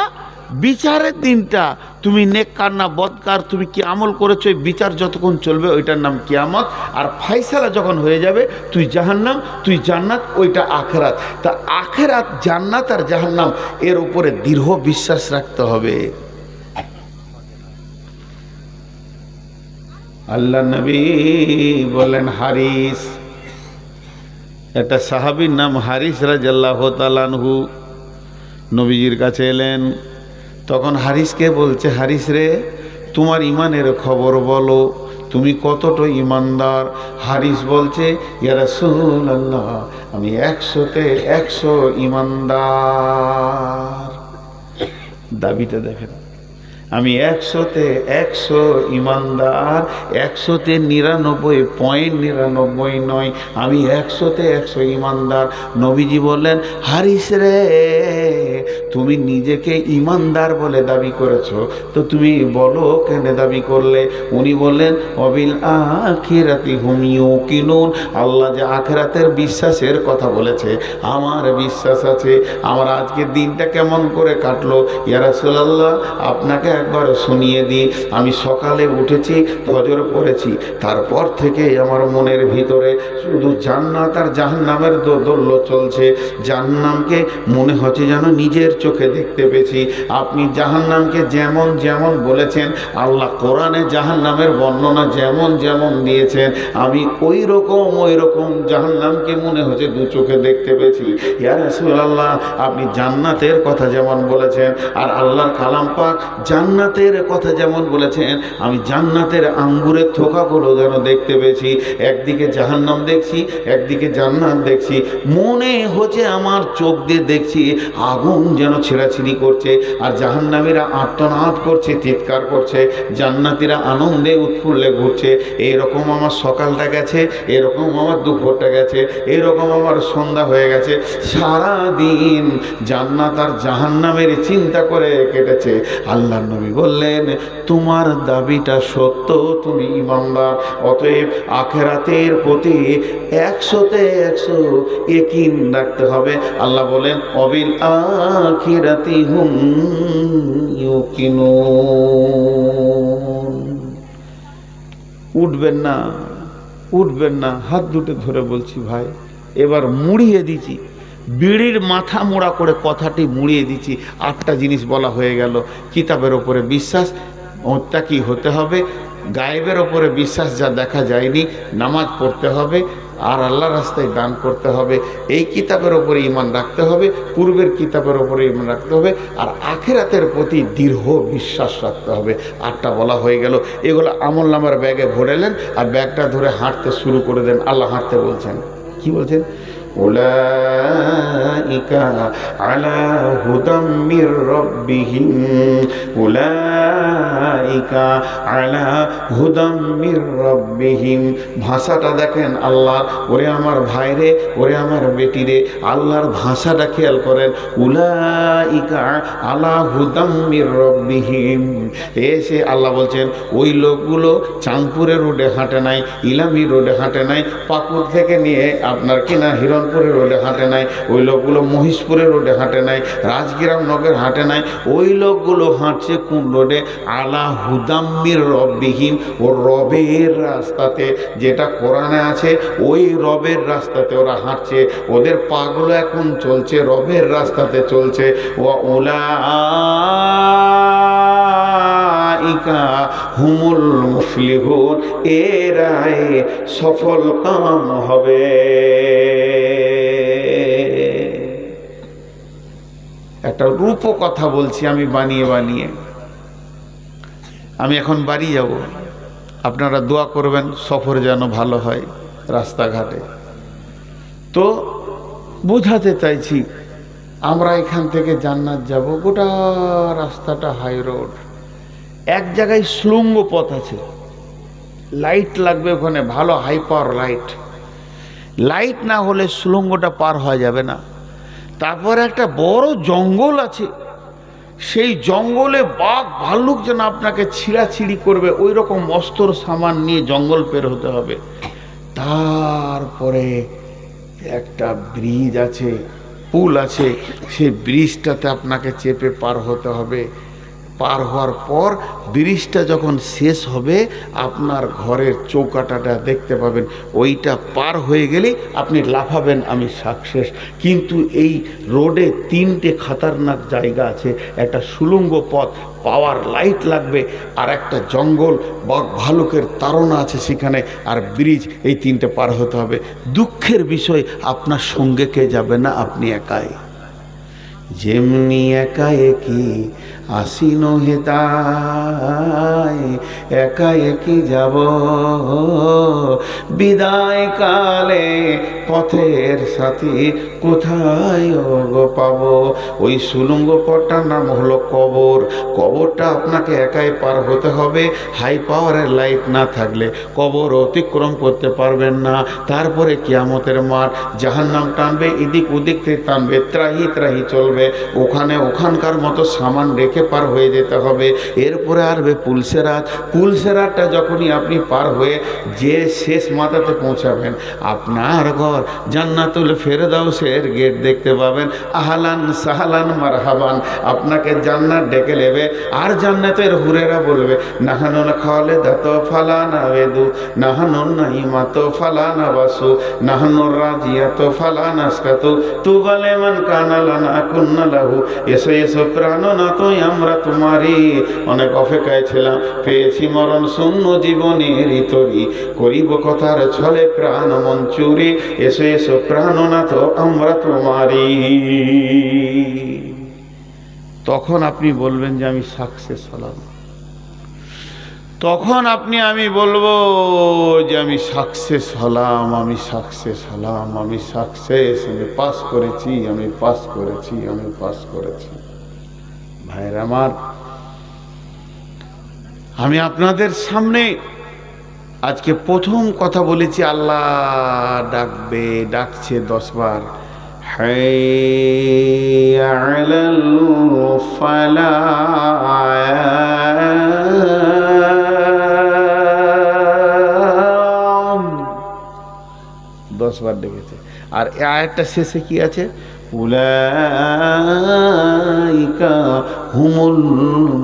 বিচারের দিনটা। তুমি নেককার না বদকার, তুমি কি আমল করেছো, এই বিচার যতক্ষণ চলবে ওইটার নাম কিয়ামত। আর ফায়সালা যখন হয়ে যাবে তুই জাহান্নাম তুই জান্নাত, ওইটা আখেরাত। তা আখেরাত, জান্নাত আর জাহান্নাম এর উপরে দৃঢ় বিশ্বাস রাখতে হবে। আল্লাহ নবী বলেন, হারিস, একটা সাহাবীর নাম হারিস রাদিয়াল্লাহু তাআলা আনহু নবীজির কাছে এলেন। তখন হারিসকে বলছে, হারিস রে, তোমার ইমানের খবর বলো, তুমি কতটা ইমানদার? হারিস বলছে, ইয়া রাসূলুল্লাহ, আমি 100-তে 100 ইমানদার। দাবিটা দেখেন, আমি 100-তে 100 ইমানদার, 100-তে 99.99 নয়, আমি 100-তে 100 ইমানদার। নবীজি বললেন, হারিস রে, তুমি নিজেকে ইমানদার বলে দাবি করেছো, তো তুমি বলো কেন দাবি করলে? উনি বললেন, ওয়াবিল আখিরাতি হুম ইউকিনুন, আল্লাহ যে আখিরাতের বিশ্বাসের কথা বলেছে, আমার বিশ্বাস আছে। আমার আজকের দিনটা কেমন করে কাটলো ইয়া রাসূলুল্লাহ, আপনাকে একবার শুনিয়ে দিই। আমি সকালে উঠেছি, ফজর পড়েছি, তারপর থেকে আমার মনের ভিতরে শুধু জান্নাত আর জাহান্নামের দোদুল্য চলছে। জাহান্নামকে মনে হচ্ছে যেন নিজের চোখে দেখতে পেয়েছি। আপনি জাহান্নামকে যেমন যেমন বলেছেন, আল্লাহ কোরআনে জাহান্নামের বর্ণনা যেমন যেমন দিয়েছেন, আমি ওই রকম জাহান্নামকে মনে হচ্ছে দু চোখে দেখতে পেয়েছি। ইয়া রাসূলুল্লাহ, আপনি জান্নাতের কথা যেমন বলেছেন, আর আল্লাহর কালাম পাক জান্নাতের কথা যেমন বলেছেন, আমি জান্নাতের আঙ্গুরের থোকাগুলো যেন দেখতে পেয়েছি। একদিকে জাহান্নাম দেখছি, একদিকে জান্নাত দেখছি, মনে হচ্ছে আমার চোখ দিয়ে দেখছি আগুন যেন ছেঁড়াছিড়ি করছে, আর জাহান্নামীরা আর্তনাদ করছে, চিৎকার করছে, জান্নাতীরা আনন্দে উৎফুল্লে ঘুরছে। এইরকম আমার সকালটা গেছে, এরকম আমার দুপুরটা গেছে, এরকম আমার সন্ধ্যা হয়ে গেছে। সারাদিন জান্নাত আর জাহান্নামের চিন্তা করে কেটেছে। আল্লাহ নবী বললেন, তোমার দাবিটা সত্য, তুমি ইমানদার, অতএব আখেরাতের প্রতি 100-তে 100 ইয়াকিন রাখতে হবে। আল্লাহ বলেন, অবিল আখিরাতি হুম ইউকিনুন। উঠবেন না, উঠবেন না, হাত দুটো ধরে বলছি ভাই, এবার মুড়িয়ে দিচ্ছি, বিড়ির মাথা মোড়া করে কথাটি মুড়িয়ে দিচ্ছি। 8টা জিনিস বলা হয়ে গেল। কিতাবের ওপরে বিশ্বাস, মোত্তাকি হতে হবে, গায়েবের ওপরে বিশ্বাস, যা দেখা যায়নি, নামাজ পড়তে হবে, আর আল্লাহ রাস্তায় দান করতে হবে। এই কিতাবের ওপরে ঈমান রাখতে হবে, পূর্বের কিতাবের ওপরে ঈমান রাখতে হবে, আর আখিরাতের প্রতি দৃঢ় বিশ্বাস রাখতে হবে। 8টা বলা হয়ে গেল। এগুলো আমলনামার ব্যাগে ভরেলেন আর ব্যাগটা ধরে হাঁটতে শুরু করে দেন। আল্লাহ হাঁটতে বলছেন, কি বলছেন? উলাইকা আলা হুদাম মির রাব্বিহিম, উলাইকা আলা হুদাম মির রাব্বিহিম। ভাষাটা দেখেন আল্লাহ, ওরে আমার ভাইরে, ওরে আমার বেটিরে, আল্লাহর ভাষাটা খেয়াল করেন। উলাইকা আলা হুদাম মির রাব্বিহিম। এসে আল্লাহ বলছেন ওই লোকগুলো চাঁদপুরের রোডে হাঁটে নাই, ইলামি রোডে হাঁটে নাই, পাকুড় থেকে নিয়ে আপনার কিনা হিরণপুরের রোডে হাঁটে নাই, ওই লোকগুলো মহিষপুরের রোডে হাঁটে নাই, রাজগ্রাম নগর হাঁটে নাই। ওই লোকগুলো হাঁটছে কোন রোডে? আলা হুদাম্মির রব্বিহিম, ও রবের রাস্তাতে, যেটা কোরআনে আছে ওই রবের রাস্তাতে ওরা হাঁটছে। ওদের পাগুলো এখন চলছে রবের রাস্তাতে চলছে। ও উলাইকা হুমুল মুফলিহুন, এরাই সফল কাম হবে। একটা রূপ কথা বলছি আমি বানিয়ে বানিয়ে। আমি এখন বাড়ি যাব, আপনারা দোয়া করবেন সফর যেন ভালো হয় রাস্তাঘাটে। তো বোঝাতে চাইছি আমরা এখান থেকে জান্নাত যাব, গোটা রাস্তাটা হাই রোড। এক জায়গায় সুড়ঙ্গ পথ আছে, লাইট লাগবে ওখানে, ভালো হাই পাওয়ার লাইট। লাইট না হলে সুড়ঙ্গটা পার হওয়া যাবে না। তারপরে একটা বড় জঙ্গল আছে, সেই জঙ্গলে বাঘ ভাল্লুক যেন আপনাকে ছিঁড়াছিঁড়ি করবে, ওই রকম অস্ত্র সামান নিয়ে জঙ্গল পের হতে হবে। তারপরে একটা ব্রিজ আছে, পুল আছে, সেই ব্রিজটাতে আপনাকে চেপে পার হতে হবে। পার হওয়ার পর ব্রিজটা যখন শেষ হবে আপনার ঘরের চৌকাঠাটা দেখতে পাবেন। ওইটা পার হয়ে গেলে আপনি লাফাবেন, আমি সাকসেস। কিন্তু এই রোডে 3টে খাতারনাক জায়গা আছে, একটা সুড়ঙ্গ পথ, পাওয়ার লাইট লাগবে, আর একটা জঙ্গল, বাঘ ভালুকের তাড়না আছে সেখানে, আর ব্রিজ। এই 3টে পার হতে হবে। দুঃখের বিষয় আপনার সঙ্গে কে যাবে না, আপনি একাই। যেমনি একা একই আসিন হেতায়, একা একই যাব বিদায় কালে, পথের সাথী কোথায় গো পাবো? ওই সুলঙ্গ পথটার নাম হলো কবর। কবরটা আপনাকে একাই পার হতে হবে। হাই পাওয়ারের লাইট না থাকলে কবর অতিক্রম করতে পারবেন না। তারপরে কিয়ামতের মাঠ, জাহান্নাম টানবে, এদিক ওদিক থেকে টানবে, ত্রাহি ত্রাহি চলবে। ওখানে ওখানকার মতো সামান রেখে পার হয়ে যেতে হবে। এরপরে আসবে পুলসেরাত। পুলসেরাতটা যখনই আপনি পার হয়ে যে শেষ মাথাতে পৌঁছাবেন, আপনার ঘর জান্নাতুল ফেরদাউসের গেট দেখতে পাবেন। আহলান সাহলান মারহাবান, আপনাকে জান্নাত ডেকে নেবে। আর জান্নাতের হুরেরা বলবে নাহানুল খালেদাত ফালানা বেদু, নাহানুল নাইমাত ফালানা বাসু, নাহানুর রাজিয়াত ফালানা স্কাতু, তুবালে মান কানালানা কুন্না লাহু। এসো এসো প্রাণনাথ আমরা তোমারই অনেক অপেক্ষায় ছিলাম, পেয়েছি মরণ শূন্য জীবনের তরি, করিব কথার ছলে প্রাণ মঞ্চুরি। এসো এসো প্রাণনাথ আমরা তোমারই। তখন আপনি বলবেন যে আমি সাকসেস হলাম। তখন আমি বলবো যে আমি সাকসেস হলাম, আমি সাকসেস হলাম, আমি সাকসেস, আমি পাস করেছি, আমি পাস করেছি, আমি পাস করেছি। ভাইরা আমার, আমি আপনাদের সামনে আজকে প্রথম কথা বলেছি, আল্লাহ ডাকবে, ডাকছে 10 বার। হাইয়া আলাল ফালাহ, 10 বার ডেকেছে। আর এই আয়াতটা শেষে কি আছে? উলাইকা হুমুল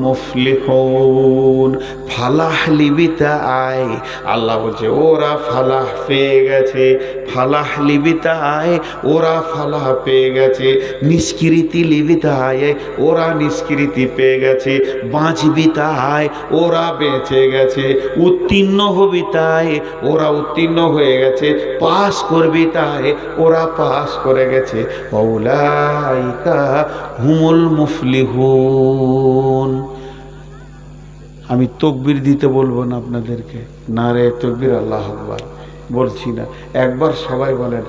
মুফলিহুন। ফালাহ লিবিতা আয়, আল্লাহ বলছে ওরা ফালাহ পেয়ে গেছে। ফালাহ লিবিতা আয়, ওরা ফালাহ পেয়ে গেছে। নিষ্কৃতি লিবিতা আয়, ওরা নিষ্কৃতি পেয়ে গেছে। বাঁচবি তাই, ওরা বেঁচে গেছে। উত্তীর্ণ হবি তাই, ওরা উত্তীর্ণ হয়ে গেছে। পাস করবি তাই, ওরা পাস করে গেছে। উলাইকা হুমুল মুফলিহুন। আমি তকবীর দিতে বলবো না আপনাদেরকে, নারে তকবীর, আল্লাহু আকবার বলছি না। একবার সবাই বলেন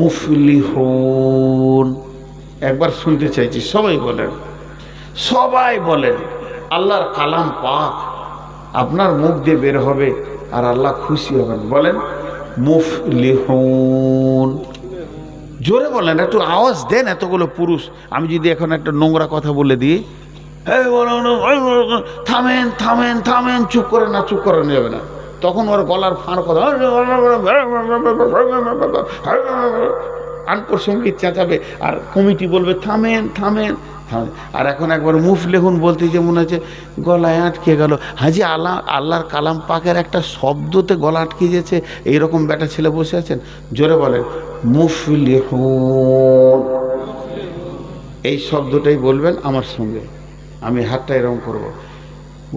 মুফলিহুন। একবার শুনতে চাইছি, সবাই বলেন, সবাই বলেন। আল্লাহর কালাম পাক আপনার মুখ দিয়ে বের হবে আর আল্লাহ খুশি হবেন। বলেন মুফলিহুন। জোরে বলেন, একটু আওয়াজ দেন। এতগুলো পুরুষ, আমি যদি এখন একটা নোংরা কথা বলে দিই, থামেন থামেন থামেন, চুপ করে না, চুপ করে যাবে না, তখন ওর গলার ফাঁড় কথা আনপ্রসঙ্গিক চেঁচাবে, আর কমিটি বলবে থামেন থামেন থামেন। আর এখন একবার মুফলিহুন বলতে যে মনে হচ্ছে গলায় আটকে গেল। হাজি আল্লাহর কালাম পাকের একটা শব্দতে গলা আটকে গেছে, এইরকম বেটা ছেলে বসে আছেন। জোরে বলেন মুফলিহুন। এই শব্দটাই বলবেন আমার সঙ্গে, আমি হাতটা এরকম করবো।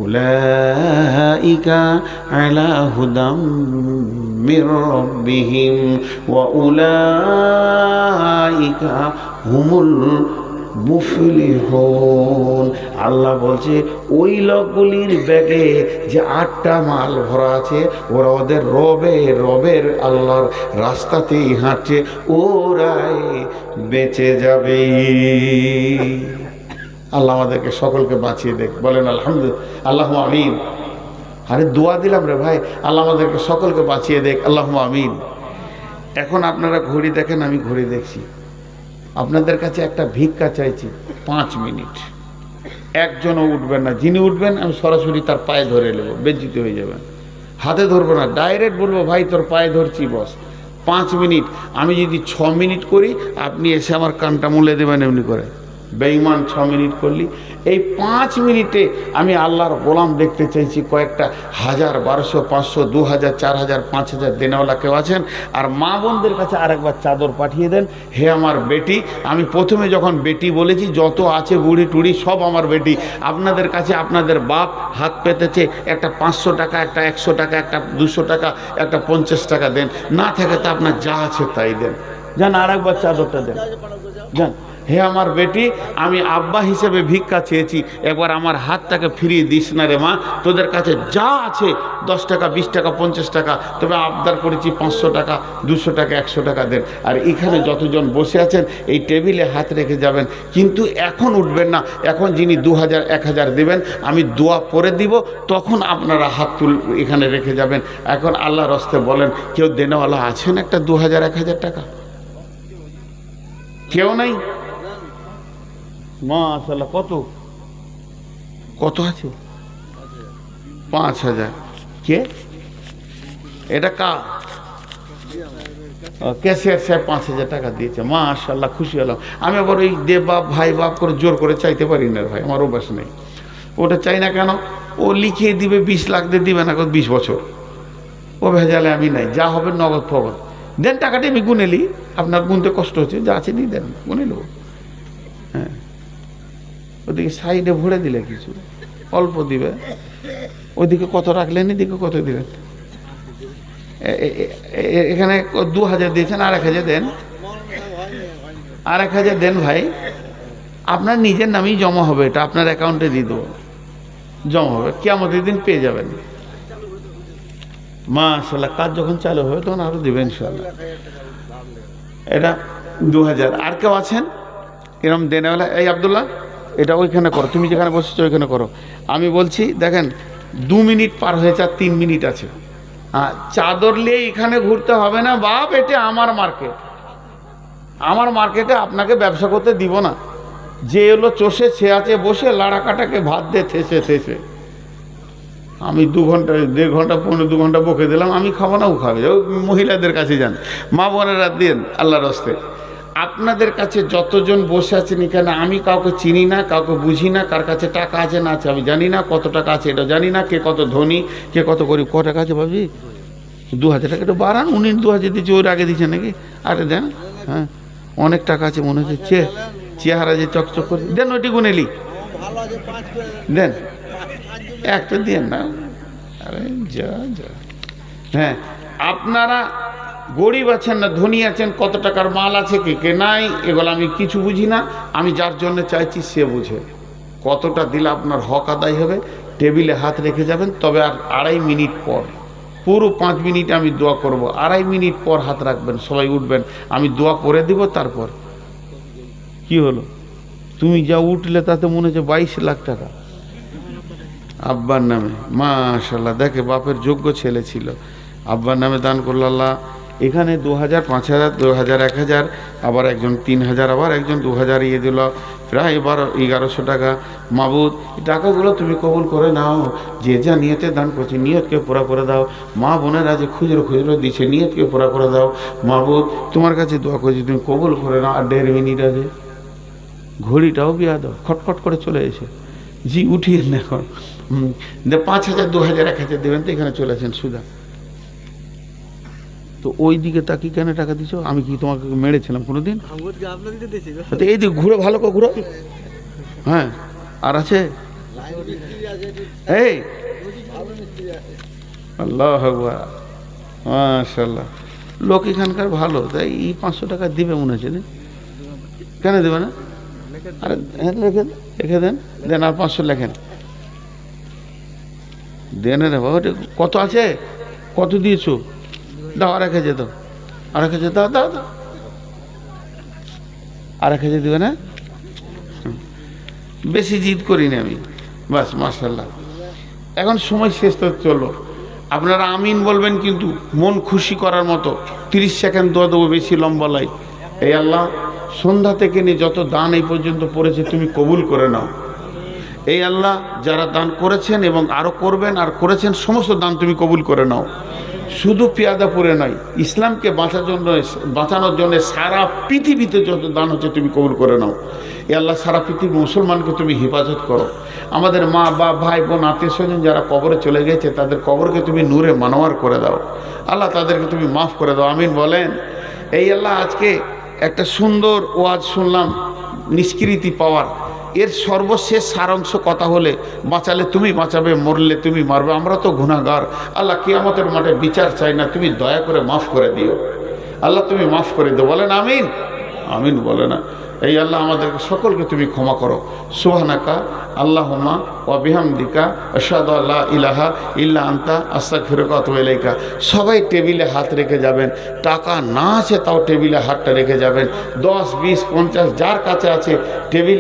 উলাইকা আলা হুদাম মির রাব্বিহিম ওয়া উলাইকা হুমুল মুফলিহুন। আল্লাহ বলছে ওই লোকগুলির ব্যাগে যে 8টা মাল ভরা আছে, ওরা ওদের রবের আল্লাহর রাস্তাতেই হাঁটছে, ওরাই বেঁচে যাবে। আল্লাহ আমাদেরকে সকলকে বাঁচিয়ে দেখ, বলেন আলহামদুলিল্লাহ, আল্লাহুম্মা আমিন। আরে দোয়া দিলাম রে ভাই, আল্লাহ আমাদেরকে সকলকে বাঁচিয়ে দেখ, আল্লাহুম্মা আমিন। এখন আপনারা ঘড়ি দেখেন, আমি ঘড়ি দেখছি। আপনাদের কাছে একটা ভিক্ষা চাইছি, 5 মিনিট। একজনও উঠবেন না, যিনি উঠবেন আমি সরাসরি তার পায়ে ধরে নেব, বেজ্জিত হয়ে যাবেন। হাতে ধরবো না, ডাইরেক্ট বলবো ভাই তোর পায়ে ধরছি বস। 5 মিনিট। আমি যদি 6 মিনিট করি, আপনি এসে আমার কানটা মুলে দেবেন এমনি করে। বেঈমান 6 মিনিট করলি। এই 5 মিনিটে আমি আল্লাহর গোলাম দেখতে চাইছি কয়েকটা 1000, 1200, 500, 2000, 4000, 5000 দেনেওয়ালা কেউ আছেন? আর মা বোনদের কাছে আরেকবার চাদর পাঠিয়ে দেন। হে আমার বেটি, আমি প্রথমে যখন বেটি বলেছি, যত আছে বুড়ি টুড়ি সব আমার বেটি। আপনাদের কাছে আপনাদের বাপ হাত পেতেছে, একটা 500 টাকা, একটা 100 টাকা, একটা 200 টাকা, একটা 50 টাকা দেন। না থাকে তো আপনার যা আছে তাই দেন। যান আরেকবার চাদরটা দেন, যান। হে আমার বেটি, আমি আব্বা হিসেবে ভিক্ষা চেয়েছি, একবার আমার হাতটাকে ফিরিয়ে দিস না রে মা। তোদের কাছে যা আছে 10 টাকা, 20 টাকা, 50 টাকা, তবে আবদার করেছি 500 টাকা, 200 টাকা, 100 টাকা দেন। আর এখানে যতজন বসে আছেন এই টেবিলে হাত রেখে যাবেন, কিন্তু এখন উঠবেন না। এখন যিনি 2000, 1000 দেবেন, আমি দোয়া পরে দিব, তখন আপনারা হাত এখানে রেখে যাবেন। এখন আল্লাহর রাস্তে বলেন, কেউ দেনেওয়ালা আছেন একটা 2000, 1000 টাকা? কেউ নাই? মাশাআল্লাহ। কত আছে? 5000। কে এটা? ক্যাশিয়ার সাহেব 5000 টাকা দিয়েছে। মাশাআল্লাহ, খুশি হলাম। আমি আবার ওই দে বাপ ভাই বাপ করে জোর করে চাইতে পারি না ভাই, আমার অভ্যাস নেই। ওটা চাই না কেন, ও লিখিয়ে দিবে 20 লাখ দিয়ে দিবে না 20 বছর, ও ভেজালে আমি নাই। যা হবে নগদ ফগদ দেন। টাকাটি আমি গুনে নিই, আপনার গুনতে কষ্ট হচ্ছে, যা আছে দিয়ে দেন, গুনে নেব। হ্যাঁ, ওদিকে সাইডে ভরে দিলে কিছু অল্প দিবে, ওইদিকে কত রাখলেন, এদিকে কত দিবেন। এখানে 2000 দিয়েছেন, আর 1000 দেন, আর 1000 দেন ভাই। আপনার নিজের নামেই জমা হবে, এটা আপনার অ্যাকাউন্টে দিয়ে দেবো, জমা হবে, কিয়ামতের দিন পেয়ে যাবেন। মাশাআল্লাহ, কাজ যখন চালু হবে তখন আরো দিবেন ইনশাআল্লাহ। এটা 2000। আর কেউ আছেন এরকম দেনেওয়ালা? এই আব্দুল্লাহ, এটা ওইখানে করো, তুমি যেখানে বসেছো ওইখানে করো। আমি বলছি দেখেন, 2 মিনিট পার হয়েছে, আর 3 মিনিট আছে। চাদর নিয়ে এখানে ঘুরতে হবে না বাপ, এটা আমার মার্কেট। আমার মার্কেটে আপনাকে ব্যবসা করতে দিব না। যে এলো চষে সে আছে বসে লাড়া কাটাকে ভাত দিয়ে থেসে আমি 2 ঘন্টা, 1.5 ঘন্টা, 1.5-2 ঘন্টা বকে দিলাম। আমি খাবো না, ও খাবে। ওই মহিলাদের কাছে যান, মা বোনেরা দেন আল্লাহর রাস্তে। আপনাদের কাছে যতজন বসে আছেন এখানে আমি কাউকে চিনি না, কাউকে বুঝি না, কার কাছে টাকা আছে না আছে আমি জানি না, কত টাকা আছে এটা জানি না, কে কত ধনী কে কত গরিব। ক টাকা আছে ভাবি? 2000 টাকা একটু বাড়ান। উনি 2000 দিচ্ছে, ওর আগে দিচ্ছে নাকি? আরে দেন, হ্যাঁ অনেক টাকা আছে মনে হচ্ছে, চেহারা যে চকচক করে, দেন ওইটি গুনেলি দেন, একটা দিয়ে না। আরে যা যা। হ্যাঁ, আপনারা গরিব আছেন না ধনী আছেন, কত টাকার মাল আছে কে কে নাই, এগুলো আমি কিছু বুঝি না। আমি যার জন্য চাইছি সে বুঝে কতটা দিলে আপনার হক আদায় হবে। টেবিলে হাত রেখে যাবেন, তবে আর 2.5 মিনিট পর, পুরো 5 মিনিট আমি দোয়া করব, 2.5 মিনিট পর হাত রাখবেন, সবাই উঠবেন, আমি দোয়া করে দিব। তারপর কি হলো, তুমি যা উঠলে তাতে মনে হচ্ছে 22 লাখ টাকা আব্বার নামে। মাশাআল্লাহ, দেখে বাপের যোগ্য ছেলে ছিল, আব্বার নামে দান করল আল্লাহ। এখানে 2000, 5000, 2000, 1000, আবার একজন 3000, আবার একজন 2000 ইয়ে দিল, প্রায় 1100 টাকা। মাবুদ, এই টাকাগুলো তুমি কবুল করে নাও। যে যা নিয়তে দান করছে নিয়তকে পুরা করে দাও। মা বোনেরা যে খুচরো খুচরো দিচ্ছে নিয়তকে পুরা করে দাও। মাবুদ, তোমার কাছে দোয়া করছি তুমি কবুল করে নাও। আর 1.5 মিনিট আছে, ঘড়িটাও বিয়া দাও, খটখট করে চলে এসে জি উঠিয়ে এখন 5000, 2000, 1000 দেবেন তো এখানে চলে আসেন সুদা। তো ওই দিকে তাকিয়ে কেন টাকা দিছো? আমি কি তোমাকে মেরেছিলাম কোনোদিন? এই দিকে ঘুরে, ভালো করে ঘুরো। হ্যাঁ, আর আছে এই আল্লাহু আকবার, মাশাআল্লাহ। লোক এখানকার ভালো, তাই এই 500 টাকা দিবে মনে হচ্ছে না? কেন দেবে না? আরে রেখে দেন, দেন আর 500 লেখেন, দেন রে বাবা। কত আছে, কত দিয়েছো? দাও, আর 1000 দাও, আর 1000 দাও, দাও দাও, আর 1000 দিবে না? বেশি জিদ করিনি আমি, বাস মাশাআল্লাহ। এখন সময় শেষ তো চলো, আপনারা আমিন বলবেন কিন্তু মন খুশি করার মতো। 30 সেকেন্ড দোয়া দেবো, বেশি লম্বা লাই। এই আল্লাহ, সন্ধ্যা থেকে নিয়ে যত দান এই পর্যন্ত পড়েছে তুমি কবুল করে নাও। এই আল্লাহ, যারা দান করেছেন এবং আরও করবেন আর করেছেন, সমস্ত দান তুমি কবুল করে নাও। শুধু পেয়াদাপুরে নয়, ইসলামকে বাঁচানোর জন্য সারা পৃথিবীতে যত দান হচ্ছে তুমি কবুল করে নাও। এ আল্লাহ, সারা পৃথিবীর মুসলমানকে তুমি হেফাজত করো। আমাদের মা বাপ ভাই বোন আত্মীয় স্বজন যারা কবরে চলে গেছে তাদের কবরকে তুমি নূরে মানোয়ার করে দাও। আল্লাহ, তাদেরকে তুমি মাফ করে দাও, আমিন বলেন। এই আল্লাহ, আজকে একটা সুন্দর ওয়াজ শুনলাম, নিষ্কৃতি পাওয়ার। এর সর্বশেষ সারাংশ কথা হলে, বাঁচালে তুমি বাঁচাবে, মরলে তুমি মারবে। আমরা তো গুনাহগার। আল্লাহ, কিয়ামতের মাঠে বিচার চাই না, তুমি দয়া করে মাফ করে দিও। আল্লাহ, তুমি মাফ করে দিও, বলেন আমিন। আমিন বলে না। এই আল্লাহ, আমাদেরকে সকলকে তুমি ক্ষমা করো। সুবহানাকা আল্লাহুম্মা ওয়া বিহামদিকা আশহাদু আল্লা ইলাহা ইল্লা আনতা আস্তাগফিরুকা ওয়া আতুবু ইলাইকা। সবাই টেবিলে হাত রেখে যাবেন, টাকা না আছে তাও টেবিলে হাতটা রেখে যাবেন। 10, 20, 50 যার কাছে আছে টেবিল